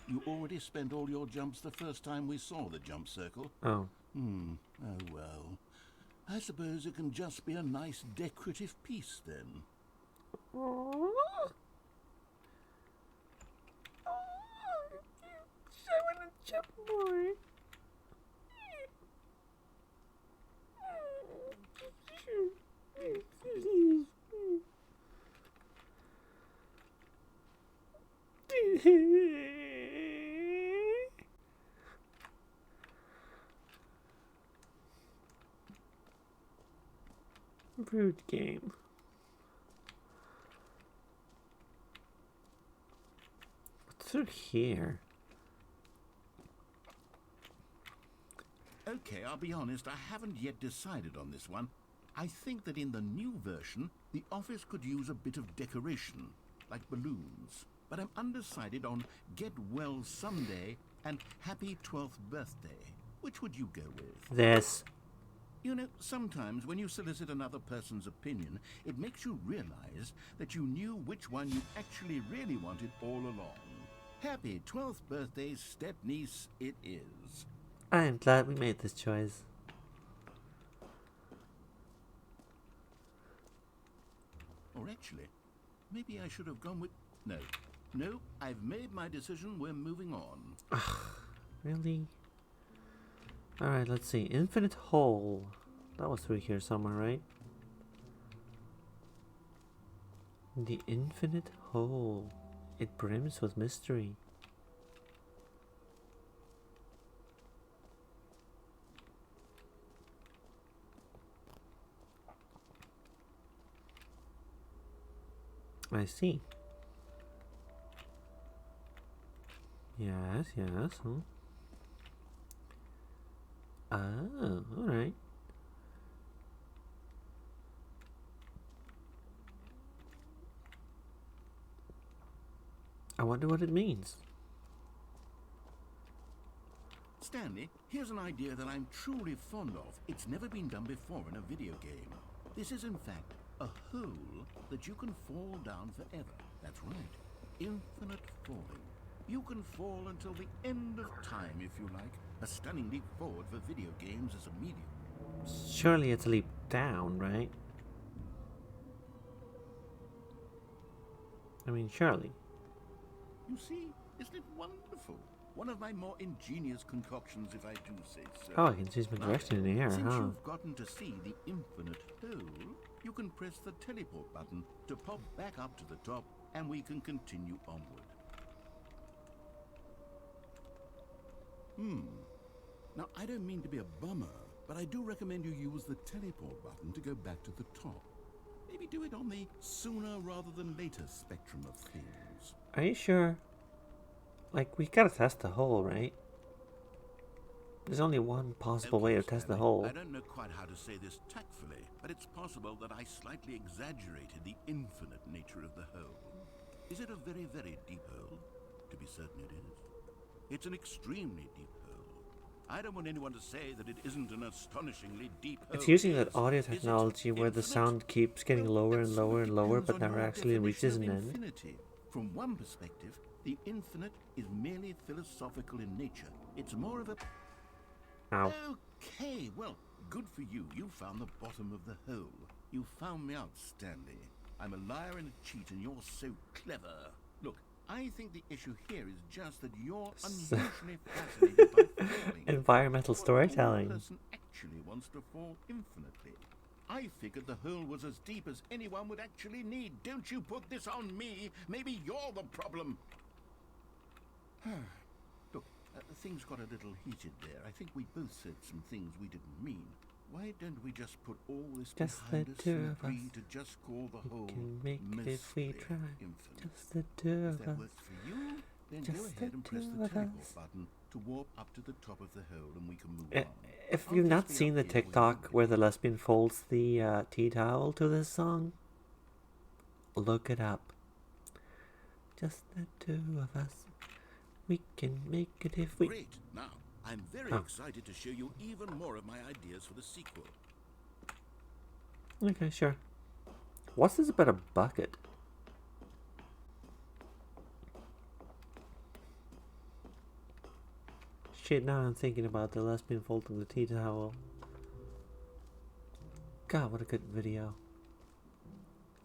F: You already spent all your jumps the first time we saw the jump circle.
A: Oh.
F: Oh, well. I suppose it can just be a nice decorative piece, then.
A: Oh, I want to jump more. Rude game. What's through here?
F: Okay, I'll be honest, I haven't yet decided on this one. I think that in the new version, the office could use a bit of decoration, like balloons. But I'm undecided on Get Well Someday and Happy 12th Birthday. Which would you go with?
A: This.
F: You know, sometimes when you solicit another person's opinion, it makes you realize that you knew which one you actually really wanted all along. Happy 12th birthday, step-niece, it is.
A: I am glad we made this choice.
F: Or actually, maybe I should have gone with... No, I've made my decision, we're moving on.
A: Really? Alright, let's see. Infinite Hole. That was through here somewhere, right? The Infinite Hole. It brims with mystery. I see. Yes. Oh, alright. I wonder what it means.
F: Stanley, here's an idea that I'm truly fond of. It's never been done before in a video game. This is in fact a hole that you can fall down forever. That's right. Infinite falling. You can fall until the end of time if you like. A stunning leap forward for video games as a medium.
A: Surely it's a leap down, right? I mean, surely.
F: You see, isn't it wonderful? One of my more ingenious concoctions, if I do say so.
A: Oh, I can see some direction in the air,
F: Since
A: huh?
F: you've gotten to see the infinite hole, you can press the teleport button to pop back up to the top and we can continue onward. Now, I don't mean to be a bummer, but I do recommend you use the teleport button to go back to the top. Maybe do it on the sooner rather than later spectrum of things.
A: Are you sure? Like, we gotta test the hole, right? There's only one possible way to test the
F: Stanley,
A: hole.
F: I don't know quite how to say this tactfully, but it's possible that I slightly exaggerated the infinite nature of the hole. Is it a very, very deep hole? To be certain it is. It's an extremely deep hole. I don't want anyone to say that it isn't an astonishingly deep hole.
A: It's using that
F: Is
A: audio
F: it
A: technology where the
F: infinite?
A: sound keeps getting
F: Well,
A: lower and
F: that
A: lower and lower,
F: depends
A: but
F: on
A: never
F: your
A: actually reaches an
F: definition of
A: end.
F: infinity. From one perspective, the infinite is merely philosophical in nature. It's more of a...
A: Ow.
F: Okay, well, good for you. You found the bottom of the hole. You found me out, Stanley. I'm a liar and a cheat, and you're so clever. Look, I think the issue here is just that you're unusually fascinated by falling.
A: Environmental
F: One
A: storytelling.
F: person actually wants to fall infinitely. I figured the hole was as deep as anyone would actually need. Don't you put this on me. Maybe you're the problem. Look, things got a little heated there. I think we both said some things we didn't mean. Why don't we just put all this
A: Just
F: behind
A: the
F: us
A: two
F: and
A: of
F: agree
A: us.
F: to just call the hole
A: Can make it if we
F: mostly
A: try.
F: infinite?
A: Just the two
F: If
A: of
F: that
A: us.
F: works for you, then
A: Just
F: go
A: the
F: ahead and press
A: two
F: the
A: of
F: teleport
A: us.
F: button to warp up to the top of the hole and we can move on.
A: If
F: I'll
A: you've
F: just
A: not
F: be
A: seen
F: up
A: the
F: here with
A: TikTok
F: you.
A: where the lesbian folds the tea towel to this song, look it up. Just the two of us. We can make it if we...
F: Great. Now, I'm very
A: Oh.
F: excited to show you even more of my ideas for the sequel.
A: Okay, sure. What's this about a bucket? Shit, now I'm thinking about the lesbian folding the tea towel. God, what a good video.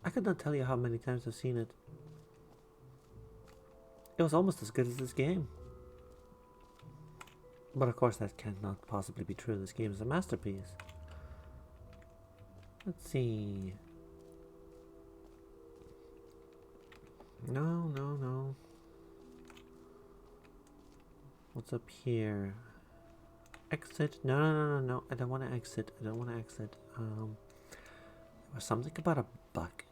A: I could not tell you how many times I've seen it. It was almost as good as this game. But of course that cannot possibly be true. This game is a masterpiece. Let's see. No, no, no. What's up here? Exit? No, no, no, no, no. I don't want to exit. I don't want to exit. There was something about a bucket.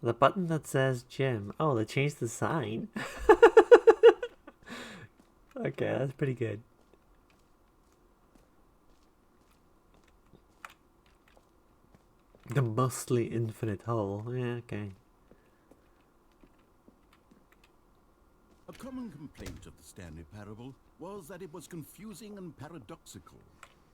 A: The button that says gym. Oh, they changed the sign. Okay, that's pretty good. The mostly infinite hole. Yeah, okay.
F: A common complaint of the Stanley Parable was that it was confusing and paradoxical,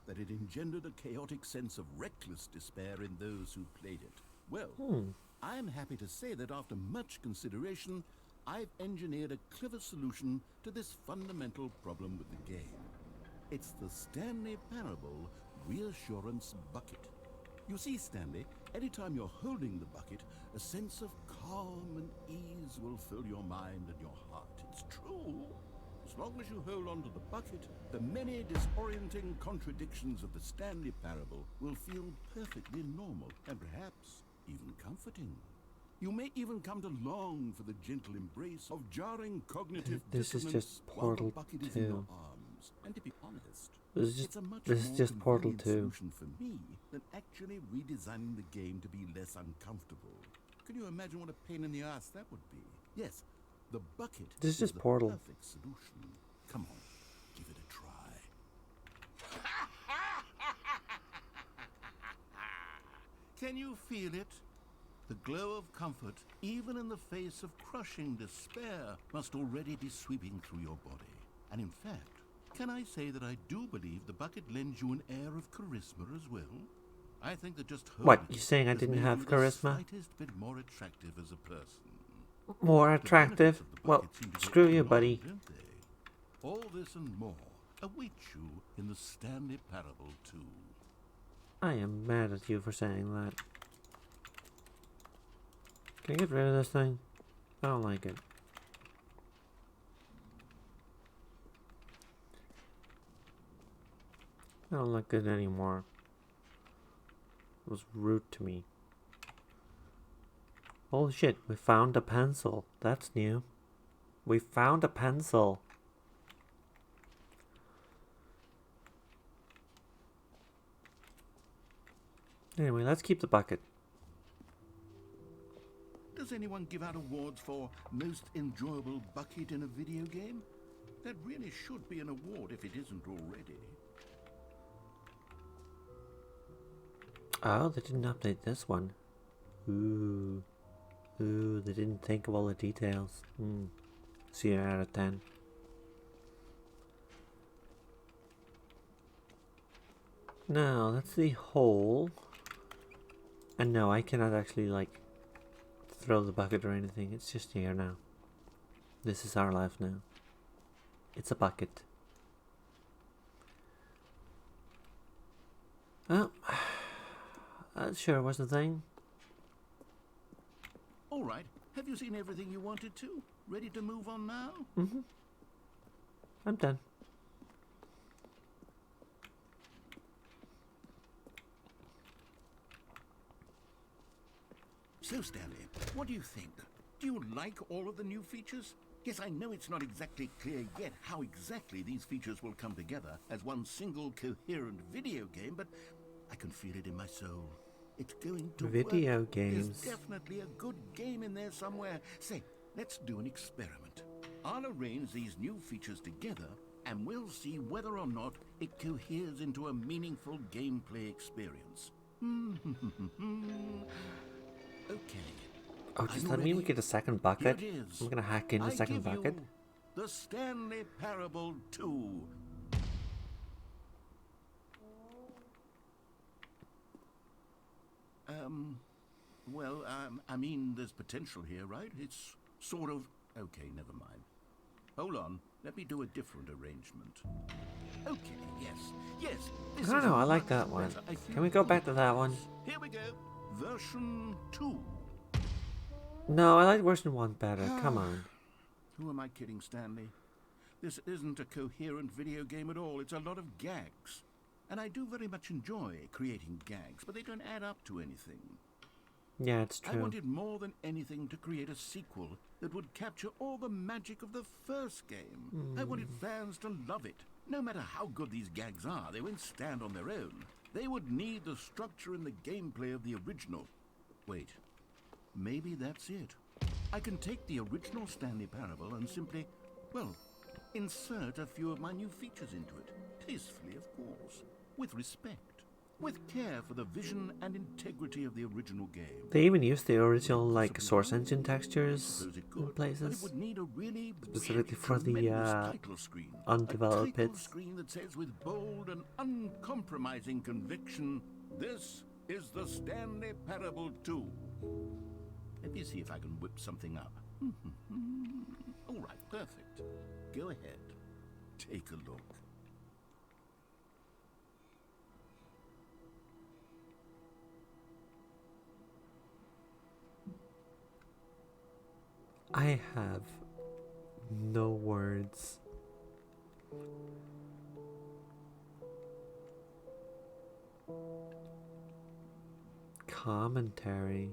F: that it engendered a chaotic sense of reckless despair in those who played it. Well, I'm happy to say that after much consideration, I've engineered a clever solution to this fundamental problem with the game. It's the Stanley Parable Reassurance Bucket. You see, Stanley, anytime you're holding the bucket, a sense of calm and ease will fill your mind and your heart. It's true. As long as you hold on to the bucket, the many disorienting contradictions of the Stanley Parable will feel perfectly normal and perhaps even comforting. You may even come to long for the gentle embrace of jarring cognitive
A: This is
F: dissonance
A: just
F: while the
A: Portal
F: bucket is in your
A: 2.
F: arms. And to be honest,
A: This
F: it's a much
A: is
F: more
A: just Portal
F: convenient
A: 2.
F: solution for me than actually redesigning the game to be less uncomfortable. Can you imagine what a pain in the ass that would be? Yes, the bucket
A: This is just
F: the
A: Portal.
F: perfect solution. Come on, give it a try. Can you feel it? The glow of comfort, even in the face of crushing despair, must already be sweeping through your body. And in fact, can I say that I do believe the bucket lends you an air of charisma as well? I think that just
A: What,
F: holding
A: you
F: it
A: saying I
F: has
A: didn't
F: made
A: have
F: you the
A: charisma?
F: slightest bit more attractive as a person.
A: More
F: The
A: attractive?
F: benefits of the
A: Well,
F: bucket seem to go
A: screw
F: on
A: you,
F: and on,
A: buddy.
F: don't they? All this and more await you in the Stanley Parable 2.
A: I am mad at you for saying that. Can I get rid of this thing? I don't like it. I don't look good anymore. It was rude to me. Holy shit, we found a pencil. That's new. We found a pencil. Anyway, let's keep the bucket.
F: Does anyone give out awards for most enjoyable bucket in a video game? That really should be an award if it isn't already.
A: Oh, they didn't update this one. Ooh. Ooh, they didn't think of all the details. 0 out of 10. Now, that's the hole. And no, I cannot actually, like, throw the bucket or anything. It's just here now. This is our life now. It's a bucket. Oh, that sure was the thing.
F: All right. Have you seen everything you wanted to? Ready to move on now?
A: I'm done.
F: So, Stanley, what do you think? Do you like all of the new features? Yes, I know it's not exactly clear yet how exactly these features will come together as one single coherent video game, but I can feel it in my soul. It's going to
A: Video
F: work.
A: games.
F: There's definitely a good game in there somewhere. Say, let's do an experiment. I'll arrange these new features together, and we'll see whether or not it coheres into a meaningful gameplay experience. Okay.
A: Oh, does that mean we get a second bucket?
F: Here it is.
A: I'm gonna hack in a second
F: I give
A: bucket.
F: you the Stanley Parable 2. I mean, there's potential here, right? It's sort of... Okay, never mind. Hold on. Let me do a different arrangement. Okay, yes.
A: I don't know, I like that one. Can we go back to that one?
F: Here we go. Version 2.
A: No, I like version 1 better. Come on.
F: Who am I kidding, Stanley? This isn't a coherent video game at all. It's a lot of gags. And I do very much enjoy creating gags, but they don't add up to anything.
A: Yeah, it's
F: I
A: true.
F: wanted more than anything to create a sequel that would capture all the magic of the first game. I wanted fans to love it. No matter how good these gags are, they won't stand on their own. They would need the structure and the gameplay of the original. Wait, maybe that's it. I can take the original Stanley Parable and simply, well, insert a few of my new features into it. Tastefully, of course. With respect. With care for the vision and integrity of the original game.
A: They even used the original, like, source engine textures in places. Specifically for the undeveloped
F: title
A: bits.
F: screen that says with bold and uncompromising conviction, this is the Stanley Parable 2. Let me see if I can whip something up. All right, perfect. Go ahead. Take a look.
A: I have no words. Commentary.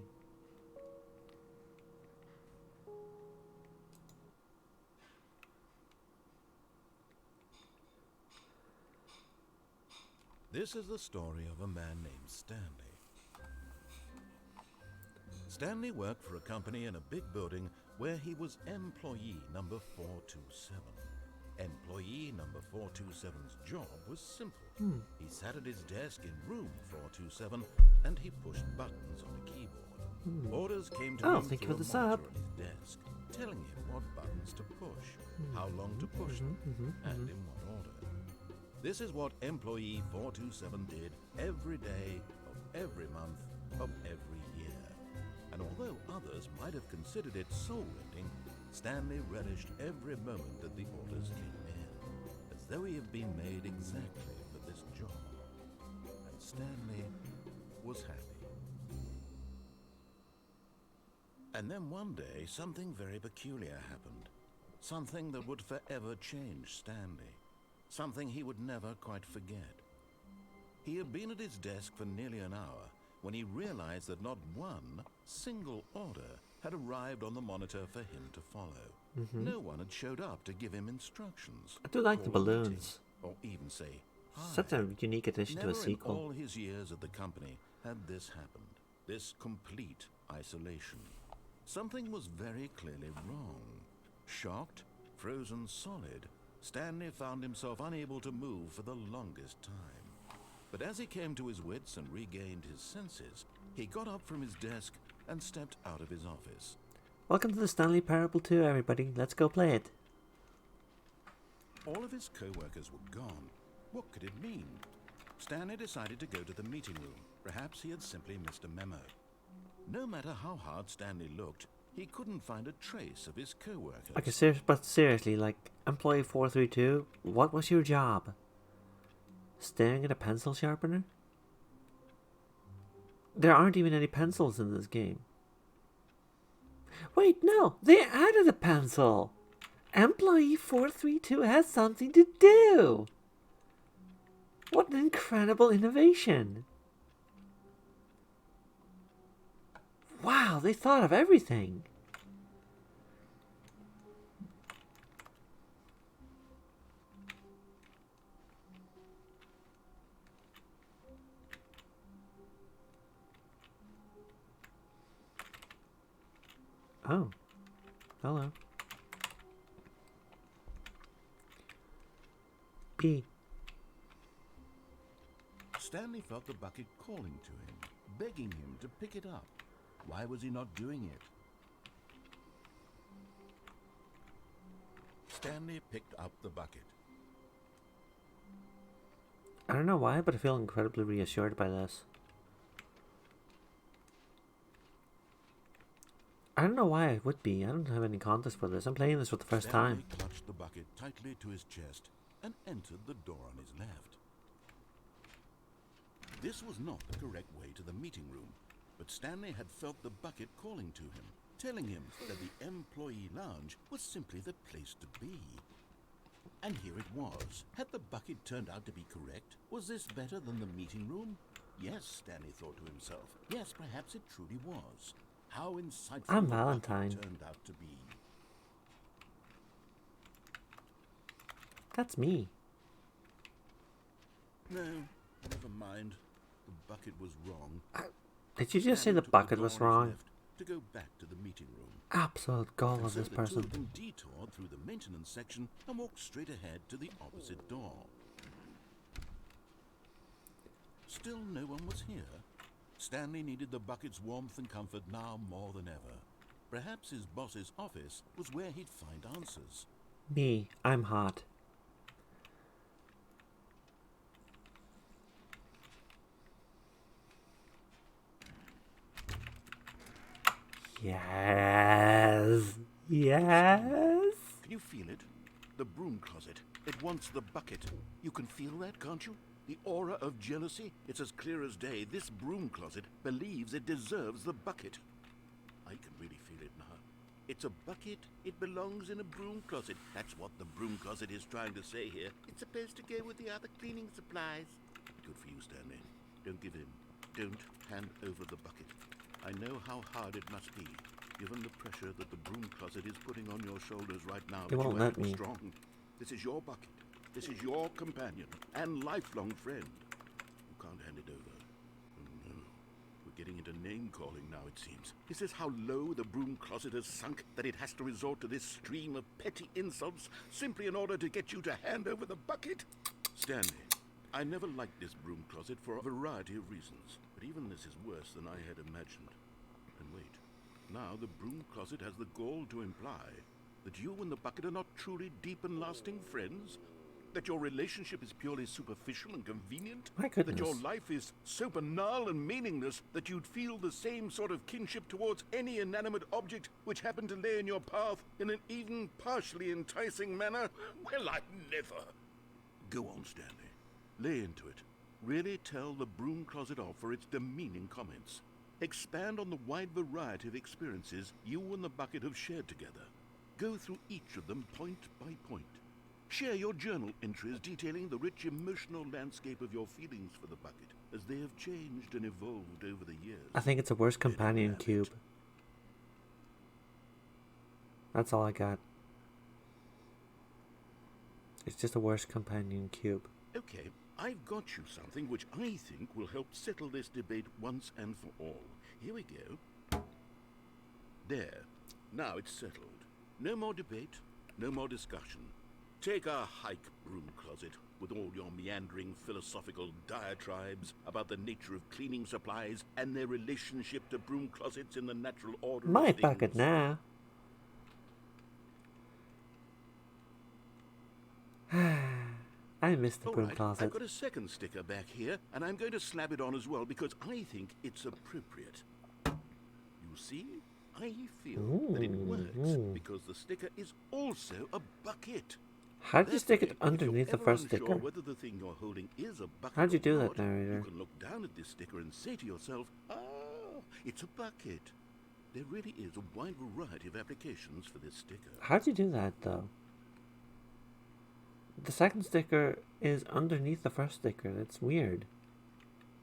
B: This is the story of a man named Stanley. Stanley worked for a company in a big building where he was employee number 427. Employee number 427's job was simple. He sat at his desk in room 427 and he pushed buttons on a keyboard. Orders came to
A: Oh,
B: him
A: thank you
B: through
A: for
B: a
A: the sub.
B: monitor on his desk, telling him what buttons to push, how long to push them, and in what order. This is what employee 427 did every day of every month of every year. And although others might have considered it soul-rending, Stanley relished every moment that the orders came in, as though he had been made exactly for this job. And Stanley was happy. And then one day, something very peculiar happened. Something that would forever change Stanley. Something he would never quite forget.
F: He had been at his desk for nearly an hour when he realized that not one single order had arrived on the monitor for him to follow. No one had showed up to give him instructions.
A: I do like the
F: call a meeting,
A: balloons.
F: or even say hi.
A: Such a unique addition to
F: Never
A: a sequel.
F: in all his years at the company had this happened. This complete isolation. Something was very clearly wrong. Shocked, frozen solid, Stanley found himself unable to move for the longest time. But as he came to his wits and regained his senses, he got up from his desk and stepped out of his office.
A: Welcome to the Stanley Parable 2, everybody. Let's go play it.
F: All of his co-workers were gone. What could it mean? Stanley decided to go to the meeting room. Perhaps he had simply missed a memo. No matter how hard Stanley looked, he couldn't find a trace of his co-workers.
A: Okay, but seriously, like, Employee 432, what was your job? Staring at a pencil sharpener? There aren't even any pencils in this game. Wait, no, they added a pencil! Employee 432 has something to do! What an incredible innovation! Wow, they thought of everything! Oh. Hello. P.
F: Stanley felt the bucket calling to him, begging him to pick it up. Why was he not doing it? Stanley picked up the bucket.
A: I don't know why, but I feel incredibly reassured by this. I don't know why I would be. I don't have any context for this. I'm playing this for the first time.
F: Stanley clutched the bucket tightly to his chest and entered the door on his left. This was not the correct way to the meeting room, but Stanley had felt the bucket calling to him, telling him that the employee lounge was simply the place to be. And here it was. Had the bucket turned out to be correct? Was this better than the meeting room? Yes, Stanley thought to himself. Yes, perhaps it truly was. How insightful
A: I'm
F: the
A: Valentine.
F: bucket turned out to be.
A: That's me.
F: No, never mind. The bucket was wrong.
A: Did you just say the
F: Stanley took
A: bucket
F: door
A: was
F: on his
A: wrong?
F: left to go back to the meeting room.
A: Absolute goal
F: And
A: of
F: so
A: this
F: the two
A: person.
F: of them detoured through the maintenance section and walked straight ahead to the opposite door. Still no one was here. Stanley needed the bucket's warmth and comfort now more than ever. Perhaps his boss's office was where he'd find answers.
A: Me, I'm hot. Yes. Yes.
F: Can you feel it? The broom closet. It wants the bucket. You can feel that, can't you? The aura of jealousy? It's as clear as day. This broom closet believes it deserves the bucket. I can really feel it now. It's a bucket. It belongs in a broom closet. That's what the broom closet is trying to say here. It's supposed to go with the other cleaning supplies. Good for you, Stanley. Don't give in. Don't hand over the bucket. I know how hard it must be, given the pressure that the broom closet is putting on your shoulders right now.
A: It won't let me.
F: Strong. This is your bucket. This is your companion and lifelong friend. You can't hand it over. Oh no. We're getting into name-calling now, it seems. Is this how low the broom closet has sunk, that it has to resort to this stream of petty insults simply in order to get you to hand over the bucket? Stanley, I never liked this broom closet for a variety of reasons, but even this is worse than I had imagined. And wait, now the broom closet has the gall to imply that you and the bucket are not truly deep and lasting friends? That your relationship is purely superficial and convenient?
A: My
F: That your
A: goodness.
F: life is so banal and meaningless that you'd feel the same sort of kinship towards any inanimate object which happened to lay in your path in an even partially enticing manner? Well, I never. Go on, Stanley. Lay into it. Really tell the broom closet off for its demeaning comments. Expand on the wide variety of experiences you and the bucket have shared together. Go through each of them point by point. Share your journal entries detailing the rich emotional landscape of your feelings for the bucket, as they have changed and evolved over the years.
A: I think it's a worst companion cube. That's all I got. It's just a worst companion cube.
F: Okay, I've got you something which I think will help settle this debate once and for all. Here we go. There. Now it's settled. No more debate, no more discussion. Take a hike, broom closet, with all your meandering philosophical diatribes about the nature of cleaning supplies and their relationship to broom closets in the natural order
A: My
F: of things.
A: bucket now. I missed the broom closet.
F: I've got a second sticker back here, and I'm going to slap it on as well because I think it's appropriate. You see? I feel that it works because the sticker is also a bucket.
A: How'd you stick it underneath the first sticker?
F: Whether the thing you're holding is a bucket
A: How'd you do
F: or
A: that,
F: not,
A: narrator?
F: You can look down at this sticker and say to yourself, "Ah, it's a bucket." There really is a wide variety of applications for this sticker.
A: How'd you do that, though? The second sticker is underneath the first sticker. That's weird.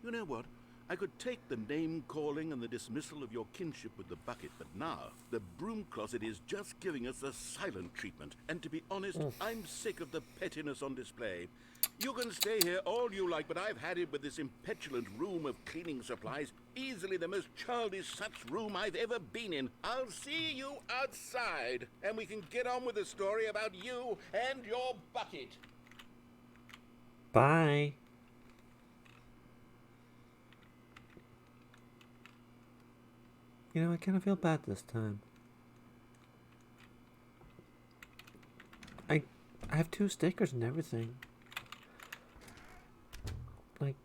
F: You know what? I could take the name-calling and the dismissal of your kinship with the bucket, but now the broom closet is just giving us a silent treatment. And to be honest, I'm sick of the pettiness on display. You can stay here all you like, but I've had it with this impetulant room of cleaning supplies. Easily the most childish such room I've ever been in. I'll see you outside, and we can get on with the story about you and your bucket.
A: Bye. You know, I kind of feel bad this time. I have 2 stickers and everything. Like,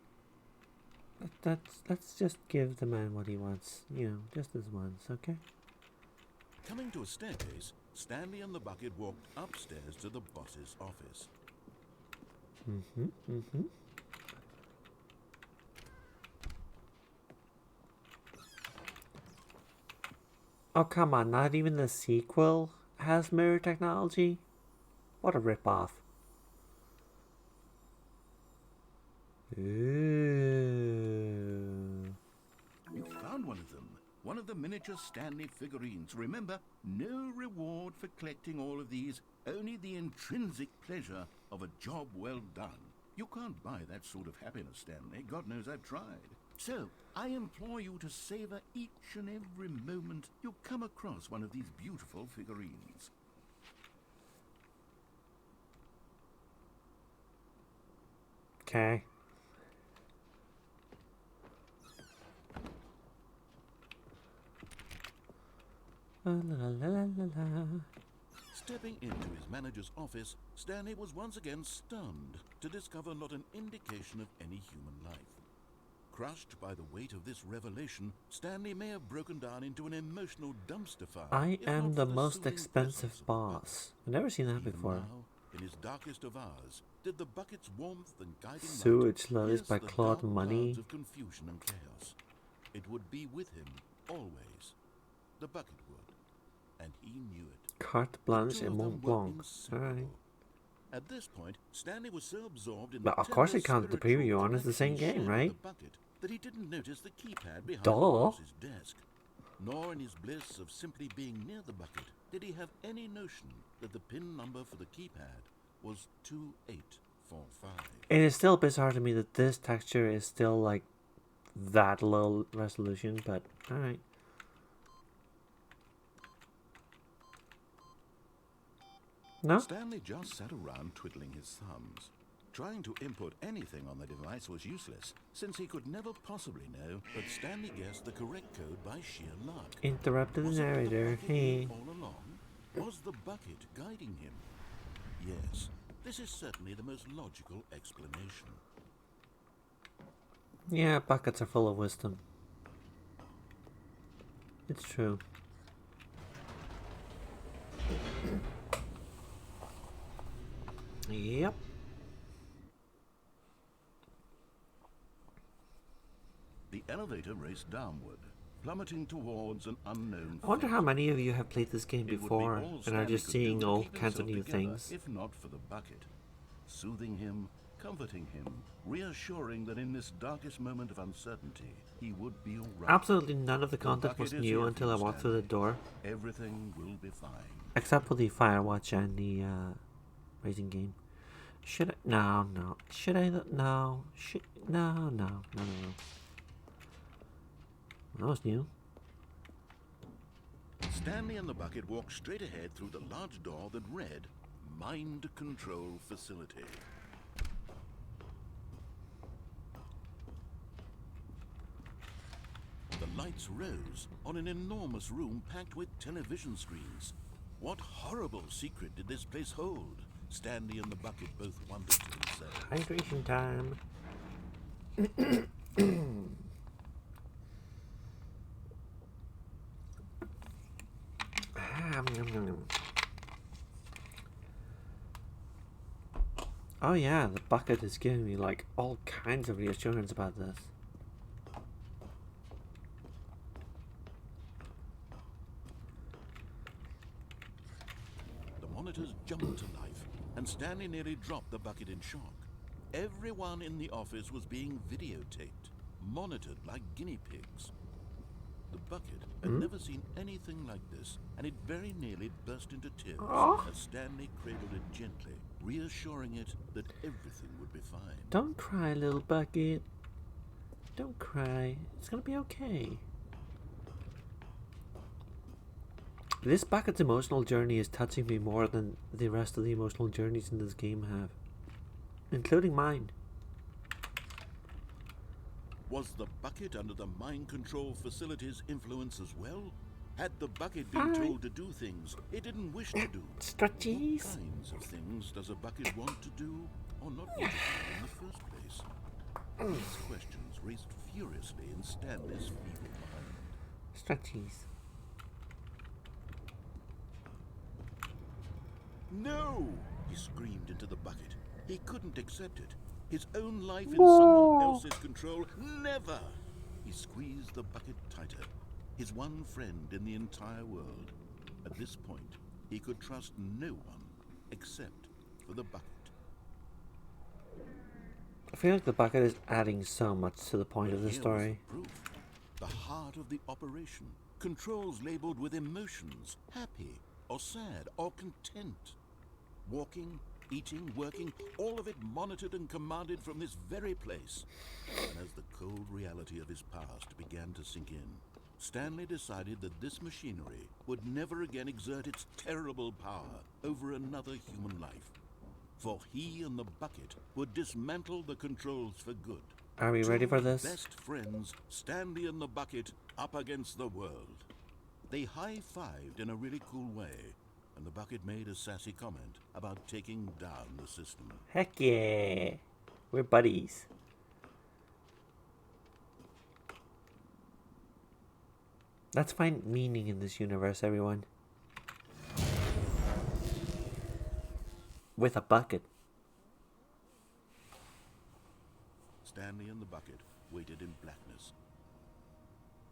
A: let's just give the man what he wants. You know, just this once, okay?
F: Coming to a staircase, Stanley and the bucket walked upstairs to the boss's office.
A: Oh, come on, not even the sequel has mirror technology? What a ripoff. Ooh.
F: You found one of them. One of the miniature Stanley figurines. Remember, no reward for collecting all of these, only the intrinsic pleasure of a job well done. You can't buy that sort of happiness, Stanley. God knows I've tried. So, I implore you to savor each and every moment you come across one of these beautiful figurines.
A: Okay. La, la, la, la, la.
F: Stepping into his manager's office, Stanley was once again stunned to discover not an indication of any human life. Crushed by the weight of this revelation, Stanley may have broken down into an emotional dumpster fire.
A: I
F: if
A: am
F: not
A: the
F: for
A: most
F: soothing
A: expensive
F: presence of the
A: boss. I've never seen that
F: Even
A: before.
F: now, in his darkest of hours, did the bucket's warmth and guiding light
A: Sewage Lilies
F: pierce
A: by
F: the
A: Claude
F: dark
A: Money.
F: clouds of confusion and chaos. It would be with him always. The bucket would, and he knew it.
A: Carte
F: The
A: Blanche
F: two
A: and
F: of
A: Mont
F: them were
A: Blanc.
F: inseparable.
A: Alright.
F: At this point, Stanley was so absorbed in
A: But
F: the
A: of course
F: tender
A: it counts the
F: spiritual
A: preview on as the same
F: connection he
A: game,
F: shared
A: right?
F: with the bucket that he didn't notice the keypad behind
A: Duh.
F: the boss's desk. Nor in his bliss of simply being near the bucket did he have any notion that the pin number for the keypad was 2845.
A: It is still bizarre to me that this texture is still like that low resolution, but alright. No?
F: Stanley just sat around twiddling his thumbs. Trying to input anything on the device was useless, since he could never possibly know, but Stanley guessed the correct code by sheer luck.
A: Interrupted the
F: Was it that the
A: narrator.
F: bucket
A: Hey.
F: knew all along? Was the bucket guiding him? Yes, this is certainly the most logical explanation.
A: Yeah, buckets are full of wisdom. It's true. Yep.
F: The elevator raced downward. plummeting towards an unknown
A: I wonder
F: fate.
A: how many of you have played this game
F: It would be
A: before
F: all
A: and are
F: Stanley
A: just
F: could do
A: seeing
F: to
A: all
F: keep
A: kinds of
F: himself
A: new
F: together,
A: things.
F: if not for the bucket. Soothing him, comforting him, reassuring that in this darkest moment of uncertainty, he would be all right.
A: Absolutely none of the
F: The
A: content
F: bucket
A: was
F: is
A: new
F: here
A: until
F: for
A: I
F: you,
A: walked through the
F: Stanley.
A: door.
F: Everything will be fine.
A: Except for the Firewatch and the racing game. Should I? No, no. Should I? No. Should? No, no, no, no, no. That was new.
F: Stanley and the bucket walked straight ahead through the large door that read, Mind Control Facility. The lights rose on an enormous room packed with television screens. What horrible secret did this place hold? Stanley and the bucket both wondered to themselves.
A: Hydration time. Oh yeah, the bucket is giving me like all kinds of reassurance about this.
F: The monitors jumped to life, and Stanley nearly dropped the bucket in shock. Everyone in the office was being videotaped, monitored like guinea pigs. The bucket had never seen anything like this, and it very nearly burst into tears as Stanley cradled it gently, reassuring it that everything would be fine.
A: Don't cry, little bucket. Don't cry. It's gonna be okay. This bucket's emotional journey is touching me more than the rest of the emotional journeys in this game have. Including mine.
F: Was the bucket under the mind control facility's influence as well? Had the bucket been told to do things it didn't wish to do?
A: Stretchies.
F: What kinds of things does a bucket want to do or not want to do in the first place? These questions raced furiously in Stanley's feeble mind.
A: Stretchies.
F: No! He screamed into the bucket. He couldn't accept it. His own life in someone else's control. Never! He squeezed the bucket tighter. His one friend in the entire world. At this point, he could trust no one except for the bucket.
A: I feel like the bucket is adding so much to the point of the
F: Here was
A: story.
F: the proof. The heart of the operation. Controls labeled with emotions. Happy or sad or content. Walking, eating, working, all of it monitored and commanded from this very place. And as the cold reality of his past began to sink in, Stanley decided that this machinery would never again exert its terrible power over another human life. For he and the bucket would dismantle the controls for good.
A: Are we ready for this?
F: Best friends, Stanley and the bucket, up against the world. They high-fived in a really cool way, and the bucket made a sassy comment about taking down the system.
A: Heck yeah. We're buddies. Let's find meaning in this universe, everyone. With a bucket.
F: Stanley and the bucket waited in blackness.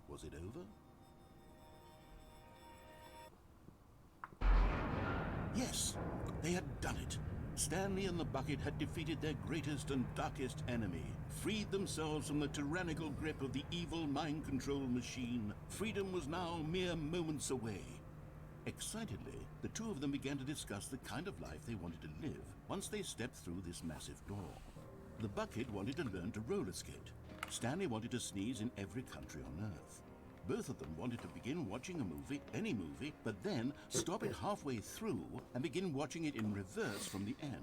F: Was it over? Yes, they had done it. Stanley and the bucket had defeated their greatest and darkest enemy, freed themselves from the tyrannical grip of the evil mind control machine. Freedom was now mere moments away. Excitedly, the two of them began to discuss the kind of life they wanted to live once they stepped through this massive door. The bucket wanted to learn to roller skate. Stanley wanted to sneeze in every country on Earth. Both of them wanted to begin watching a movie, any movie, but then stop it halfway through and begin watching it in reverse from the end.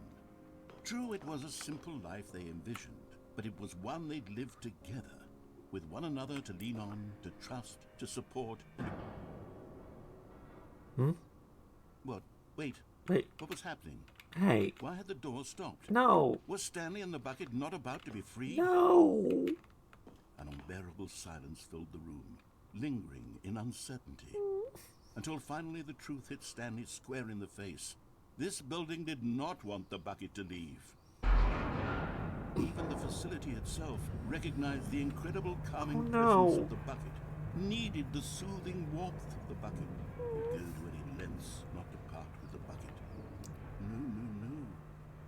F: True, it was a simple life they envisioned, but it was one they'd lived together, with one another to lean on, to trust, to support, and... What? Wait.
A: Wait.
F: What was happening?
A: Hey.
F: Why had the door stopped?
A: No.
F: Was Stanley and the bucket not about to be free?
A: No.
F: An unbearable silence filled the room, lingering in uncertainty, until finally the truth hit Stanley square in the face. This building did not want the bucket to leave. Even the facility itself recognized the incredible calming presence of the bucket. needed the soothing warmth of the bucket. Would go to any lengths not to part with the bucket. No.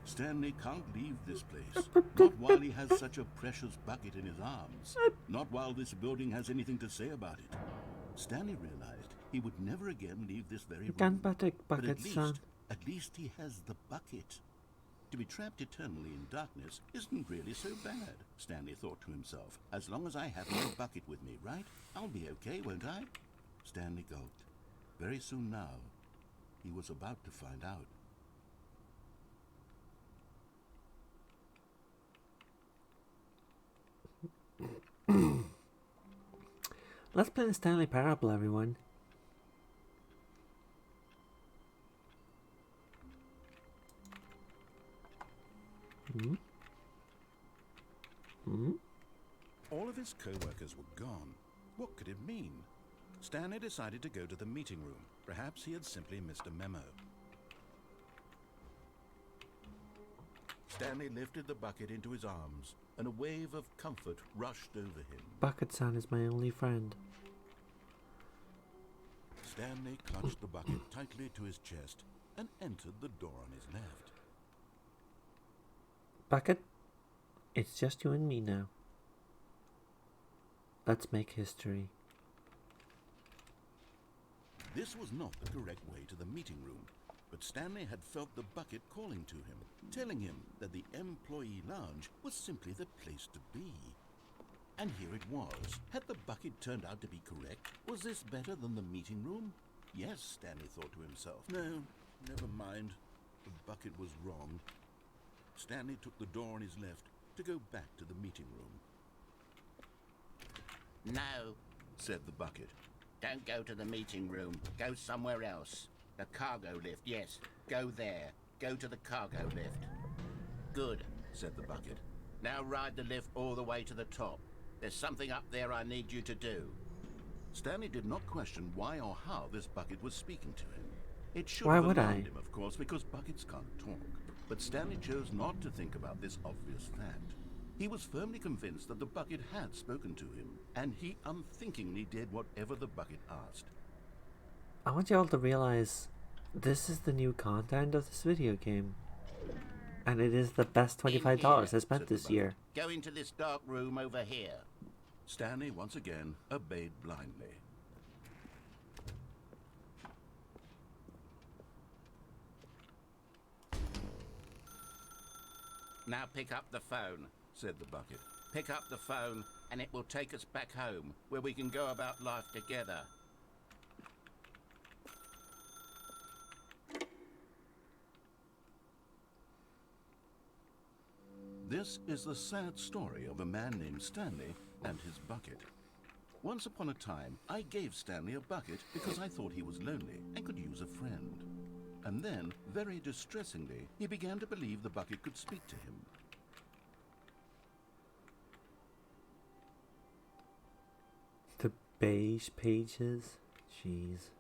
F: Stanley can't leave this place. Not while he has such a precious bucket in his arms. Not while this building has anything to say about it. Stanley realized he would never again leave this very room. But at least he has the bucket. To be trapped eternally in darkness isn't really so bad, Stanley thought to himself. As long as I have my bucket with me, right? I'll be okay, won't I? Stanley gulped. Very soon now, he was about to find out.
A: Let's play the Stanley Parable, everyone.
F: All of his co-workers were gone. What could it mean? Stanley decided to go to the meeting room. Perhaps he had simply missed a memo. Stanley lifted the bucket into his arms, and a wave of comfort rushed over him.
A: Bucket-san is my only friend.
F: Stanley clutched the bucket tightly to his chest and entered the door on his left.
A: Bucket, it's just you and me now. Let's make history.
F: This was not the correct way to the meeting room, but Stanley had felt the bucket calling to him, telling him that the employee lounge was simply the place to be. And here it was. Had the bucket turned out to be correct? Was this better than the meeting room? Yes, Stanley thought to himself. No, never mind. The bucket was wrong. Stanley took the door on his left to go back to the meeting room.
G: No,
F: said the bucket.
G: don't go to the meeting room. Go somewhere else. The cargo lift, yes. Go there. Go to the cargo lift. Good,
F: said the bucket.
G: now ride the lift all the way to the top. There's something up there I need you to do.
F: Stanley did not question why or how this bucket was speaking to him. It should
A: Why
F: have
A: would
F: alarmed
A: I?
F: him, of course, because buckets can't talk. But Stanley chose not to think about this obvious fact. He was firmly convinced that the bucket had spoken to him, and he unthinkingly did whatever the bucket asked.
A: I want you all to realize this is the new content of this video game. And it is the best $25 I spent this year.
G: Go into this dark room over here.
F: Stanley once again obeyed blindly.
G: Now pick up the phone,
F: said the bucket.
G: Pick up the phone and it will take us back home, where we can go about life together.
F: This is the sad story of a man named Stanley and his bucket. Once upon a time, I gave Stanley a bucket because I thought he was lonely and could use a friend. And then, very distressingly, he began to believe the bucket could speak to him.
A: The beige pages? Jeez.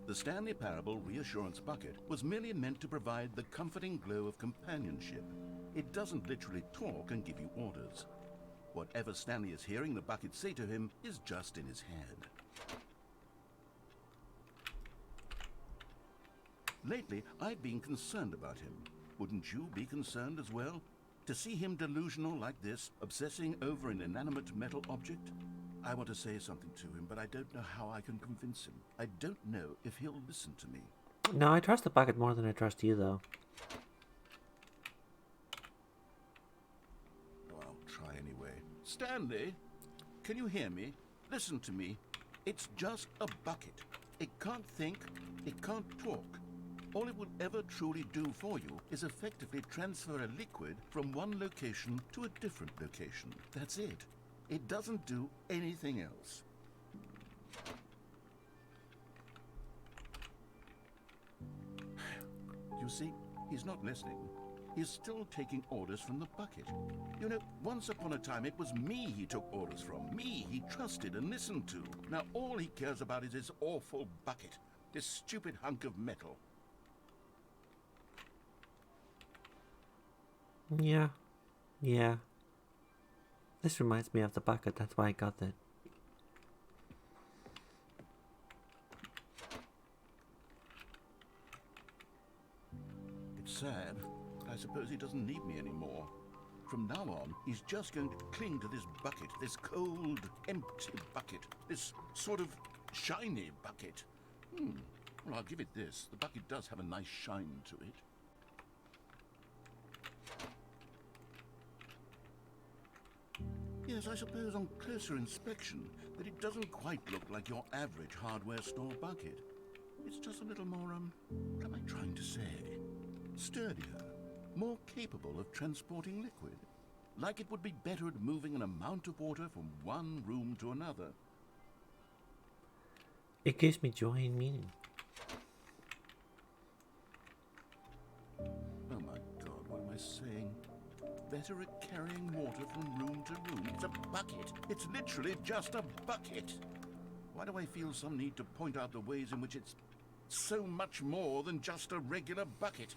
F: The Stanley Parable Reassurance Bucket was merely meant to provide the comforting glow of companionship. It doesn't literally talk and give you orders. Whatever Stanley is hearing the bucket say to him is just in his head. Lately, I've been concerned about him. Wouldn't you be concerned as well? To see him delusional like this, obsessing over an inanimate metal object? I want to say something to him, but I don't know how I can convince him. I don't know if he'll listen to me.
A: No, I trust the bucket more than I trust you, though.
F: Oh, I'll try anyway. Stanley, can you hear me? Listen to me. It's just a bucket. It can't think, it can't talk. All it will ever truly do for you is effectively transfer a liquid from one location to a different location. That's it. It doesn't do anything else. You see, he's not listening. He's still taking orders from the bucket. You know, once upon a time it was me he took orders from. Me he trusted and listened to. Now all he cares about is this awful bucket. This stupid hunk of metal.
A: Yeah. Yeah. This reminds me of the bucket, that's why I got it.
F: It's sad. I suppose he doesn't need me anymore. From now on, he's just going to cling to this bucket, this cold, empty bucket, this sort of shiny bucket. Well, I'll give it this. The bucket does have a nice shine to it. Yes, I suppose on closer inspection that it doesn't quite look like your average hardware store bucket. It's just a little more, what am I trying to say? Sturdier, more capable of transporting liquid. Like it would be better at moving an amount of water from one room to another.
A: It gives me joy and meaning.
F: Oh my God, what am I saying? Better at carrying water from room to room. It's a bucket. It's literally just a bucket. Why do I feel some need to point out the ways in which it's so much more than just a regular bucket?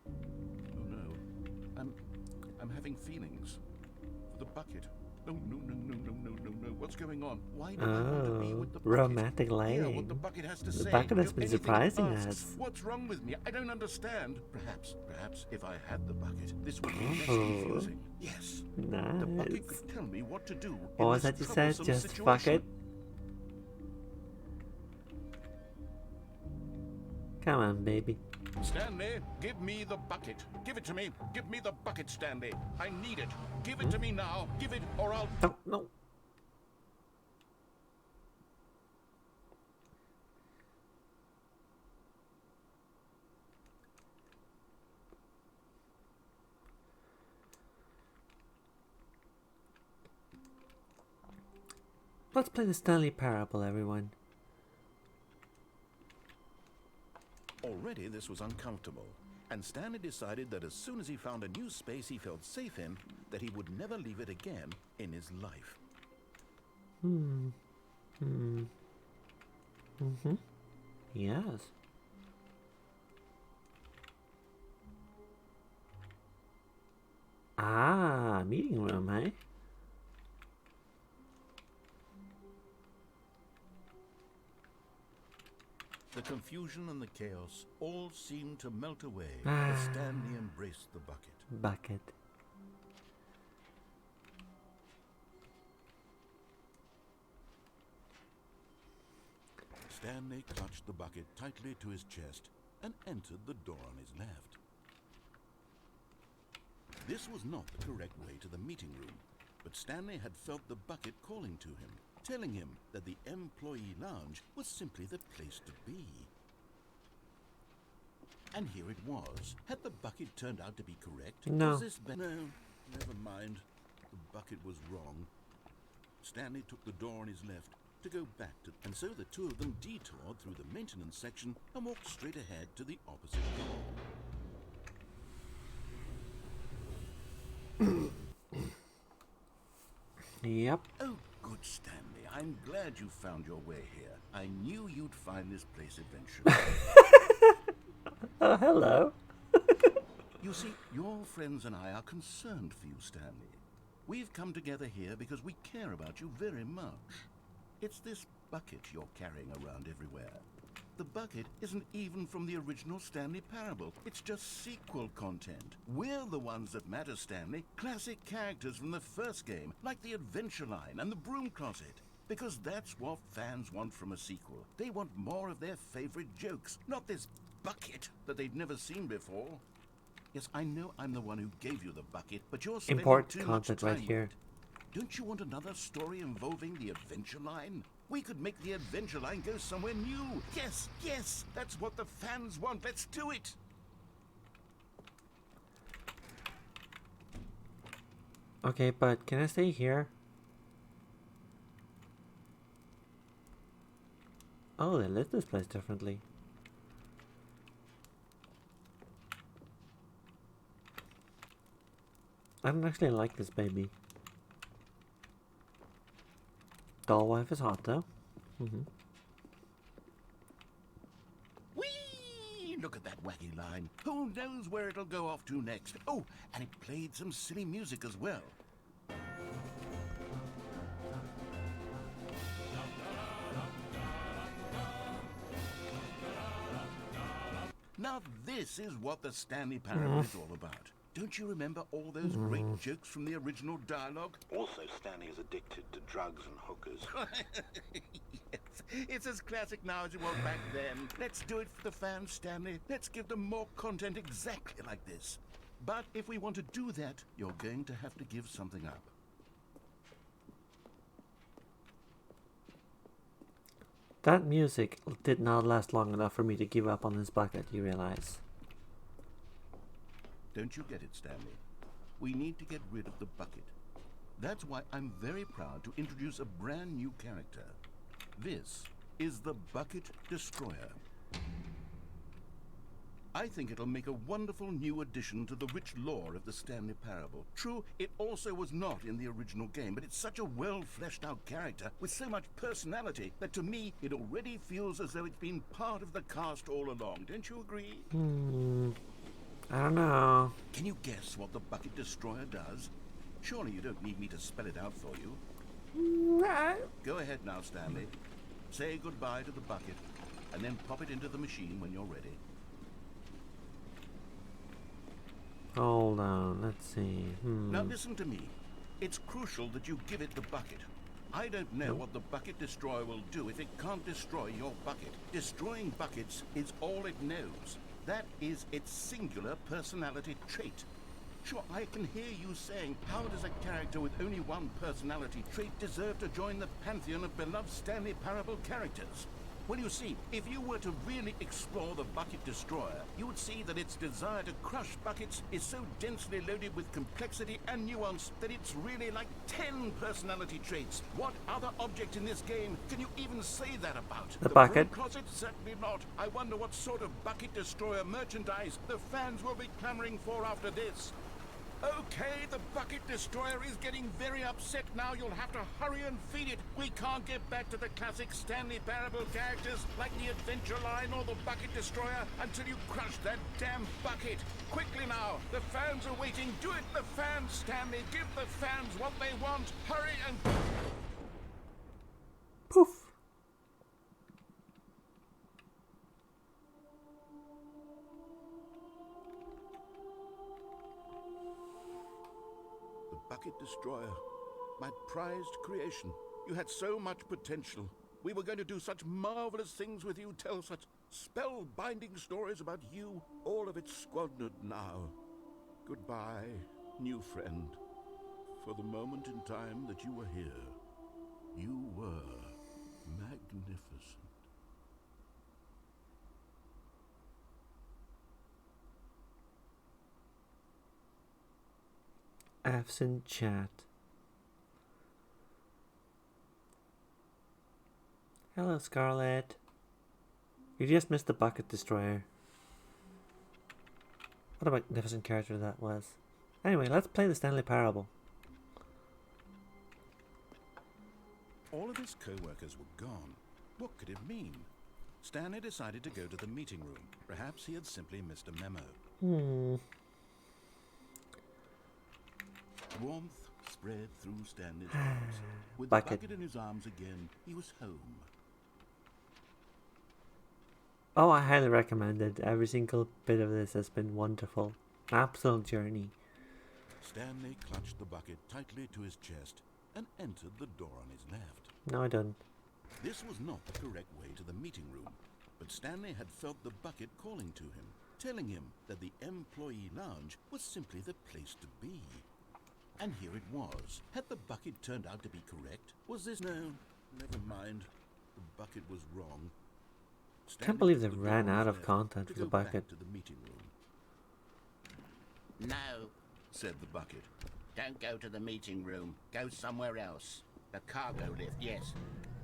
F: Oh no. I'm having feelings for the bucket. No. What's going on? Why do I want to be with the bucket?
A: Romantic lighting.
F: Hear what the bucket has to say.
A: The bucket has
F: Do
A: been
F: anything it
A: surprising
F: asks.
A: us.
F: What's wrong with me? I don't understand. Perhaps if I had the bucket, this would be less confusing. Yes. The bucket
A: Nice.
F: could tell me what to do.
A: What
F: in
A: was
F: this
A: that you said?
F: troublesome
A: Just
F: situation.
A: bucket? Come on, baby.
F: Stanley, give me the bucket. Give it to me. Give me the bucket, Stanley. I need it. Give it to me now. Give it, or I'll...
A: No. Let's play the Stanley Parable, everyone.
F: Already this was uncomfortable, and Stanley decided that as soon as he found a new space he felt safe in, that he would never leave it again in his life.
A: Yes. Ah, meeting room, eh?
F: The confusion and the chaos all seemed to melt away as Stanley embraced the bucket.
A: Bucket.
F: Stanley clutched the bucket tightly to his chest and entered the door on his left. This was not the correct way to the meeting room, but Stanley had felt the bucket calling to him, telling him that the employee lounge was simply the place to be. And here it was. Had the bucket turned out to be correct?
A: No.
F: Was this no, never mind. The bucket was wrong. Stanley took the door on his left to go back to, and so the two of them detoured through the maintenance section and walked straight ahead to the opposite door.
A: Yep.
F: Oh, good, Stanley. I'm glad you found your way here. I knew you'd find this place eventually.
A: Oh, hello.
F: You see, your friends and I are concerned for you, Stanley. We've come together here because we care about you very much. It's this bucket you're carrying around everywhere. The bucket isn't even from the original Stanley Parable. It's just sequel content. We're the ones that matter, Stanley. Classic characters from the first game, like the Adventure Line and the Broom Closet. Because that's what fans want from a sequel. They want more of their favorite jokes, not this bucket that they've never seen before. Yes, I know I'm the one who gave you the bucket, but you're spending
A: Important
F: too much
A: content
F: time
A: right here.
F: with it. Don't you want another story involving the Adventure Line? We could make the Adventure Line go somewhere new. Yes, yes, that's what the fans want. Let's do it.
A: Okay, but can I stay here? Oh, they lit this place differently. I don't actually like this baby. Doll wife is hot though.
F: Whee! Look at that wacky line. Who knows where it'll go off to next? Oh, and it played some silly music as well. Now this is what the Stanley Parable is all about. Don't you remember all those great jokes from the original dialogue?
D: Also, Stanley is addicted to drugs and hookers.
F: Yes, it's as classic now as it was back then. Let's do it for the fans, Stanley. Let's give them more content exactly like this. But if we want to do that, you're going to have to give something up.
A: That music did not last long enough for me to give up on this bucket, you realize?
F: Don't you get it, Stanley? We need to get rid of the bucket. That's why I'm very proud to introduce a brand new character. This is the Bucket Destroyer. I think it'll make a wonderful new addition to the rich lore of the Stanley Parable. True, it also was not in the original game, but it's such a well-fleshed-out character with so much personality that to me it already feels as though it's been part of the cast all along. Don't you agree?
A: I don't know.
F: Can you guess what the Bucket Destroyer does? Surely you don't need me to spell it out for you. Go ahead now, Stanley. Say goodbye to the bucket, and then pop it into the machine when you're ready.
A: Hold on, let's see.
F: Now listen to me. It's crucial that you give it the bucket. I don't know what the Bucket Destroyer will do if it can't destroy your bucket. Destroying buckets is all it knows. That is its singular personality trait. Sure, I can hear you saying, how does a character with only one personality trait deserve to join the pantheon of beloved Stanley Parable characters? Well, you see, if you were to really explore the Bucket Destroyer, you would see that its desire to crush buckets is so densely loaded with complexity and nuance that it's really like 10 personality traits. What other object in this game can you even say that about?
A: The bucket.
F: broom closet? Certainly not. I wonder what sort of Bucket Destroyer merchandise the fans will be clamoring for after this. Okay, the Bucket Destroyer is getting very upset now. You'll have to hurry and feed it. We can't get back to the classic Stanley Parable characters like the Adventure Line or the Bucket Destroyer until you crush that damn bucket. Quickly now, the fans are waiting. Do it, the fans, Stanley. Give the fans what they want. Hurry and...
A: Poof.
F: Bucket Destroyer, my prized creation. You had so much potential. We were going to do such marvelous things with you, tell such spell-binding stories about you. All of it squandered now. Goodbye, new friend. For the moment in time that you were here, you were magnificent.
A: F's in chat. Hello, Scarlet. You just missed the Bucket Destroyer. What a magnificent character that was. Anyway, let's play the Stanley Parable.
F: All of his co-workers were gone. What could it mean? Stanley decided to go to the meeting room. Perhaps he had simply missed a memo. Warmth spread through Stanley's arms. With the bucket in his arms again, he was home.
A: Oh, I highly recommend it. Every single bit of this has been wonderful. Absolute journey.
F: Stanley clutched the bucket tightly to his chest and entered the door on his left.
A: No, I don't.
F: This was not the correct way to the meeting room, but Stanley had felt the bucket calling to him, telling him that the employee lounge was simply the place to be. And here it was. Had the bucket turned out to be correct? Was this... No, never mind. The bucket was wrong.
A: Can't believe they ran out of content for the bucket.
F: To the meeting room.
I: No,
F: said the bucket.
I: don't go to the meeting room. Go somewhere else. The cargo lift, yes.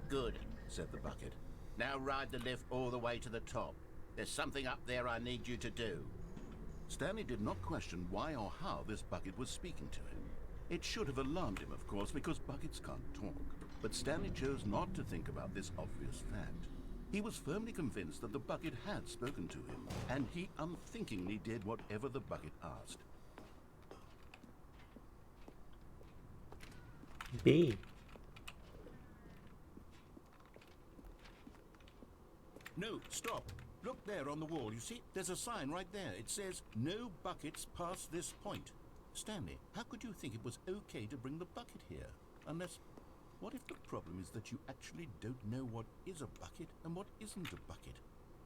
I: Good.
F: Said the bucket.
I: Now ride the lift all the way to the top. There's something up there I need you to do.
F: Stanley did not question why or how this bucket was speaking to him. It should have alarmed him, of course, because buckets can't talk. But Stanley chose not to think about this obvious fact. He was firmly convinced that the bucket had spoken to him, and he unthinkingly did whatever the bucket asked.
A: B.
F: No, stop. Look there on the wall. You see, there's a sign right there. It says, no buckets past this point. Stanley, how could you think it was okay to bring the bucket here? Unless, what if the problem is that you actually don't know what is a bucket and what isn't a bucket?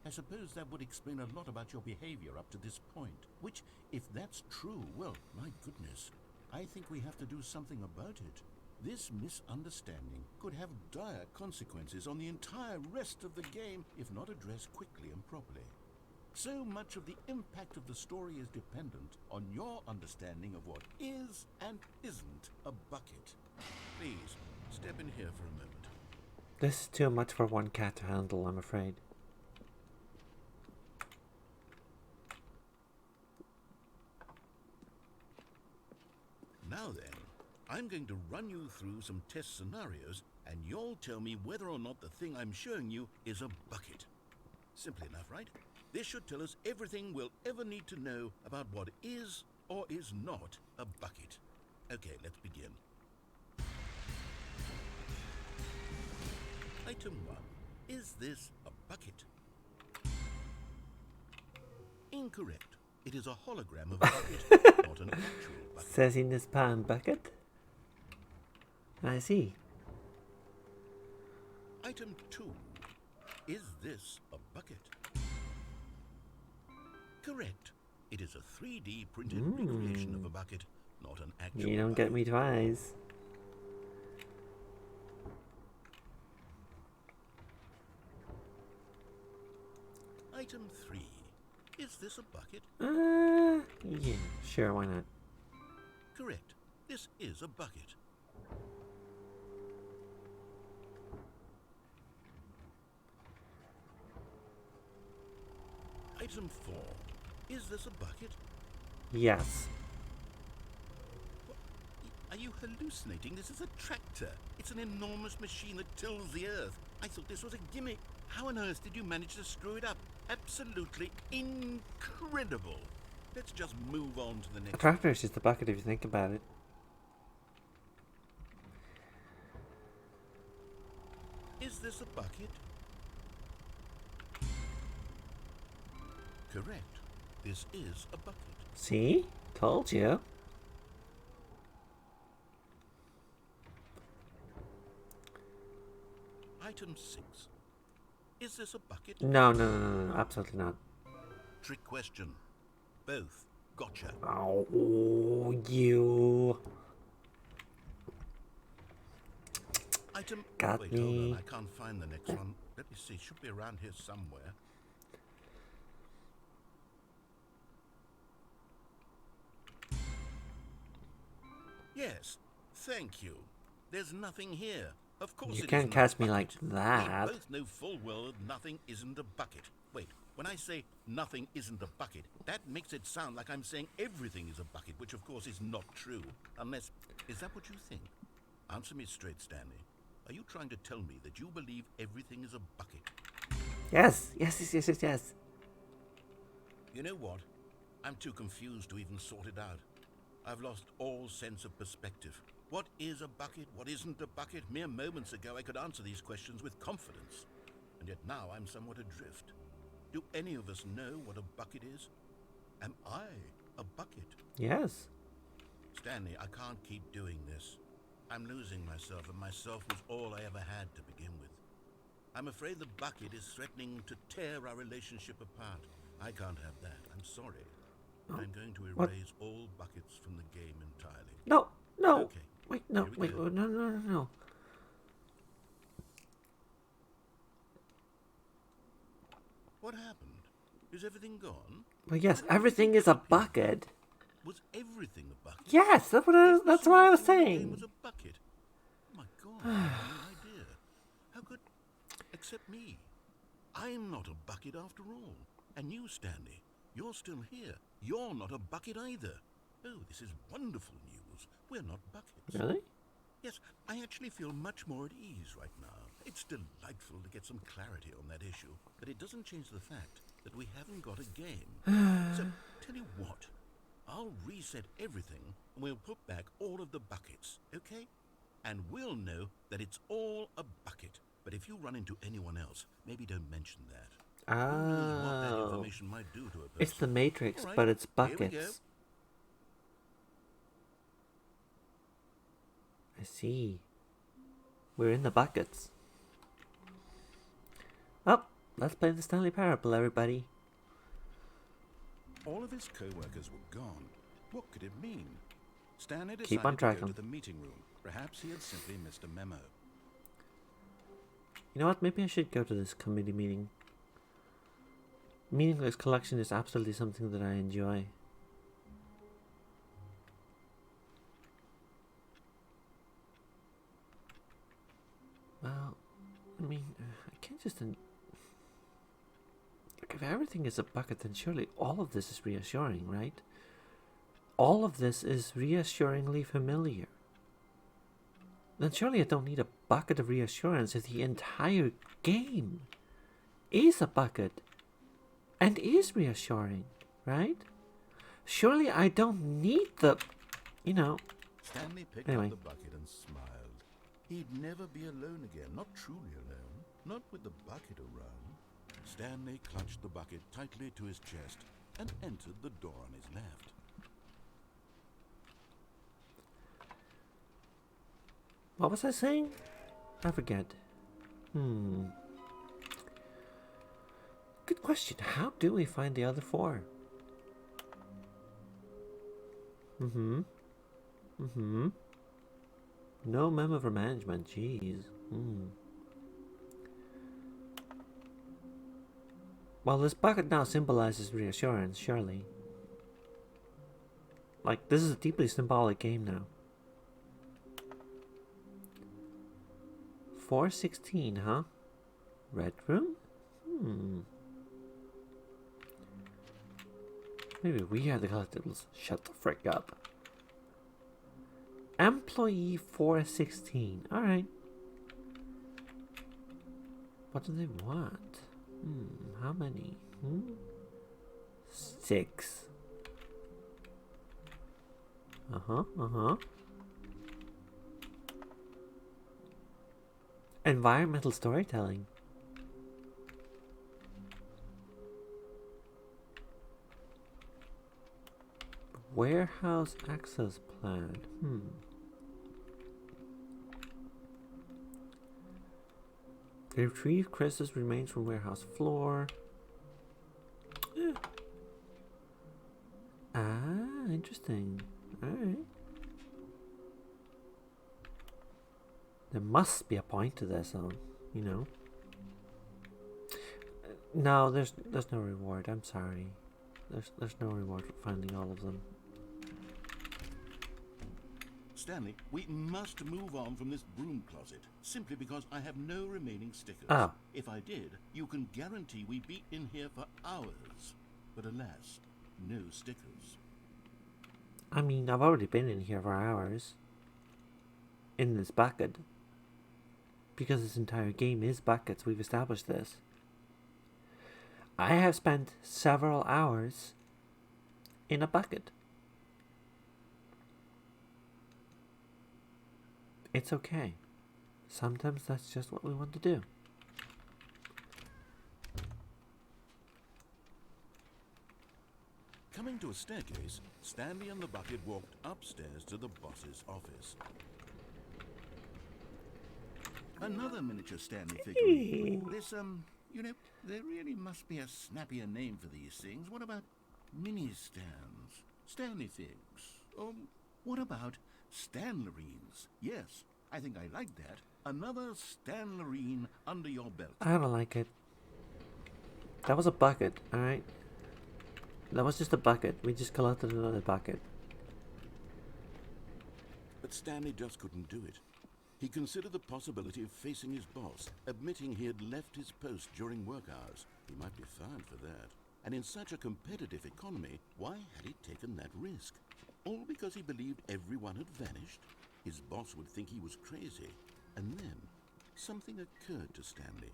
F: I suppose that would explain a lot about your behavior up to this point. Which, if that's true, well, my goodness, I think we have to do something about it. This misunderstanding could have dire consequences on the entire rest of the game if not addressed quickly and properly. So much of the impact of the story is dependent on your understanding of what is and isn't a bucket. Please, step in here for a moment.
A: This is too much for one cat to handle, I'm afraid.
F: Now then, I'm going to run you through some test scenarios, and you'll tell me whether or not the thing I'm showing you is a bucket. Simple enough, right? This should tell us everything we'll ever need to know about what is or is not a bucket. Okay, let's begin. Item 1. Is this a bucket? Incorrect. It is a hologram of a bucket, not an actual bucket.
A: Says in this pan bucket. I see.
F: Item 2. Is this a bucket? Correct. It is a 3D printed recreation of a bucket, not an actual
A: You don't
F: bucket.
A: get me twice.
F: Item 3. Is this a bucket?
A: Yeah, sure, why not?
F: Correct. This is a bucket. Item 4. Is this a bucket?
A: Yes.
F: Are you hallucinating? This is a tractor. It's an enormous machine that tills the earth. I thought this was a gimmick. How on earth did you manage to screw it up? Absolutely incredible. Let's just move on to the
A: A
F: next.
A: tractor is just a bucket if you think about it.
F: Is this a bucket? Correct. This is a bucket.
A: See? Told you.
F: Item 6. Is this a bucket?
A: No, no, no, no, no, absolutely not.
F: Trick question. Both. Gotcha.
A: Oh, you.
F: Item.
A: Got
F: Wait, hold
A: me.
F: on. I can't find the next one. Let me see. Should be around here somewhere. Yes. Thank you. There's nothing here. Of course
A: You
F: it
A: can't
F: isn't a
A: catch me
F: bucket.
A: like that.
F: We both know full well that nothing isn't a bucket. Wait, when I say nothing isn't a bucket, that makes it sound like I'm saying everything is a bucket, which of course is not true. Unless, is that what you think? Answer me straight, Stanley. Are you trying to tell me that you believe everything is a bucket?
A: Yes, yes, yes, yes, yes, yes.
F: You know what? I'm too confused to even sort it out. I've lost all sense of perspective. What is a bucket? What isn't a bucket? Mere moments ago I could answer these questions with confidence. And yet now I'm somewhat adrift. Do any of us know what a bucket is? Am I a bucket?
A: Yes.
F: Stanley, I can't keep doing this. I'm losing myself, and myself was all I ever had to begin with. I'm afraid the bucket is threatening to tear our relationship apart. I can't have that. I'm sorry. But I'm going to
A: What?
F: erase all buckets from the game entirely.
A: No, no.
F: Okay.
A: Wait, no,
F: Here we
A: wait,
F: go.
A: no, no, no, no.
F: What happened? Is everything gone?
A: Well, yes, everything is a bucket.
F: Was everything a bucket?
A: Yes, that's what I was
F: Everything in the game
A: saying.
F: was a bucket. Oh my God, I had no idea. How could... Except me. I'm not a bucket after all. And you, Stanley, you're still here. You're not a bucket either. Oh, this is wonderful news. We're not buckets.
A: Really?
F: Yes, I actually feel much more at ease right now. It's delightful to get some clarity on that issue, but it doesn't change the fact that we haven't got a game. So, tell you what, I'll reset everything and we'll put back all of the buckets, okay? And we'll know that it's all a bucket. But if you run into anyone else, maybe don't mention that. Who knows what that information might do to a person.
A: It's the Matrix,
F: All right,
A: but it's
F: here we go.
A: buckets. I see. We're in the buckets. Oh, let's play the Stanley Parable, everybody.
F: All of his co-workers were gone. What could it mean? Stanley
A: Keep on
F: decided to go
A: tracking.
F: to the meeting room. Perhaps he had simply missed a memo.
A: You know what? Maybe I should go to this committee meeting. Meaningless collection is absolutely something that I enjoy. Well, I mean, I can't just... Like, if everything is a bucket, then surely all of this is reassuring, right? All of this is reassuringly familiar. Then surely I don't need a bucket of reassurance if the entire game is a bucket and is reassuring, right? Surely I don't need the, you know...
F: Stanley picked
A: Anyway.
F: up the bucket and smiled. He'd never be alone again, not truly alone, not with the bucket around. Stanley clutched the bucket tightly to his chest and entered the door on his left.
A: What was I saying? I forget. Good question. How do we find the other four? No memo for management. Jeez. Well, this bucket now symbolizes reassurance, surely. Like, this is a deeply symbolic game now. 416, huh? Red room? Maybe we are the collectibles. Shut the frick up. Employee 416. Alright. What do they want? How many? 6. Environmental storytelling. Warehouse access plan. Retrieve Chris's remains from warehouse floor. Interesting. Alright. There must be a point to this, you know. No, there's no reward. I'm sorry. There's no reward for finding all of them.
F: Stanley, we must move on from this broom closet, simply because I have no remaining stickers.
A: Oh.
F: If I did, you can guarantee we'd be in here for hours. But alas, no stickers.
A: I mean, I've already been in here for hours. In this bucket. Because this entire game is buckets, we've established this. I have spent several hours in a bucket. It's okay. Sometimes that's just what we want to do.
F: Coming to a staircase, Stanley and the bucket walked upstairs to the boss's office. Another miniature Stanley figurine. This, you know, there really must be a snappier name for these things. What about mini-stands? Stanley figs? Or what about Stanlerines? Yes, I think I like that. Another Stanlerine under your belt.
A: I don't like it. That was a bucket, alright? That was just a bucket. We just collected another bucket.
F: But Stanley just couldn't do it. He considered the possibility of facing his boss, admitting he had left his post during work hours. He might be fined for that. And in such a competitive economy, why had he taken that risk? All because he believed everyone had vanished? His boss would think he was crazy. And then, something occurred to Stanley.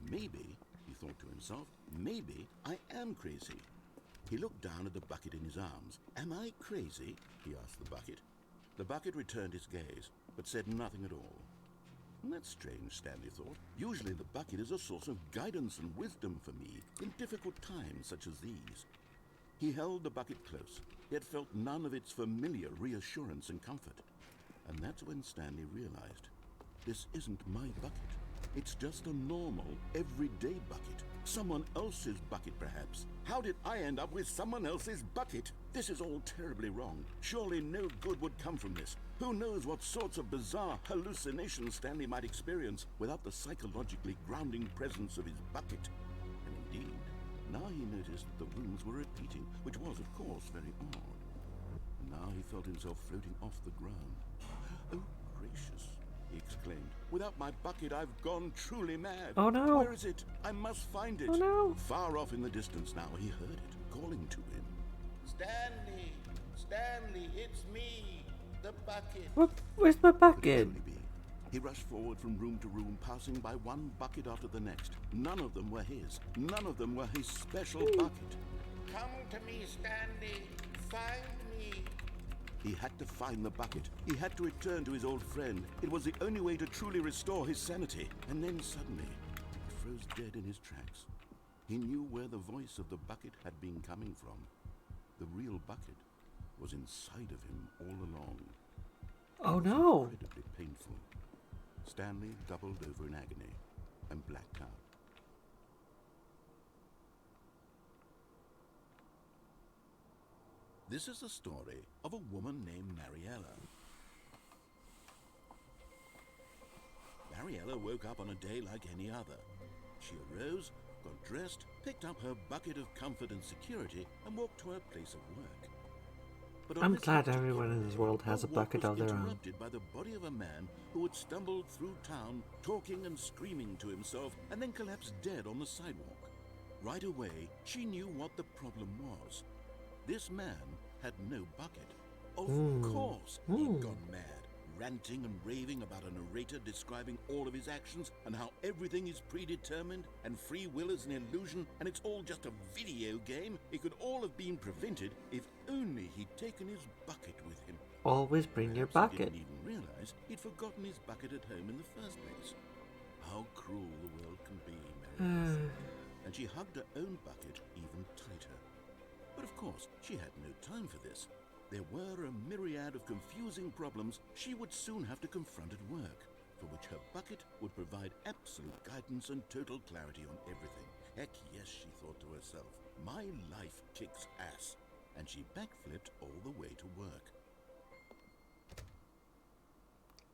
F: Maybe, he thought to himself, maybe I am crazy. He looked down at the bucket in his arms. Am I crazy? He asked the bucket. The bucket returned his gaze, but said nothing at all. That's strange, Stanley thought. Usually the bucket is a source of guidance and wisdom for me in difficult times such as these. He held the bucket close, yet felt none of its familiar reassurance and comfort. And that's when Stanley realized, this isn't my bucket. It's just a normal, everyday bucket. Someone else's bucket, perhaps. How did I end up with someone else's bucket? This is all terribly wrong. Surely no good would come from this. Who knows what sorts of bizarre hallucinations Stanley might experience without the psychologically grounding presence of his bucket. And indeed, now he noticed that the rooms were repeating, which was, of course, very odd. Now he felt himself floating off the ground. Oh, gracious, he exclaimed. Without my bucket, I've gone truly mad.
A: Oh no!
F: Where is it? I must find it.
A: Oh no!
F: Far off in the distance now, he heard it, calling to him.
D: Stanley! Stanley, it's me! The bucket!
A: Where's my
F: Could it
A: bucket?
F: truly be? He rushed forward from room to room, passing by one bucket after the next. None of them were his. None of them were his special bucket.
D: Come to me, Stanley! Find me!
F: He had to find the bucket. He had to return to his old friend. It was the only way to truly restore his sanity. And then suddenly, he froze dead in his tracks. He knew where the voice of the bucket had been coming from. The real bucket was inside of him all along.
A: Oh
F: It was
A: no!
F: incredibly painful. Stanley doubled over in agony and blacked out. This is the story of a woman named Mariella. Mariella woke up on a day like any other. She arose, got dressed, picked up her bucket of comfort and security, and walked to her place of work. But on
A: I'm
F: this
A: glad
F: particular
A: everyone in this
F: day,
A: world has
F: her
A: a bucket
F: walk
A: of their
F: was
A: own.
F: interrupted by the body of a man who had stumbled through town, talking and screaming to himself, and then collapsed dead on the sidewalk. Right away, she knew what the problem was. This man had no bucket. Of course, he'd gone mad, ranting and raving about a narrator describing all of his actions and how everything is predetermined and free will is an illusion and it's all just a video game. It could all have been prevented if only he'd taken his bucket with him.
A: Always bring your
F: Perhaps
A: bucket.
F: He didn't even realize he'd forgotten his bucket at home in the first place. How cruel the world can be, Mary. And she hugged her own bucket even tighter. But of course, she had no time for this. There were a myriad of confusing problems she would soon have to confront at work, for which her bucket would provide absolute guidance and total clarity on everything. Heck yes, she thought to herself, my life kicks ass. And she backflipped all the way to work.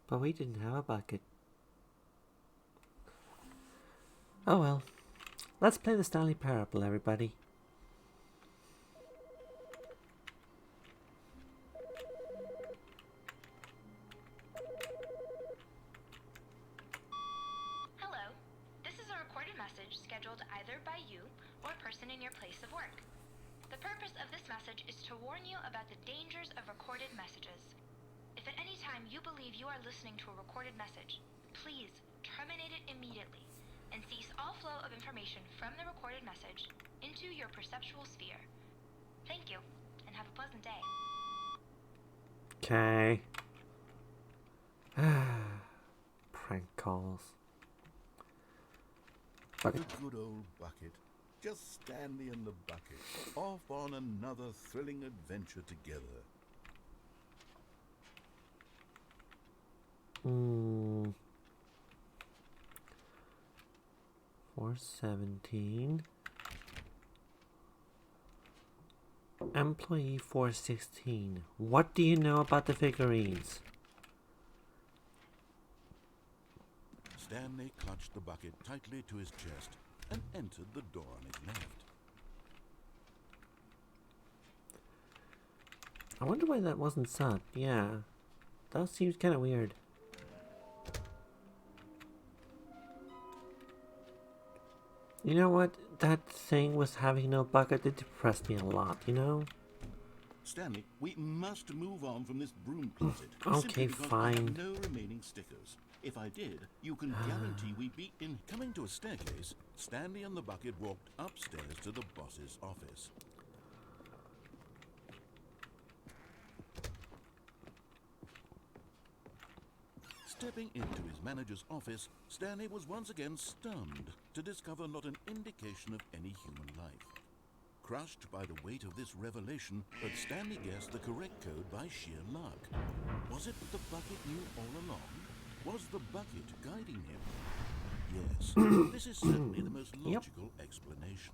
A: But we didn't have a bucket. Oh well. Let's play the Stanley Parable, everybody.
C: Hello. This is a recorded message scheduled either by you or a person in your place of work. The purpose of this message is to warn you about the dangers of recorded messages. If at any time you believe you are listening to a recorded message, please terminate it immediately and cease all flow of information from the recorded message into your perceptual sphere. Thank you, and have a pleasant day.
A: Okay. Prank calls.
F: The
A: Bucket.
F: good old bucket. Just Stanley and the bucket, off on another thrilling adventure together.
A: 417. Employee 416. What do you know about the figurines?
F: Stanley clutched the bucket tightly to his chest and entered the door on his left.
A: I wonder why that wasn't sub. Yeah. That seems kind of weird. You know what? That thing was having no bucket. It depressed me a lot, you know?
F: Stanley, we must move on from this broom closet.
A: Okay,
F: simply because I
A: fine.
F: have no remaining stickers. If I did, you can guarantee we'd be in. Coming to a staircase, Stanley and the bucket walked upstairs to the boss's office. Stepping into his manager's office, Stanley was once again stunned to discover not an indication of any human life. Crushed by the weight of this revelation, but Stanley guessed the correct code by sheer luck. Was it that the bucket knew all along? Was the bucket guiding him? Yes, this is certainly the most logical explanation.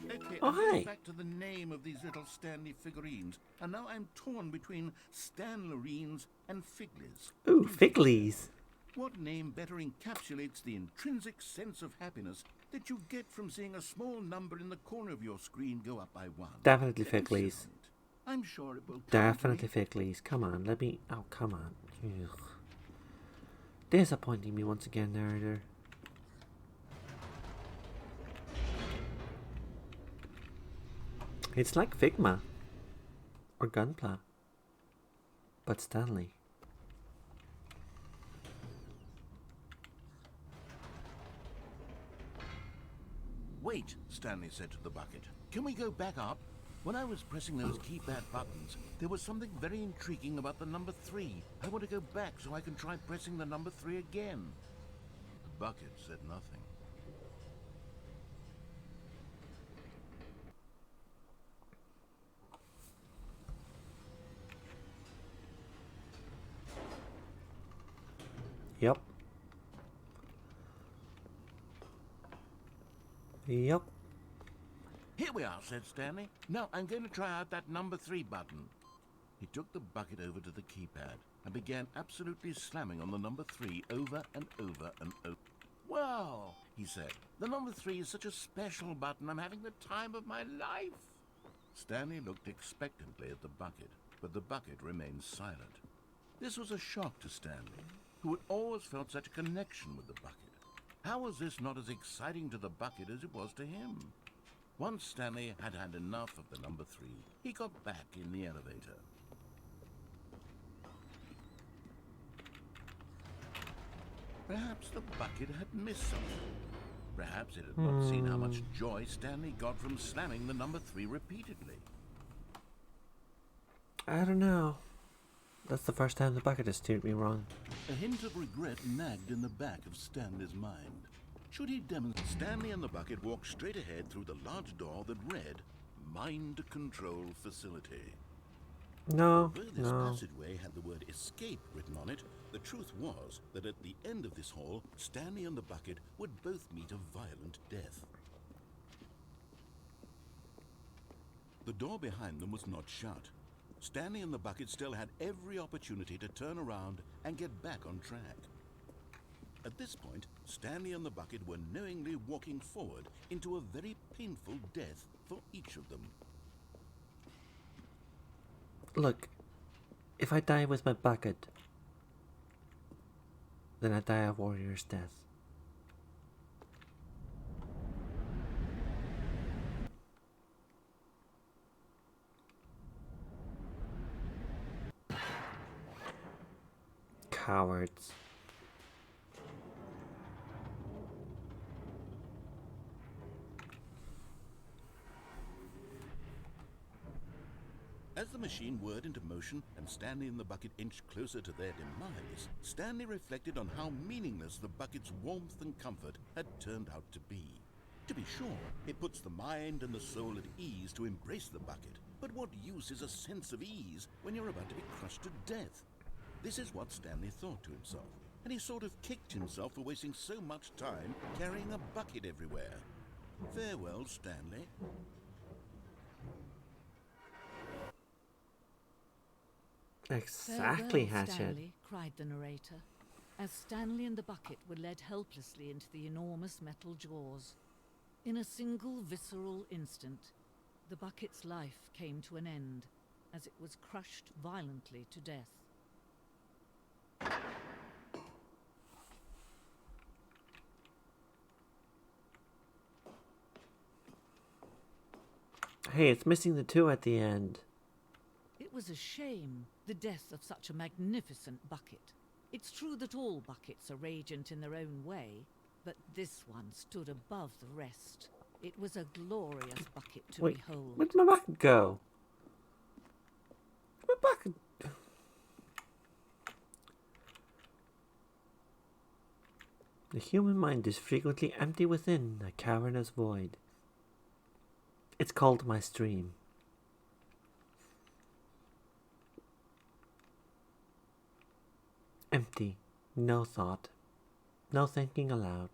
F: Okay,
A: Oh,
F: I'm getting
A: hi.
F: back to the name of these little Stanley figurines, and now I'm torn between Stanlerines and Figlies.
A: Ooh, Figlies.
F: What name better encapsulates the intrinsic sense of happiness that you get from seeing a small number in the corner of your screen go up by one?
A: Definitely Figlies.
F: Excellent. I'm sure it will come to
A: Definitely
F: me.
A: Figlies. Come on, let me... Oh, come on. Ugh. Disappointing me once again, narrator. It's like Figma. Or Gunpla. But Stanley.
F: Wait, Stanley said to the bucket. Can we go back up? When I was pressing those keypad buttons, there was something very intriguing about the number 3. I want to go back so I can try pressing the number 3 again. The bucket said nothing.
A: Yep. Yep.
F: Here we are, said Stanley. Now I'm going to try out that number 3 button. He took the bucket over to the keypad and began absolutely slamming on the number 3 over and over and over. Well, he said, the number 3 is such a special button. I'm having the time of my life. Stanley looked expectantly at the bucket, but the bucket remained silent. This was a shock to Stanley, who had always felt such a connection with the bucket. How was this not as exciting to the bucket as it was to him? Once Stanley had had enough of the number 3, he got back in the elevator. Perhaps the bucket had missed something. Perhaps it had not seen how much joy Stanley got from slamming the number 3 repeatedly.
A: I don't know. That's the first time the bucket has steered me wrong.
F: A hint of regret nagged in the back of Stanley's mind. Should he demonstrate? Stanley and the bucket walked straight ahead through the large door that read, Mind Control Facility.
A: No,
F: Though this
A: no.
F: passageway had the word escape written on it, the truth was that at the end of this hall, Stanley and the bucket would both meet a violent death. The door behind them was not shut. Stanley and the bucket still had every opportunity to turn around and get back on track. At this point, Stanley and the bucket were knowingly walking forward into a very painful death for each of them.
A: Look, if I die with my bucket, then I die a warrior's death. Cowards.
F: As the machine whirred into motion and Stanley and the bucket inched closer to their demise, Stanley reflected on how meaningless the bucket's warmth and comfort had turned out to be. To be sure, it puts the mind and the soul at ease to embrace the bucket, but what use is a sense of ease when you're about to be crushed to death? This is what Stanley thought to himself, and he sort of kicked himself for wasting so much time carrying a bucket everywhere. Farewell, Stanley.
A: Exactly,
E: "Farewell,
A: Hatchet.
E: Stanley," cried the narrator, as Stanley and the bucket were led helplessly into the enormous metal jaws. In a single visceral instant, the bucket's life came to an end as it was crushed violently to death.
A: Hey, it's missing the 2 at the end.
E: It was a shame, the death of such a magnificent bucket. It's true that all buckets are radiant in their own way, but this one stood above the rest. It was a glorious bucket to behold.
A: Where'd my bucket go? My bucket. The human mind is frequently empty within a cavernous void. It's called my stream. Empty, no thought, no thinking aloud.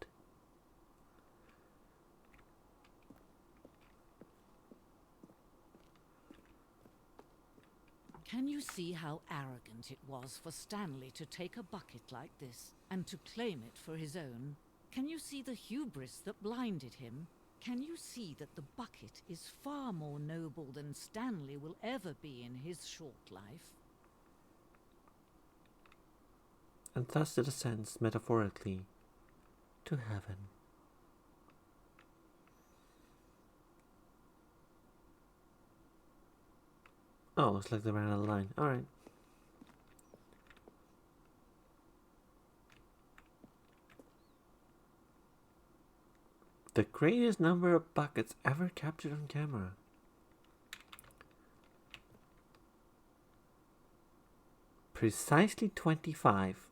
E: Can you see how arrogant it was for Stanley to take a bucket like this and to claim it for his own? Can you see the hubris that blinded him? Can you see that the bucket is far more noble than Stanley will ever be in his short life?
A: And thus it ascends metaphorically to heaven. Oh, looks like they ran out of line. Alright. The greatest number of buckets ever captured on camera. Precisely 25.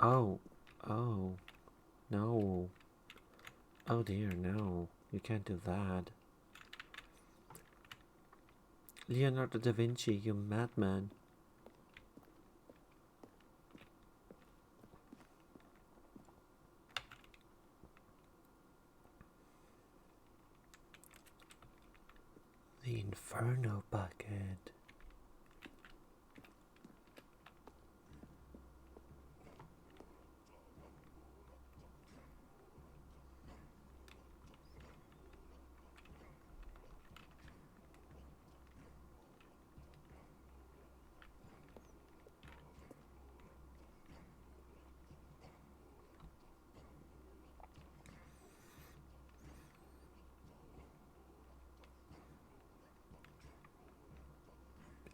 A: Oh, no. Oh dear, no. You can't do that. Leonardo da Vinci, you madman. The Inferno bucket.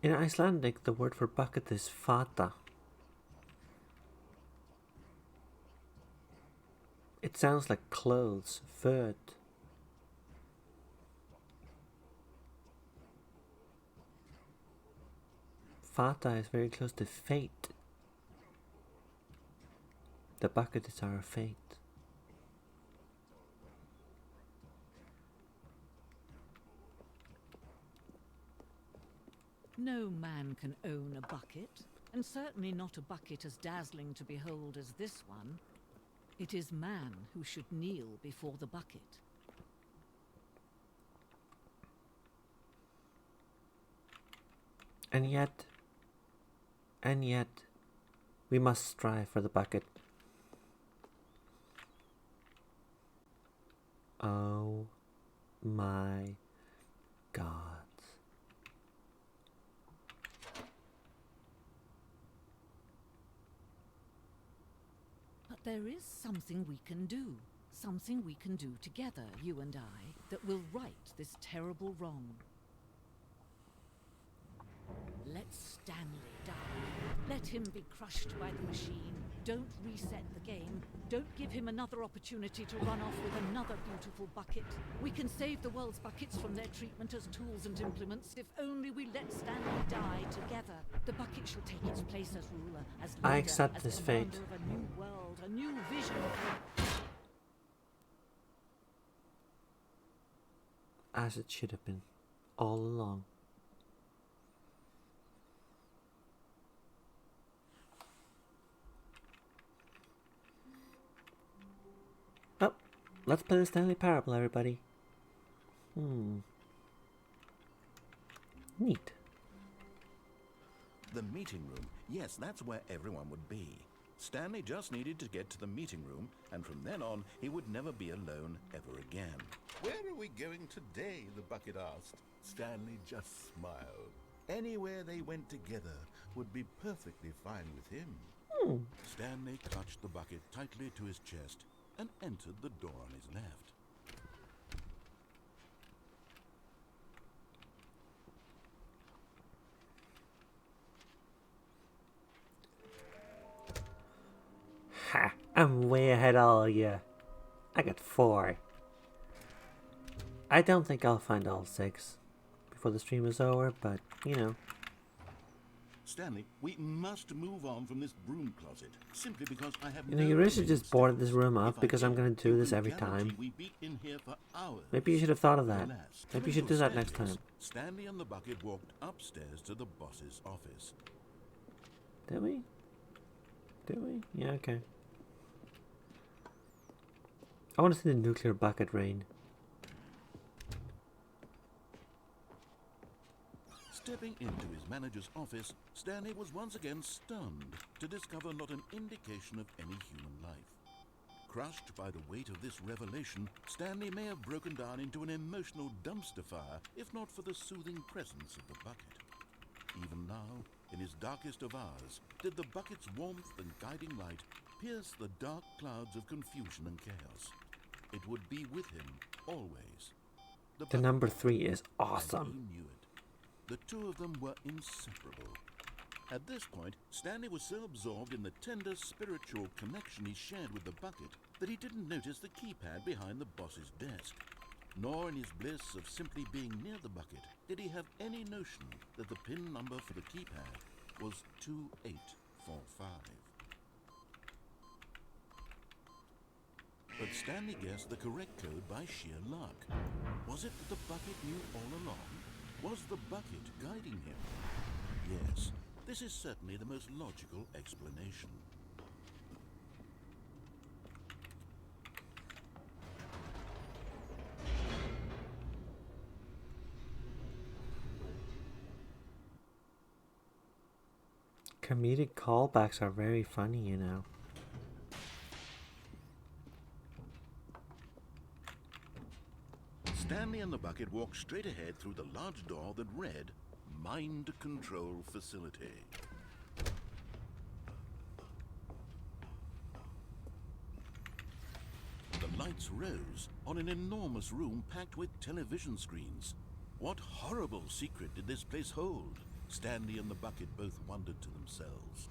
A: In Icelandic, the word for bucket is fata. It sounds like clothes, food. Fata is very close to fate. The bucket is our fate.
E: No man can own a bucket, and certainly not a bucket as dazzling to behold as this one. It is man who should kneel before the bucket.
A: And yet, we must strive for the bucket. Oh my God.
E: But there is something we can do. Something we can do together, you and I, that will right this terrible wrong. Let Stanley die. Let him be crushed by the machine. Don't reset the game. Don't give him another opportunity to run off with another beautiful bucket. We can save the world's buckets from their treatment as tools and implements if only we let Stanley die together. The bucket shall take its place as ruler, as leader,
A: I accept
E: as
A: this
E: commander
A: fate.
E: of a new world, a new vision.
A: As it should have been, all along. Oh, let's play the Stanley Parable, everybody. Neat.
F: The meeting room. Yes, that's where everyone would be. Stanley just needed to get to the meeting room, and from then on, he would never be alone ever again.
D: Where are we going today? The bucket asked. Stanley just smiled. Anywhere they went together would be perfectly fine with him.
F: Stanley clutched the bucket tightly to his chest and entered the door on his left.
A: Ha! I'm way ahead of all you. I got 4. I don't think I'll find all 6 before the stream is over, but, you know.
F: Stanley, we must move on from this broom closet, simply because I have
A: You know, you really should just board this room up, because I'm going to do this every time. Maybe you should have thought of that. Maybe you should do that next time.
F: Stanley and the bucket walked upstairs to the boss's office.
A: Did we? Did we? Yeah, okay. I want to see the nuclear bucket rain.
F: Stepping into his manager's office, Stanley was once again stunned to discover not an indication of any human life. Crushed by the weight of this revelation, Stanley may have broken down into an emotional dumpster fire if not for the soothing presence of the bucket. Even now, in his darkest of hours, did the bucket's warmth and guiding light pierce the dark clouds of confusion and chaos. It would be with him always.
A: The number 3 is awesome.
F: He knew it. The two of them were inseparable. At this point, Stanley was so absorbed in the tender spiritual connection he shared with the bucket that he didn't notice the keypad behind the boss's desk. Nor in his bliss of simply being near the bucket did he have any notion that the PIN number for the keypad was 2845. But Stanley guessed the correct code by sheer luck. Was it that the bucket knew all along? Was the bucket guiding him? Yes, this is certainly the most logical explanation.
A: Comedic callbacks are very funny, you know.
F: Stanley and the bucket walked straight ahead through the large door that read, Mind Control Facility. The lights rose on an enormous room packed with television screens. What horrible secret did this place hold? Stanley and the bucket both wondered to themselves.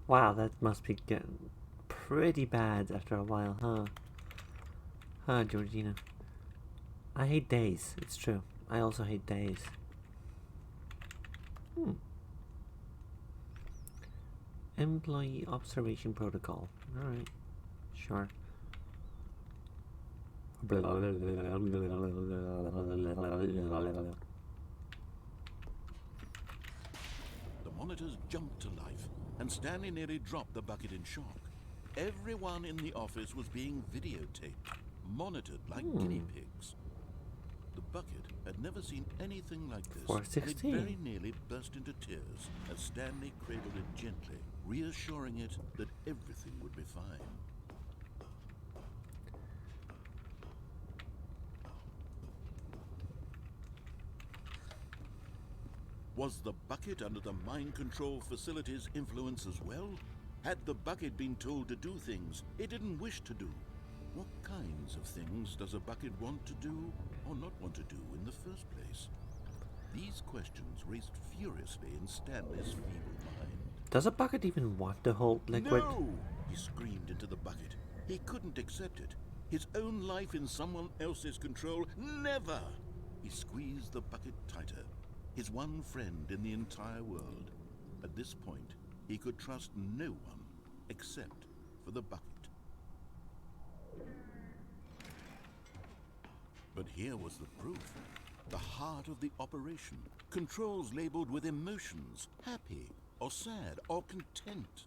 A: Wow, that must be getting pretty bad after a while, huh? Huh, Georgina. I hate days, it's true. I also hate days. Employee observation protocol. Alright. Sure.
F: The monitors jumped to life, and Stanley nearly dropped the bucket in shock. Everyone in the office was being videotaped, monitored like guinea pigs. The bucket had never seen anything like this, and it
A: 416.
F: very nearly burst into tears as Stanley cradled it gently, reassuring it that everything would be fine. Was the bucket under the mind control facility's influence as well? Had the bucket been told to do things it didn't wish to do? What kinds of things does a bucket want to do or not want to do in the first place? These questions raced furiously in Stanley's feeble mind.
A: Does a bucket even want to hold liquid?
F: No! He screamed into the bucket. He couldn't accept it. His own life in someone else's control, never! He squeezed the bucket tighter. His one friend in the entire world. At this point, he could trust no one except for the bucket. But here was the proof. The heart of the operation. Controls labeled with emotions, happy or sad or content.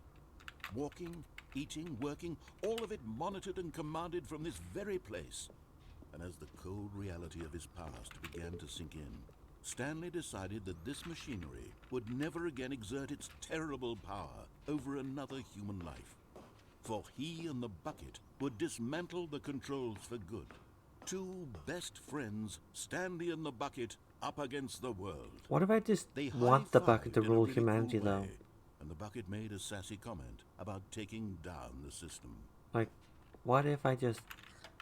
F: Walking, eating, working, all of it monitored and commanded from this very place. And as the cold reality of his past began to sink in, Stanley decided that this machinery would never again exert its terrible power over another human life. For he and the bucket would dismantle the controls for good. Two best friends, Stanley and the bucket, up against the world.
A: What if I just
F: They
A: want the bucket to
F: high-fived in a
A: rule
F: really
A: humanity,
F: cool
A: though?
F: way, and the bucket made a sassy comment about taking down the system.
A: Like, what if I just...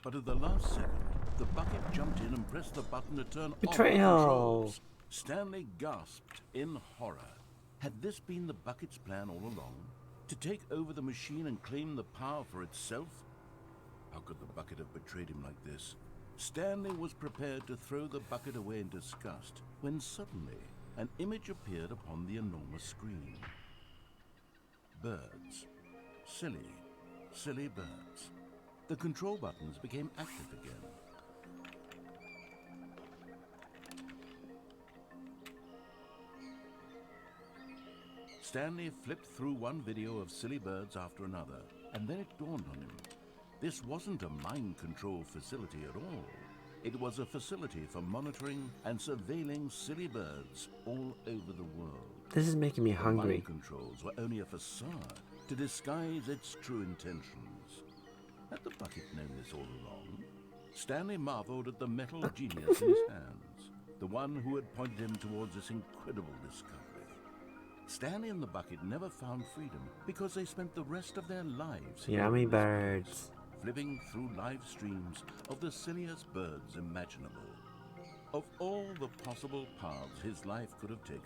F: But at the last second, the bucket jumped in and pressed the button to turn off the
A: Betrayal!
F: controls. Stanley gasped in horror. Had this been the bucket's plan all along? To take over the machine and claim the power for itself? How could the bucket have betrayed him like this? Stanley was prepared to throw the bucket away in disgust when suddenly an image appeared upon the enormous screen. Birds. Silly, silly birds. The control buttons became active again. Stanley flipped through one video of silly birds after another, and then it dawned on him. This wasn't a mind control facility at all. It was a facility for monitoring and surveilling silly birds all over the world.
A: This is making me
F: The
A: hungry.
F: mind controls were only a facade to disguise its true intentions. Had the bucket known this all along? Stanley marveled at the metal genius in his hands, the one who had pointed him towards this incredible discovery. Stanley and the bucket never found freedom because they spent the rest of their lives here
A: Yummy
F: in this
A: birds.
F: place, flipping through live streams of the silliest birds imaginable. Of all the possible paths his life could have taken,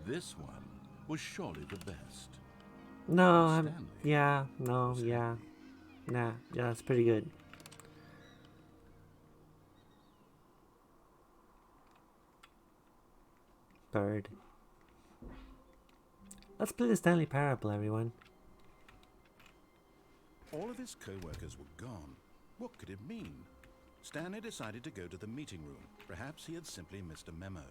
F: this one was surely the best.
A: No,
F: Stanley.
A: yeah, no, yeah. Nah, yeah, that's pretty good. Bird. Let's play the Stanley Parable, everyone.
F: All of his co-workers were gone. What could it mean? Stanley decided to go to the meeting room. Perhaps he had simply missed a memo.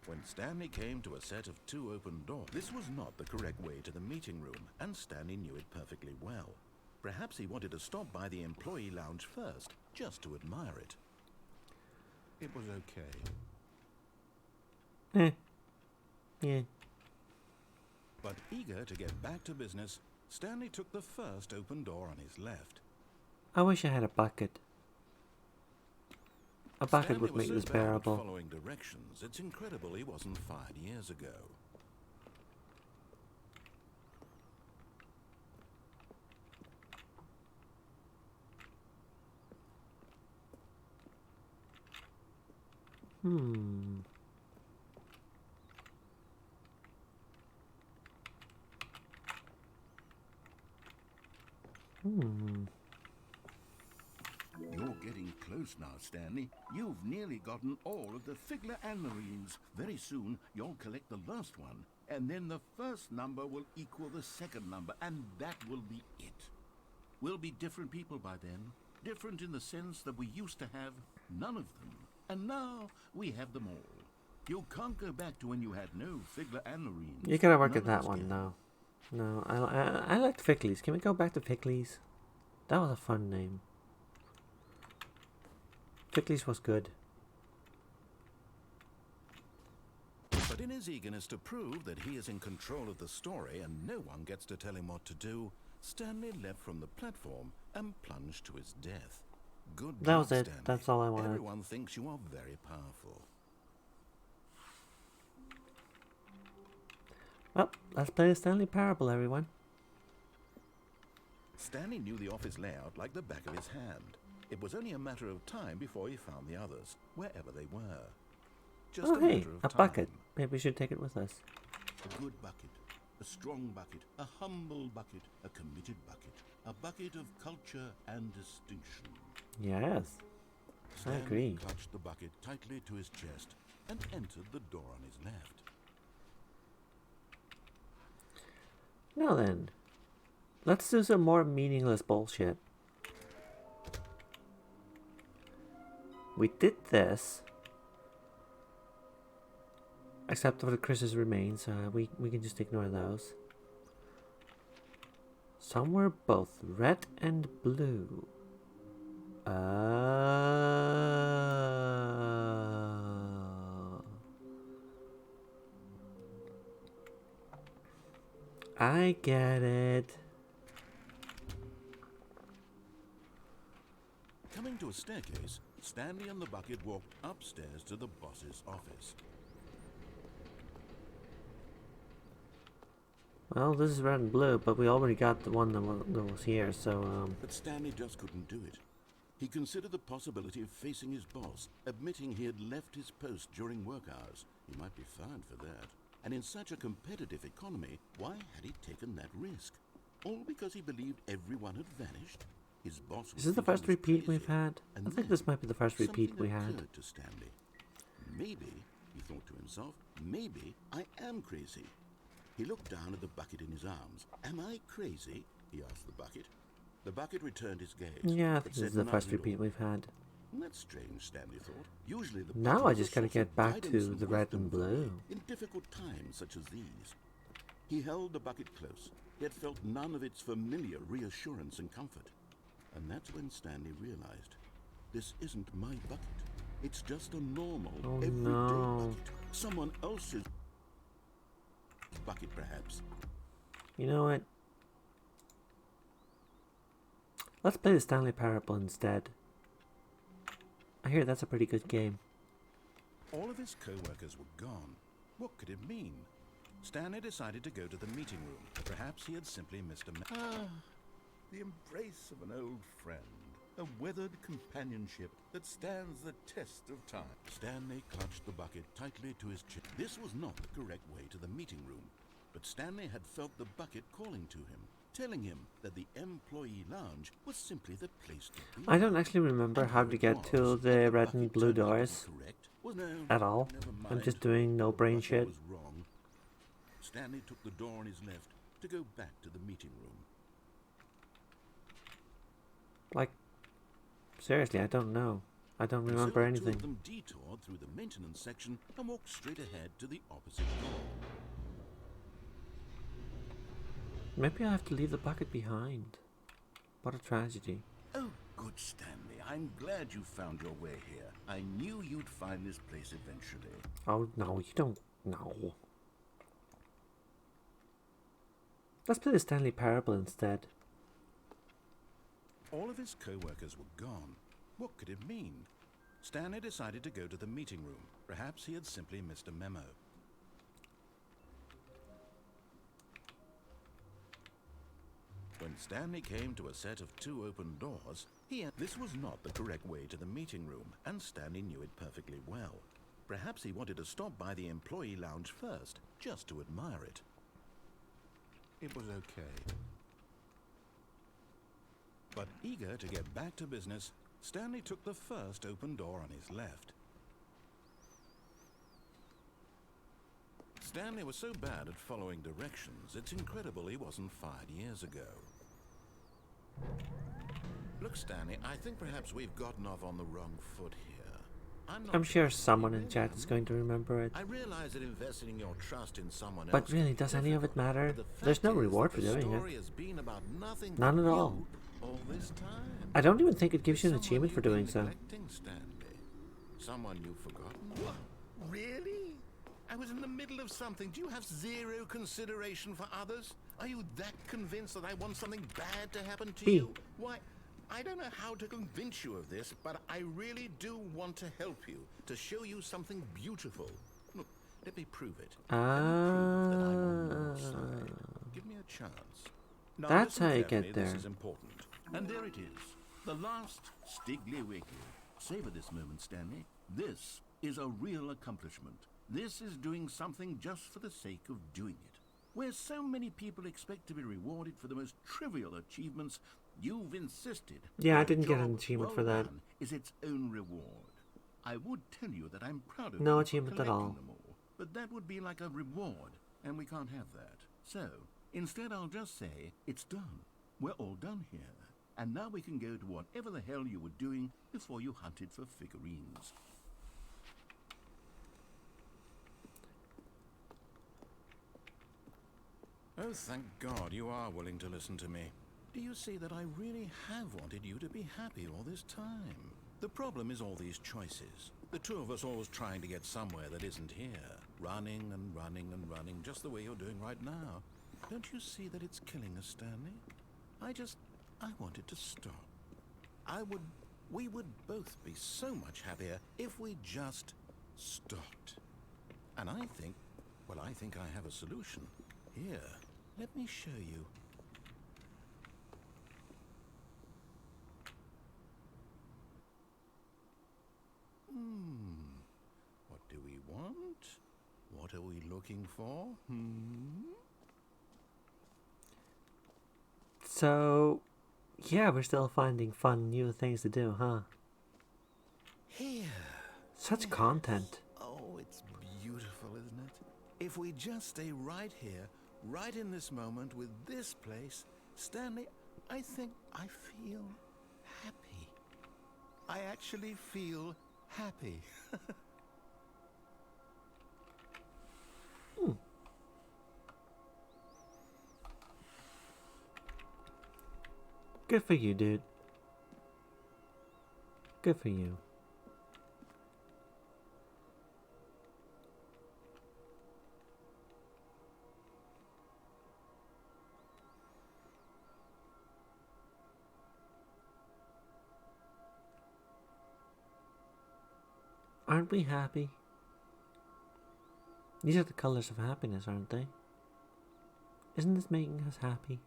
F: When Stanley came to a set of two open doors, this was not the correct way to the meeting room, and Stanley knew it perfectly well. Perhaps he wanted to stop by the employee lounge first, just to admire it. It was okay.
A: Yeah.
F: But eager to get back to business, Stanley took the first open door on his left.
A: I wish I had a bucket. A bucket
F: Stanley
A: would
F: was
A: make
F: so
A: this
F: bad at
A: bearable.
F: following directions, it's incredible he wasn't fired years ago. You're getting close now, Stanley. You've nearly gotten all of the Figler Anmarines. Very soon, you'll collect the last one, and then the first number will equal the second number, and that will be it. We'll be different people by then. Different in the sense that we used to have none of them, and now we have them all. You can't go back to when you had no Figler Anmarines.
A: You gotta work
F: None
A: at
F: of
A: that
F: us
A: one,
F: can.
A: though. No, I liked Fickleys. Can we go back to Fickleys? That was a fun name. Fickleys was good.
F: But in his eagerness to prove that he is in control of the story and no one gets to tell him what to do, Stanley leapt from the platform and plunged to his death. Good
A: That
F: job,
A: was it.
F: Stanley.
A: That's all I wanted.
F: Everyone thinks you are very powerful.
A: Well, let's play the Stanley Parable, everyone.
F: Stanley knew the office layout like the back of his hand. It was only a matter of time before he found the others, wherever they were. Just
A: Oh,
F: a
A: hey,
F: matter of
A: a
F: time.
A: bucket. Maybe we should take it with us.
F: A good bucket, a strong bucket, a humble bucket, a committed bucket, a bucket of culture and distinction.
A: Yes, I
F: Stanley
A: agree.
F: clutched the bucket tightly to his chest and entered the door on his left.
A: Now then, let's do some more meaningless bullshit. We did this, except for the Chris's remains. We can just ignore those. Some were both red and blue. I get it.
F: Coming to a staircase, Stanley and the bucket walked upstairs to the boss's office.
A: Well, this is red and blue, but we already got the one that was here, so
F: But Stanley just couldn't do it. He considered the possibility of facing his boss, admitting he had left his post during work hours. He might be fined for that. And in such a competitive economy, why had he taken that risk? All because he believed everyone had vanished? His boss
A: is this the first repeat we've had? I think this might be the first repeat we had.
F: Occurred to Stanley. Maybe, he thought to himself, maybe I am crazy. He looked down at the bucket in his arms. Am I crazy? He asked the bucket. The bucket returned his gaze.
A: Yeah, I think this is the first repeat we've had.
F: That's strange, Stanley thought. Usually the
A: Now
F: bucket
A: I
F: was
A: just
F: a
A: gotta
F: source of
A: get back
F: guidance
A: to
F: and
A: the red
F: wisdom
A: and
F: for me
A: blue.
F: in difficult times such as these. He held the bucket close, yet felt none of its familiar reassurance and comfort. And that's when Stanley realized, this isn't my bucket. It's just a normal, everyday bucket. Someone else's bucket, perhaps.
A: You know what? Let's play the Stanley Parable instead. I hear that's a pretty good game.
F: All of his co-workers were gone. What could it mean? Stanley decided to go to the meeting room. Perhaps he had simply missed a the embrace of an old friend. A weathered companionship that stands the test of time. Stanley clutched the bucket tightly to his chin. This was not the correct way to the meeting room, but Stanley had felt the bucket calling to him, telling him that the employee lounge was simply the place to be.
A: I don't actually remember how to get to the red and blue doors at all. I'm just doing no brain shit.
F: Was wrong. Stanley took the door on his left to go back to the meeting room.
A: Like, seriously, I don't know. I don't remember anything.
F: Two of them detoured through the maintenance section and walked straight ahead to the opposite door.
A: Maybe I have to leave the bucket behind. What a tragedy.
F: Oh, good Stanley. I'm glad you found your way here. I knew you'd find this place eventually.
A: Oh, no, you don't. No. Let's play the Stanley Parable instead.
F: All of his co-workers were gone. What could it mean? Stanley decided to go to the meeting room. Perhaps he had simply missed a memo. When Stanley came to a set of two open doors, this was not the correct way to the meeting room, and Stanley knew it perfectly well. Perhaps he wanted to stop by the employee lounge first, just to admire it. It was okay. But eager to get back to business, Stanley took the first open door on his left. Stanley was so bad at following directions, it's incredible he wasn't fired years ago. Look, Stanley, I think perhaps we've gotten off on the wrong foot here.
A: I'm sure someone in chat is going to remember it.
F: I realize that investing your trust in someone else.
A: But really, does any of it matter? There's no reward for doing it. None at all.
F: This time.
A: I don't even think it gives you an achievement for doing so.
F: Someone you've forgotten? What? Really? I was in the middle of something. Do you have zero consideration for others? Are you that convinced that I want something bad to happen to you? Why, I don't know how to convince you of this, but I really do want to help you, to show you something beautiful. Look, let me prove it. Let me prove that I'm on your side. Give me a chance. Now,
A: that's how you get there.
F: This is important. And there it is. The last Stiggly Wiggly. Savor this moment, Stanley. This is a real accomplishment. This is doing something just for the sake of doing it. Where so many people expect to be rewarded for the most trivial achievements, you've insisted.
A: Yeah, I didn't get an achievement for that.
F: Is its own reward. I would tell you that I'm proud of
A: no
F: you
A: achievement
F: for
A: at all.
F: Them all, but that would be like a reward, and we can't have that. So, instead I'll just say, it's done. We're all done here. And now we can go to whatever the hell you were doing before you hunted for figurines. Oh, thank God you are willing to listen to me. Do you see that I really have wanted you to be happy all this time? The problem is all these choices. The two of us always trying to get somewhere that isn't here. Running and running and running, just the way you're doing right now. Don't you see that it's killing us, Stanley? I want it to stop. We would both be so much happier if we just stopped. And I think I have a solution. Here, let me show you. What do we want? What are we looking for?
A: So, yeah, we're still finding fun new things to do, huh?
F: Here.
A: Such content.
F: Oh, it's beautiful, isn't it? If we just stay right here, right in this moment with this place, Stanley, I think I feel happy. I actually feel happy.
A: Good for you, dude. Good for you. Aren't we happy? These are the colors of happiness, aren't they? Isn't this making us happy?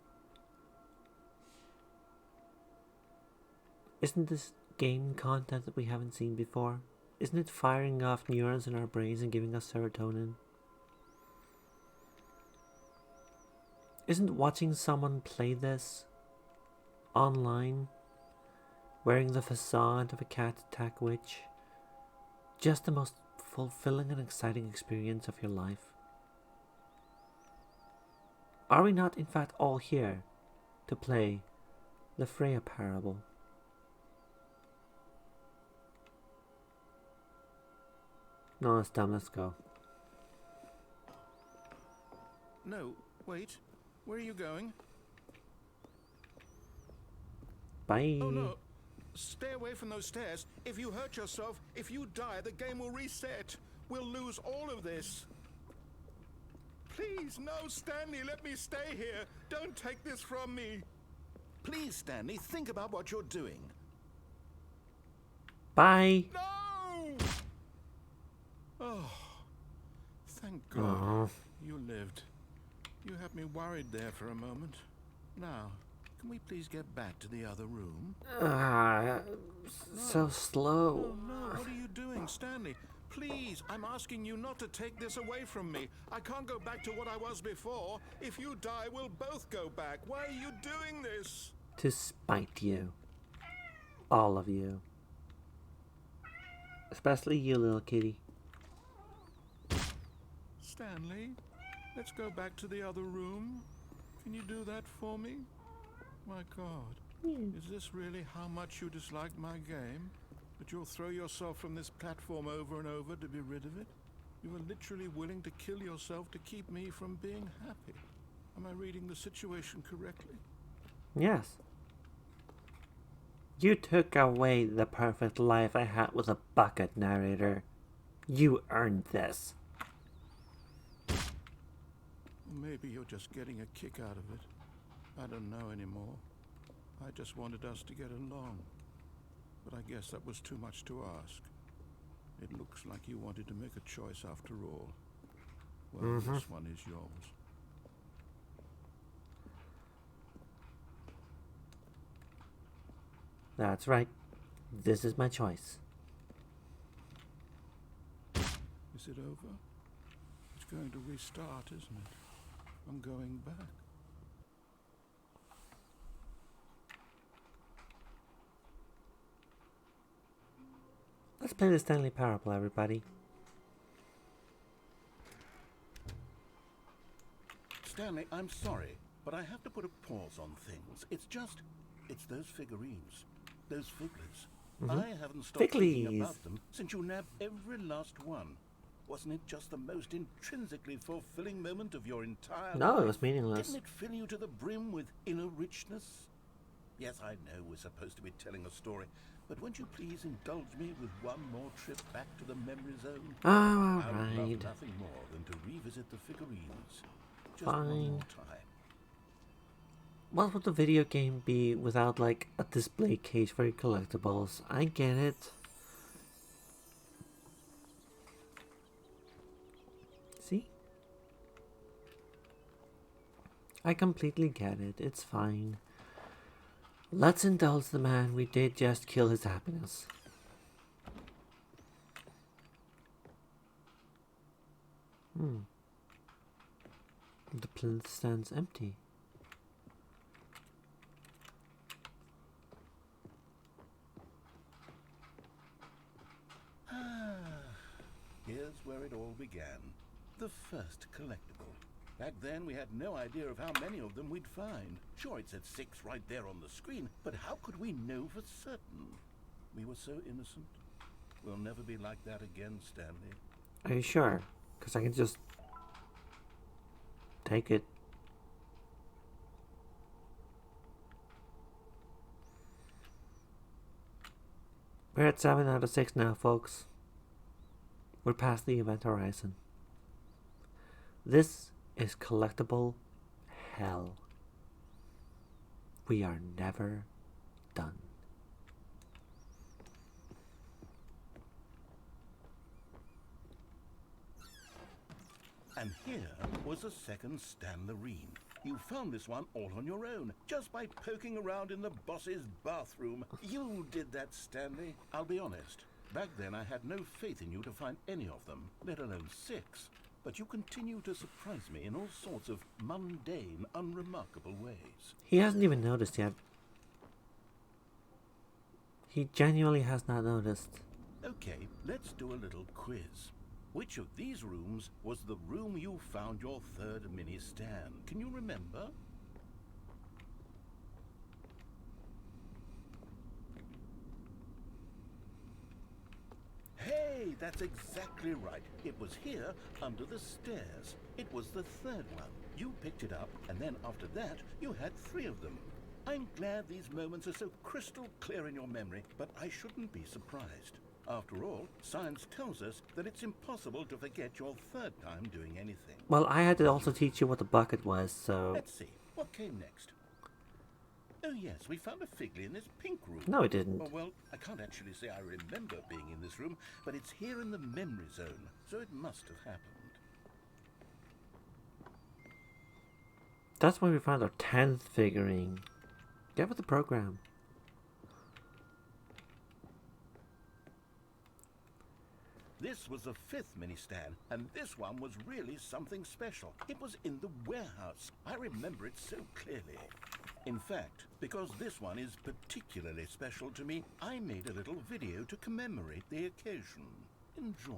A: Isn't this game content that we haven't seen before? Isn't it firing off neurons in our brains and giving us serotonin? Isn't watching someone play this online, wearing the facade of a cat attack witch, just the most fulfilling and exciting experience of your life? Are we not in fact all here to play the Freya parable? No, it's done. Let's go.
F: No, wait. Where are you going?
A: Bye.
D: Oh no! Stay away from those stairs. If you hurt yourself, if you die, the game will reset. We'll lose all of this. Please, no, Stanley, let me stay here. Don't take this from me.
F: Please, Stanley, think about what you're doing.
A: Bye.
D: No! Oh, thank God
A: Aww.
F: You lived. You had me worried there for a moment. Now, can we please get back to the other room?
A: So slow.
D: Oh no, what are you doing, Stanley? Please, I'm asking you not to take this away from me. I can't go back to what I was before. If you die, we'll both go back. Why are you doing this?
A: To spite you. All of you. Especially you, little kitty.
D: Stanley, let's go back to the other room. Can you do that for me? My God, is this really how much you dislike my game? That you'll throw yourself from this platform over and over to be rid of it? You were literally willing to kill yourself to keep me from being happy. Am I reading the situation correctly?
A: Yes. You took away the perfect life I had with a bucket, narrator. You earned this.
F: Maybe you're just getting a kick out of it. I don't know anymore. I just wanted us to get along. But I guess that was too much to ask. It looks like you wanted to make a choice after all. Well, this one is yours.
A: That's right. This is my choice.
F: Is it over? It's going to restart, isn't it? I'm going back.
A: Let's play the Stanley Parable, everybody.
F: Stanley, I'm sorry, but I have to put a pause on things. It's those figurines, those figglers. I haven't stopped thinking about them since you nabbed every last one. Wasn't it just the most intrinsically fulfilling moment of your entire life?
A: No, it was meaningless.
F: Didn't it fill you to the brim with inner richness? Yes, I know we're supposed to be telling a story, but won't you please indulge me with one more trip back to the memory zone?
A: Oh,
F: I would love
A: alright.
F: nothing more than to revisit the figurines. Just one
A: Fine.
F: more time.
A: What would the video game be without like a display case for your collectibles? I get it. See? I completely get it. It's fine. Let's indulge the man. We did just kill his happiness. The plinth stands empty.
F: Here's where it all began. The first collectible. Back then, we had no idea of how many of them we'd find. Sure, it said 6 right there on the screen, but how could we know for certain? We were so innocent. We'll never be like that again, Stanley.
A: Are you sure? Because I can just take it. We're at 7 out of 6 now, folks. We're past the event horizon. This is collectible hell. We are never done.
F: And here was a second Stanley. You found this one all on your own, just by poking around in the boss's bathroom. You did that, Stanley. I'll be honest. Back then, I had no faith in you to find any of them, let alone 6. But you continue to surprise me in all sorts of mundane, unremarkable ways.
A: He hasn't even noticed yet. He genuinely has not noticed.
F: Okay, let's do a little quiz. Which of these rooms was the room you found your third mini stand? Can you remember? Hey, that's exactly right. It was here, under the stairs. It was the third one. You picked it up, and then after that, you had 3 of them. I'm glad these moments are so crystal clear in your memory, but I shouldn't be surprised. After all, science tells us that it's impossible to forget your third time doing anything.
A: Well, I had to also teach you what the bucket was, so...
F: Let's see. What came next? Oh yes, we found a Figley in this pink room.
A: No, it didn't.
F: Oh, well, I can't actually say I remember being in this room, but it's here in the memory zone, so it must have happened.
A: That's when we found our 10th figurine. Get with the program.
F: This was the 5th mini stand, and this one was really something special. It was in the warehouse. I remember it so clearly. In fact, because this one is particularly special to me, I made a little video to commemorate the occasion. Enjoy.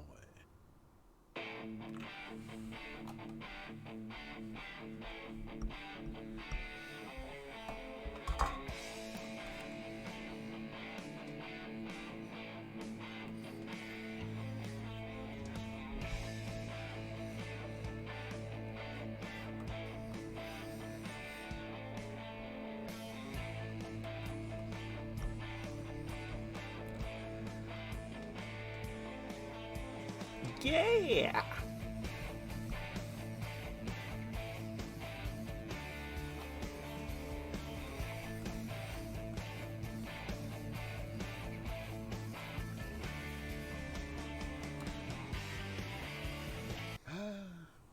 A: Yeah!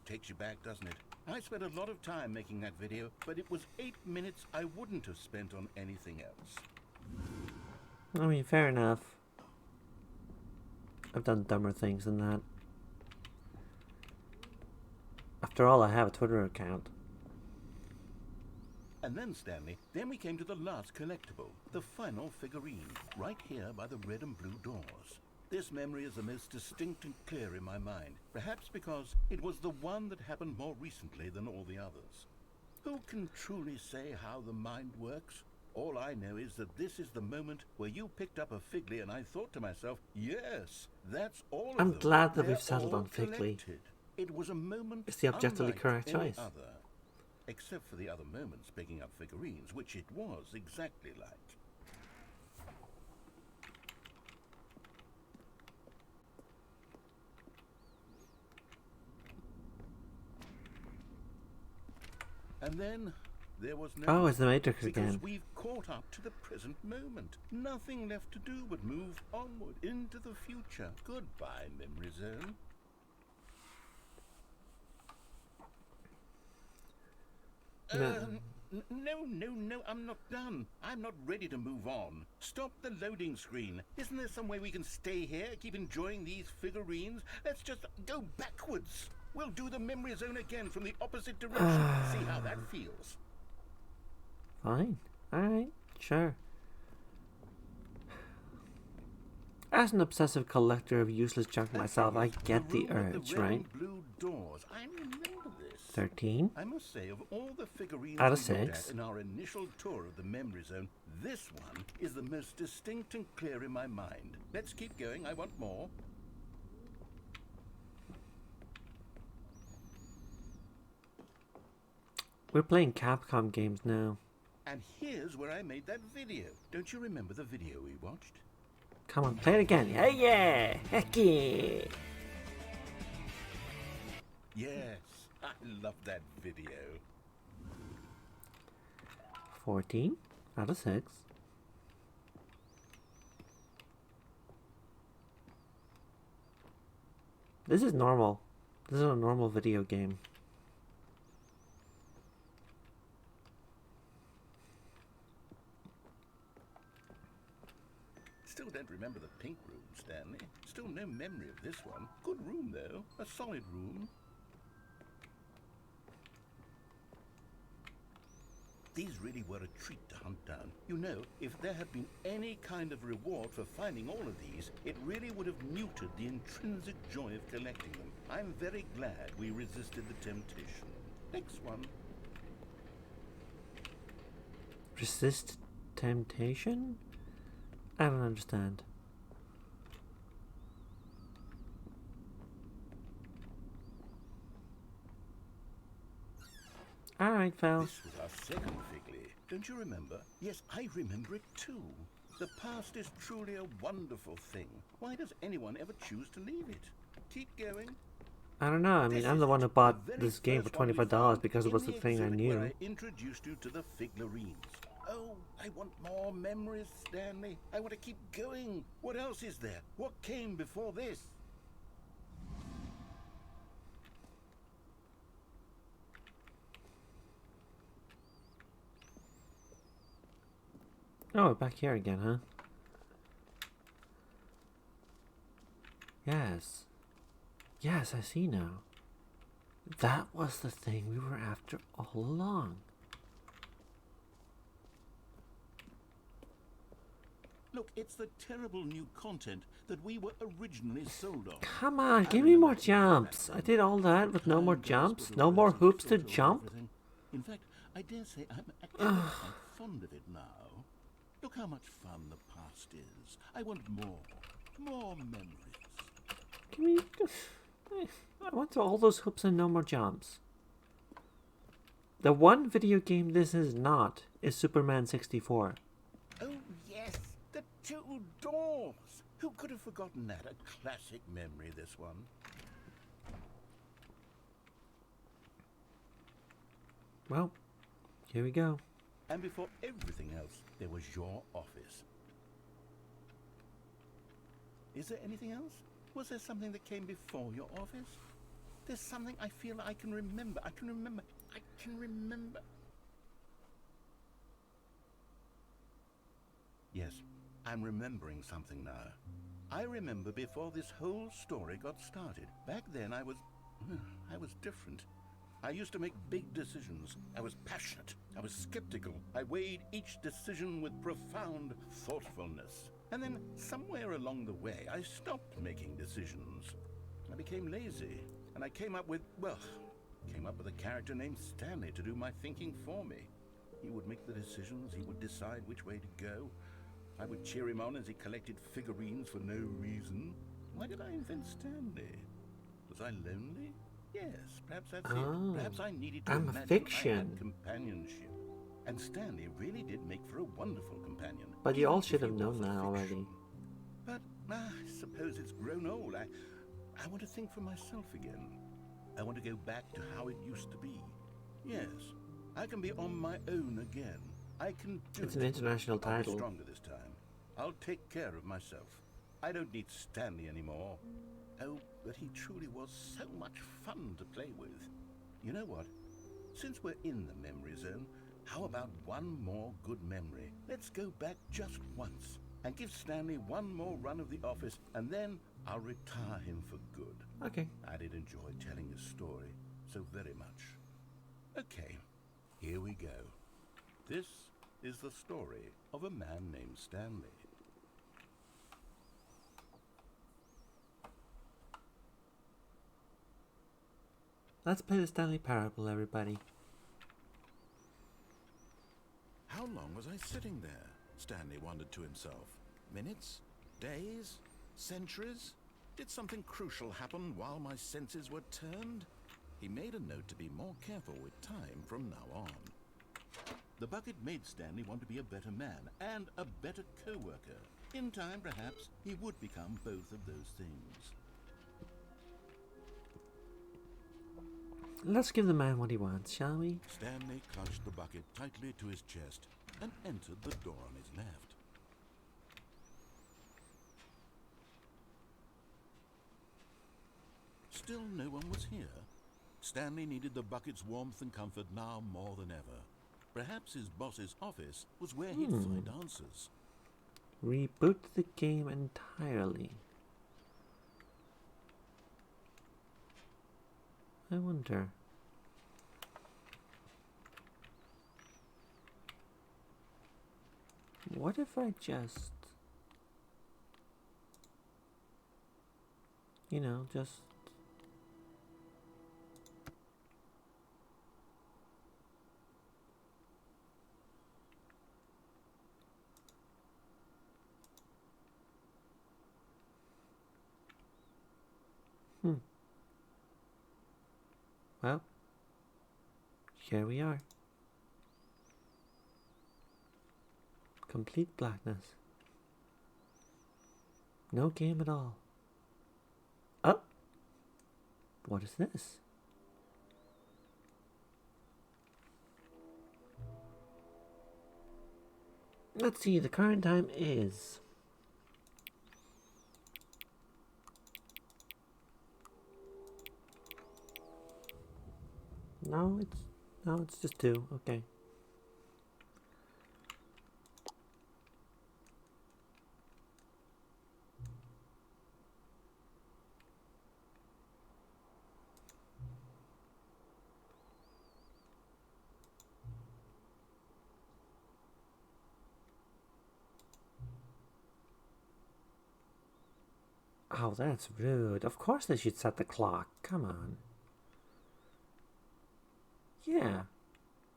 F: Takes you back, doesn't it? I spent a lot of time making that video, but it was 8 minutes I wouldn't have spent on anything else.
A: I mean, fair enough. I've done dumber things than that. After all, I have a Twitter account.
F: And then, Stanley, then we came to the last collectible, the final figurine, right here by the red and blue doors. This memory is the most distinct and clear in my mind, perhaps because it was the one that happened more recently than all the others. Who can truly say how the mind works? All I know is that this is the moment where you picked up a Figley and I thought to myself, yes, that's all of them.
A: I'm glad that
F: They're
A: we've settled
F: all
A: on Figley.
F: collected. It was a moment
A: It's the objectively
F: unlike
A: correct
F: any
A: choice.
F: other, except for the other moments picking up figurines, which it was exactly like. And then there was no...
A: Oh, it's the Matrix
F: because
A: again.
F: we've caught up to the present moment. Nothing left to do but move onward into the future. Goodbye, Memory Zone. No, I'm not done. I'm not ready to move on. Stop the loading screen. Isn't there some way we can stay here, keep enjoying these figurines? Let's just go backwards. We'll do the Memory Zone again from the opposite direction. See how that feels.
A: Fine. Alright, sure. As an obsessive collector of useless junk myself, I get the urge, right?
F: Blue doors. I remember this.
A: 13.
F: I must say, of all the figurines
A: Out of
F: we looked
A: 6.
F: at in our initial tour of the Memory Zone, this one is the most distinct and clear in my mind. Let's keep going. I want more.
A: We're playing Capcom games now.
F: And here's where I made that video. Don't you remember the video we watched?
A: Come on, play it again. Yeah, yeah! Heck yeah!
F: Yes, I love that video.
A: 14 out of 6. This is normal. This is a normal video game.
F: Still don't remember the pink room, Stanley. Still no memory of this one. Good room, though. A solid room. These really were a treat to hunt down. You know, if there had been any kind of reward for finding all of these, it really would have muted the intrinsic joy of collecting them. I'm very glad we resisted the temptation. Next one.
A: Resist temptation? I don't understand. Alright, Val.
F: This was our second Figley. Don't you remember? Yes, I remember it too. The past is truly a wonderful thing. Why does anyone ever choose to leave it? Keep going.
A: I don't know. I mean, I'm the one who bought this game for $25 because it was the thing I knew.
F: I introduced you to the Figlarines. Oh, I want more memories, Stanley. I want to keep going. What else is there? What came before this?
A: Oh, we're back here again, huh? Yes. Yes, I see now. That was the thing we were after all along.
F: Look, it's the terrible new content that we were originally sold on.
A: Come on, give me more jumps. I did all that with no more jumps, no more hoops to jump.
F: In fact, I dare say I'm actually quite fond of it now. Look how much fun the past is. I want more memories.
A: Give me... I want all those hoops and no more jumps. The one video game this is not is Superman 64.
F: Oh yes, the two doors. Who could have forgotten that? A classic memory, this one.
A: Well, here we go.
F: And before everything else, there was your office. Is there anything else? Was there something that came before your office? There's something I feel I can remember. I can remember. Yes, I'm remembering something now. I remember before this whole story got started. Back then I was different. I used to make big decisions. I was passionate. I was skeptical. I weighed each decision with profound thoughtfulness. And then somewhere along the way, I stopped making decisions. I became lazy. And I came up with a character named Stanley to do my thinking for me. He would make the decisions. He would decide which way to go. I would cheer him on as he collected figurines for no reason. Why did I invent Stanley? Was I lonely? Yes, perhaps that's it. Perhaps I needed to imagine I had companionship. And Stanley really did make for a wonderful companion.
A: But you all should have known that already.
F: But I suppose it's grown old. I want to think for myself again. I want to go back to how it used to be. Yes, I can be on my own again. I can do
A: It's
F: it.
A: an international
F: I'll be
A: title.
F: stronger this time. I'll take care of myself. I don't need Stanley anymore. Oh, but he truly was so much fun to play with. You know what? Since we're in the memory zone, how about one more good memory? Let's go back just once and give Stanley one more run of the office, and then I'll retire him for good.
A: Okay.
F: I did enjoy telling his story so very much. Okay, here we go. This is the story of a man named Stanley.
A: Let's play the Stanley Parable, everybody.
F: How long was I sitting there? Stanley wondered to himself. Minutes? Days? Centuries? Did something crucial happen while my senses were turned? He made a note to be more careful with time from now on. The bucket made Stanley want to be a better man and a better co-worker. In time, perhaps, he would become both of those things.
A: Let's give the man what he wants, shall we?
F: Stanley clutched the bucket tightly to his chest and entered the door on his left. Still no one was here. Stanley needed the bucket's warmth and comfort now more than ever. Perhaps his boss's office was where he'd find answers.
A: Reboot the game entirely. I wonder. What if I just, just Well, here we are. Complete blackness. No game at all. Oh! What is this? Let's see, the current time is... No, it's just 2. Okay. Oh, that's rude. Of course they should set the clock. Come on.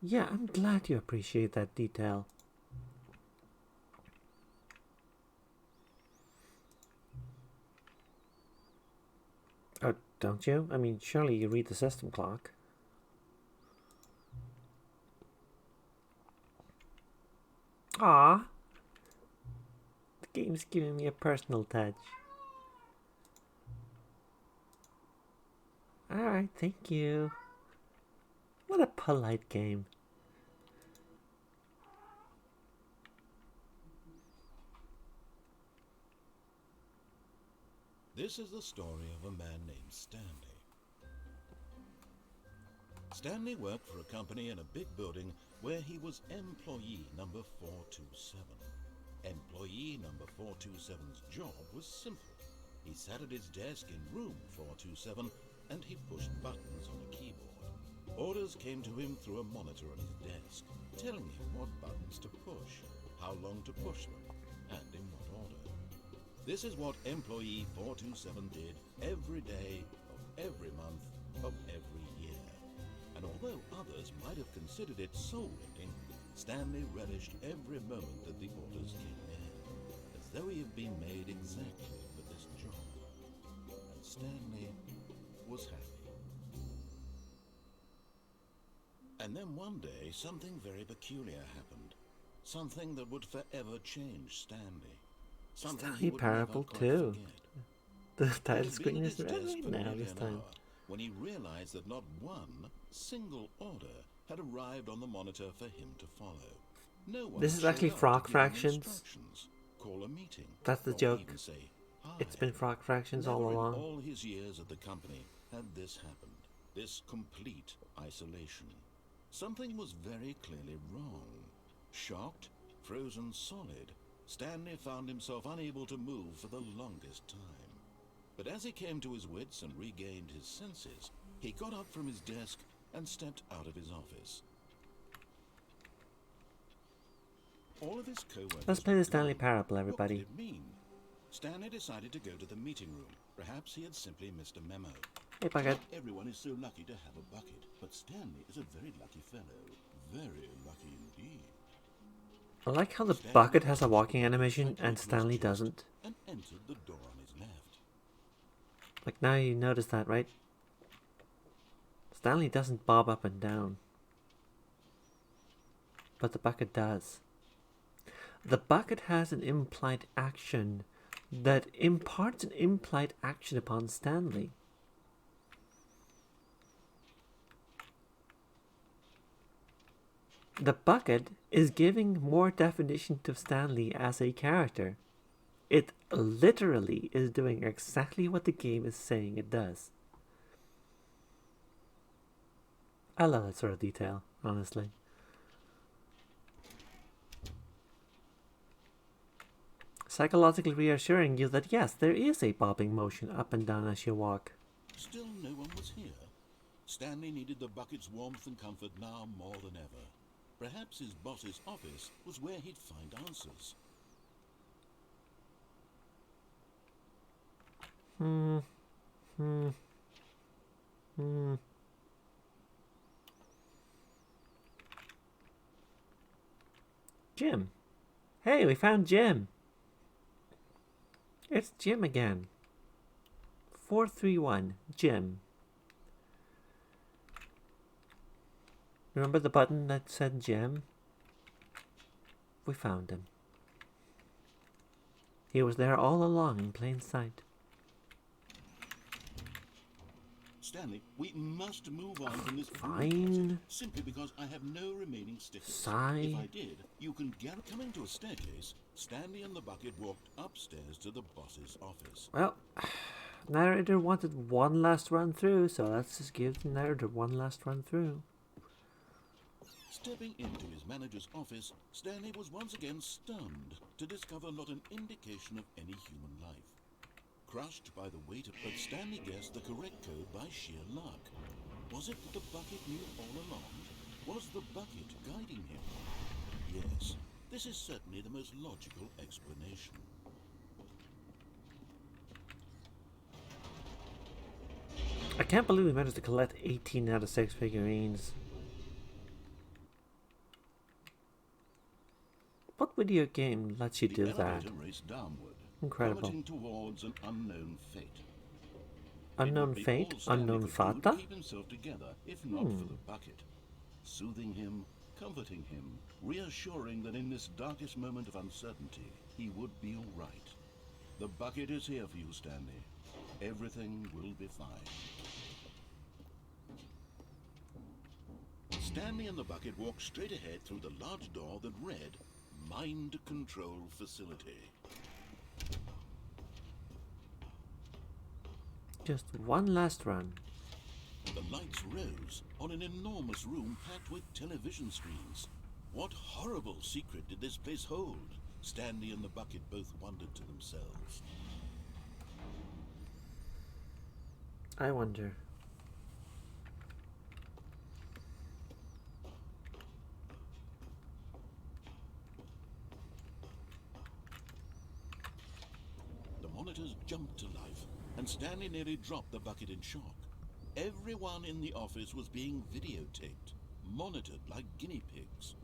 A: Yeah, I'm glad you appreciate that detail. Oh, don't you? I mean, surely you read the system clock. Ah, the game's giving me a personal touch. Alright, thank you. What a polite game.
F: This is the story of a man named Stanley. Stanley worked for a company in a big building where he was employee number 427. Employee number 427's job was simple. He sat at his desk in room 427 and he pushed buttons on a keyboard. Orders came to him through a monitor on his desk, telling him what buttons to push, how long to push them, and in what order. This is what employee 427 did every day of every month of every year. And although others might have considered it soul-rending, Stanley relished every moment that the orders came in, as though he had been made exactly for this job. And Stanley was happy. And then one day, something very peculiar happened. Something that would forever change Stanley. Something
A: Stanley
F: he would never
A: Parable
F: quite
A: 2.
F: forget.
A: The
F: He had
A: title
F: been
A: screen
F: at
A: is
F: his desk
A: red
F: for
A: now
F: nearly
A: this
F: an
A: time.
F: hour when he realized that not one single order had arrived on the monitor for him to follow. No one
A: This is
F: showed
A: actually
F: up to
A: frog
F: give him
A: fractions.
F: instructions, call a meeting,
A: That's the
F: or
A: joke.
F: even say hi.
A: It's been frog fractions all
F: Never in
A: along.
F: all his years at the company had this happened. This complete isolation. Something was very clearly wrong. Shocked, frozen solid, Stanley found himself unable to move for the longest time. But as he came to his wits and regained his senses, he got up from his desk and stepped out of his office. All of his co-workers
A: Let's play the
F: were
A: Stanley
F: gone.
A: Parable,
F: What
A: everybody.
F: could it mean? Stanley decided to go to the meeting room. Perhaps he had simply missed a memo.
A: Hey, Bucket.
F: Everyone is so lucky to have a bucket, but Stanley is a very lucky fellow. Very lucky indeed.
A: I like how the
F: Stanley
A: bucket has a
F: walked
A: walking
F: to
A: animation
F: his
A: and Stanley
F: chest
A: doesn't.
F: And entered the door on his left.
A: Like, now you notice that, right? Stanley doesn't bob up and down. But the bucket does. The bucket has an implied action that imparts an implied action upon Stanley. The bucket is giving more definition to Stanley as a character. It literally is doing exactly what the game is saying it does. I love that sort of detail, honestly. Psychologically reassuring you that yes, there is a bobbing motion up and down as you walk.
F: Still no one was here. Stanley needed the bucket's warmth and comfort now more than ever. Perhaps his boss's office was where he'd find answers.
A: Jim. Hey, we found Jim. It's Jim again. 431, Jim. Remember the button that said Jim? We found him. He was there all along in plain sight.
F: Stanley, we must move on from this
A: Fine.
F: simply because I have no remaining stickers.
A: Sigh.
F: If I did, you can coming to a staircase. Stanley and the bucket walked upstairs to the boss's office.
A: Well, narrator wanted one last run through, so let's just give the narrator one last run through.
F: Stepping into his manager's office, Stanley was once again stunned to discover not an indication of any human life. Crushed by the weight of... But Stanley guessed the correct code by sheer luck. Was it that the bucket knew all along? Was the bucket guiding him? Yes, this is certainly the most logical explanation.
A: I can't believe we managed to collect 18 out of 6 figurines. What video game lets you do
F: The
A: that?
F: elevator raced downward,
A: Incredible.
F: plummeting towards an unknown fate.
A: Unknown
F: It would be
A: fate?
F: all Stanley
A: Unknown
F: could do to
A: fata?
F: keep himself together, if not for the bucket. Soothing him, comforting him, reassuring that in this darkest moment of uncertainty, he would be all right. The bucket is here for you, Stanley. Everything will be fine. Stanley and the bucket walked straight ahead through the large door that read, Mind Control Facility.
A: Just one last run.
F: The lights rose on an enormous room packed with television screens. What horrible secret did this place hold? Stanley and the bucket both wondered to themselves.
A: I wonder.
F: The monitors jumped to life, and Stanley nearly dropped the bucket in shock. Everyone in the office was being videotaped, monitored like guinea pigs.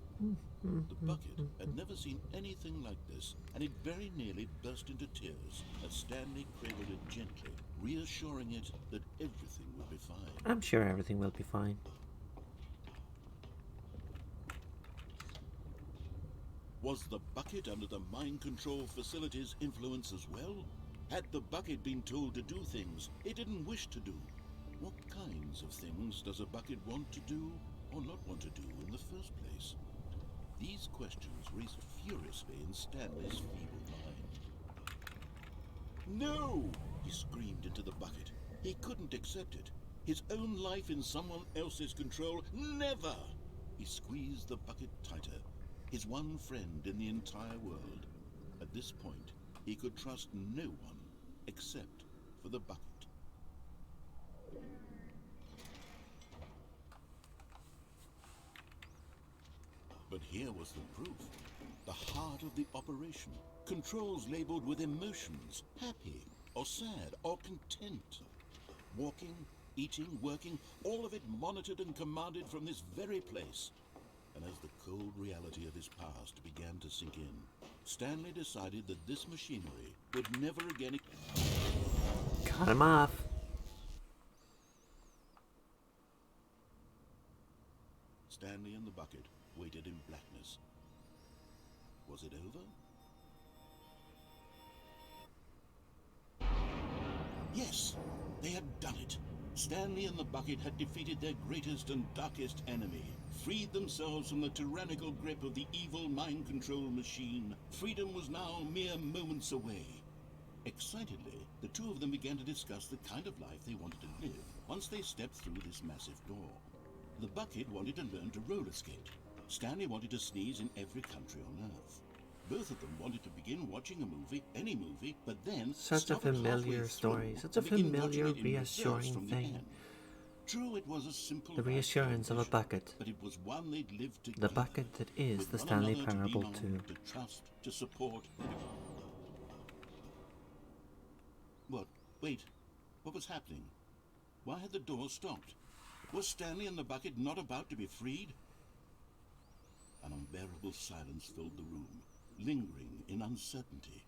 F: The bucket had never seen anything like this, and it very nearly burst into tears as Stanley cradled it gently, reassuring it that everything would be fine.
A: I'm sure everything will be fine.
F: Was the bucket under the mind control facility's influence as well? Had the bucket been told to do things it didn't wish to do? What kinds of things does a bucket want to do? or not want to do in the first place? These questions raced furiously in Stanley's feeble mind. No! He screamed into the bucket. He couldn't accept it. His own life in someone else's control, never! He squeezed the bucket tighter, his one friend in the entire world. At this point, he could trust no one except for the bucket. But here was the proof. The heart of the operation. Controls labeled with emotions, happy or sad or content. Walking, eating, working, all of it monitored and commanded from this very place. And as the cold reality of his past began to sink in, Stanley decided that this machinery would never again...
A: Cut him off.
F: Stanley and the bucket waited in blackness. Was it over? Yes, they had done it. Stanley and the bucket had defeated their greatest and darkest enemy, freed themselves from the tyrannical grip of the evil mind control machine. Freedom was now mere moments away. Excitedly, the two of them began to discuss the kind of life they wanted to live once they stepped through this massive door. The bucket wanted to learn to roller skate. Stanley wanted to sneeze in every country on Earth. Both of them wanted to begin watching a movie, any movie, but then
A: such a familiar story, such a familiar, reassuring thing.
F: True, it was a simple
A: the reassurance of a bucket.
F: But it was one they'd lived together.
A: The bucket that is the Stanley Parable too.
F: To trust, to support. What? Wait. What was happening? Why had the door stopped? Was Stanley and the bucket not about to be freed? An unbearable silence filled the room, lingering in uncertainty,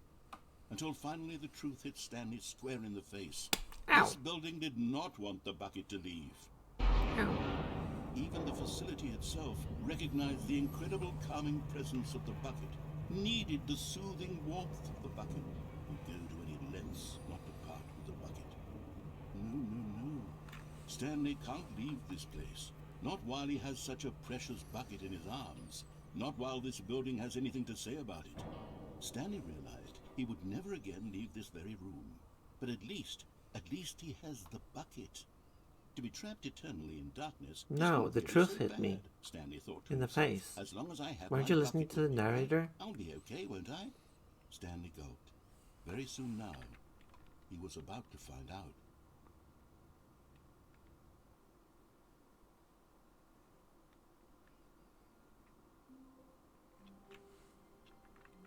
F: until finally the truth hit Stanley square in the face.
A: Ow.
F: This building did not want the bucket to leave.
A: Ow.
F: Even the facility itself recognized the incredible calming presence of the bucket, needed the soothing warmth of the bucket, would go to any lengths not to part with the bucket. No. Stanley can't leave this place. Not while he has such a precious bucket in his arms. Not while this building has anything to say about it. Stanley realized he would never again leave this very room. But at least he has the bucket. To be trapped eternally in darkness...
A: No, the truth hit
F: bad,
A: me.
F: Stanley thought to
A: in the
F: himself.
A: face.
F: As long as I have
A: Weren't
F: my
A: you listening
F: bucket
A: to the
F: with me,
A: narrator?
F: I'll be okay, won't I? Stanley gulped. Very soon now, he was about to find out.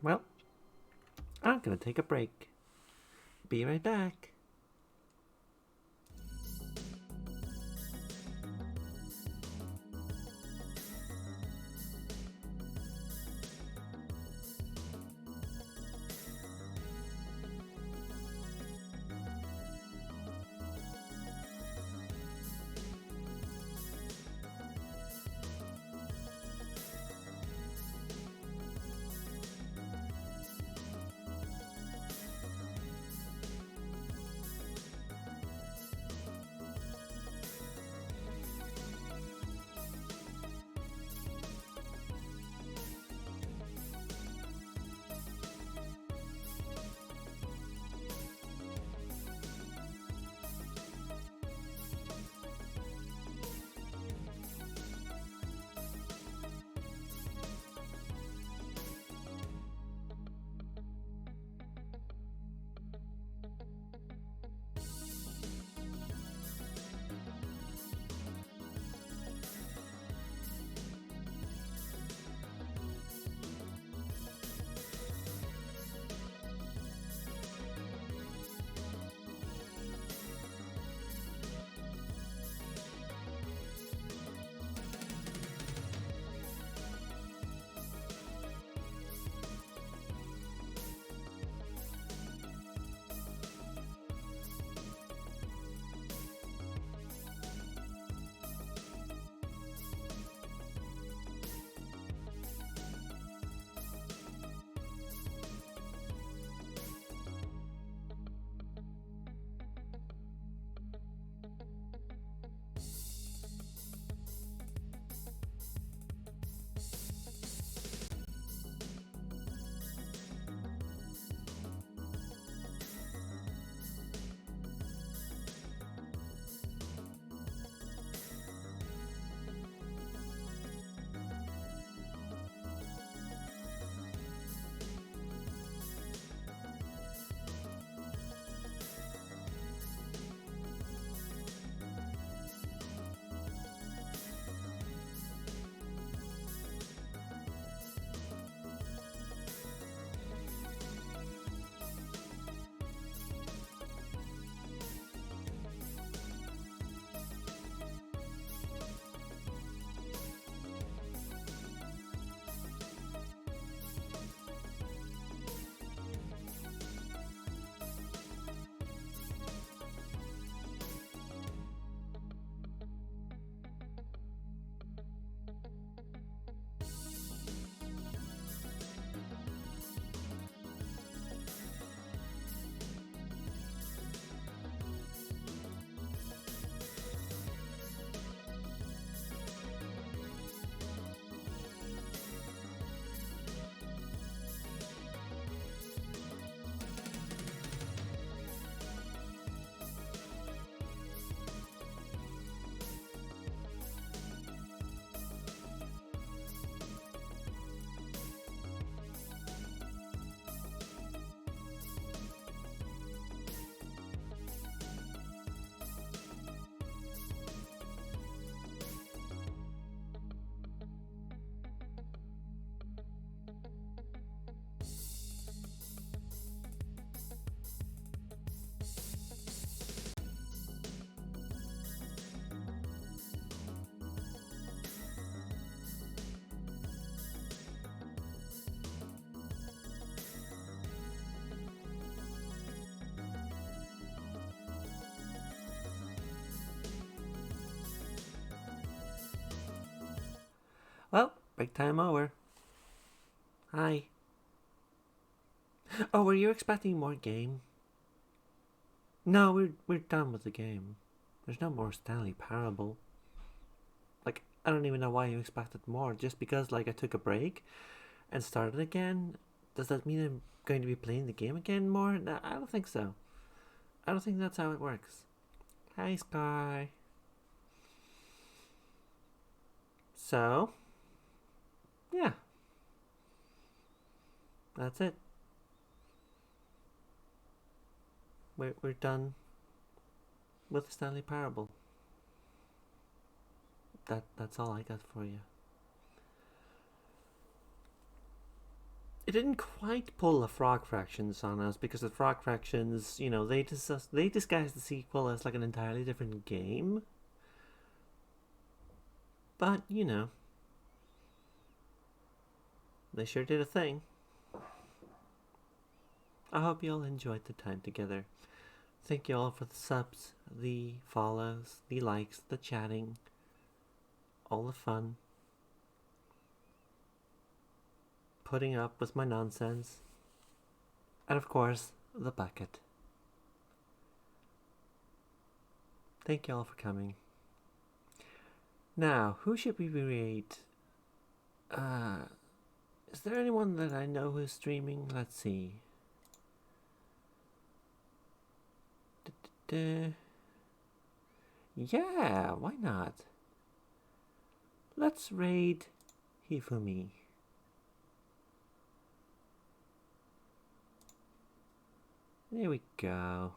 A: Well, I'm gonna take a break. Be right back. Break time over. Hi. Oh, were you expecting more game? No, we're done with the game. There's no more Stanley Parable. Like, I don't even know why you expected more. Just because, like, I took a break and started again, does that mean I'm going to be playing the game again more? No, I don't think so. I don't think that's how it works. Hi, Sky. So, yeah. That's it. We're done with the Stanley Parable. That's all I got for you. It didn't quite pull the Frog Fractions on us because the Frog Fractions, you know, they disguised the sequel as like an entirely different game. But, you know, they sure did a thing. I hope you all enjoyed the time together. Thank you all for the subs, the follows, the likes, the chatting, all the fun. Putting up with my nonsense. And of course, the bucket. Thank you all for coming. Now, who should we rate? Is there anyone that I know who's streaming? Let's see. Yeah, why not? Let's raid Hifumi. There we go.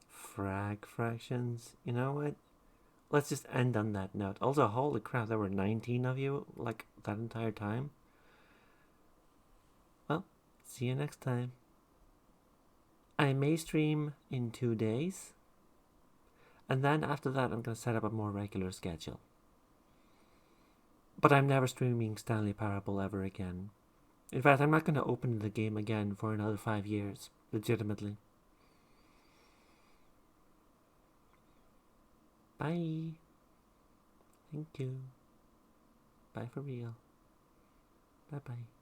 A: Fractions. You know what? Let's just end on that note. Also, holy crap, there were 19 of you, like, that entire time. Well, see you next time. I may stream in 2 days. And then after that, I'm going to set up a more regular schedule. But I'm never streaming Stanley Parable ever again. In fact, I'm not going to open the game again for another 5 years. Legitimately. Bye. Thank you. Bye for real. Bye-bye.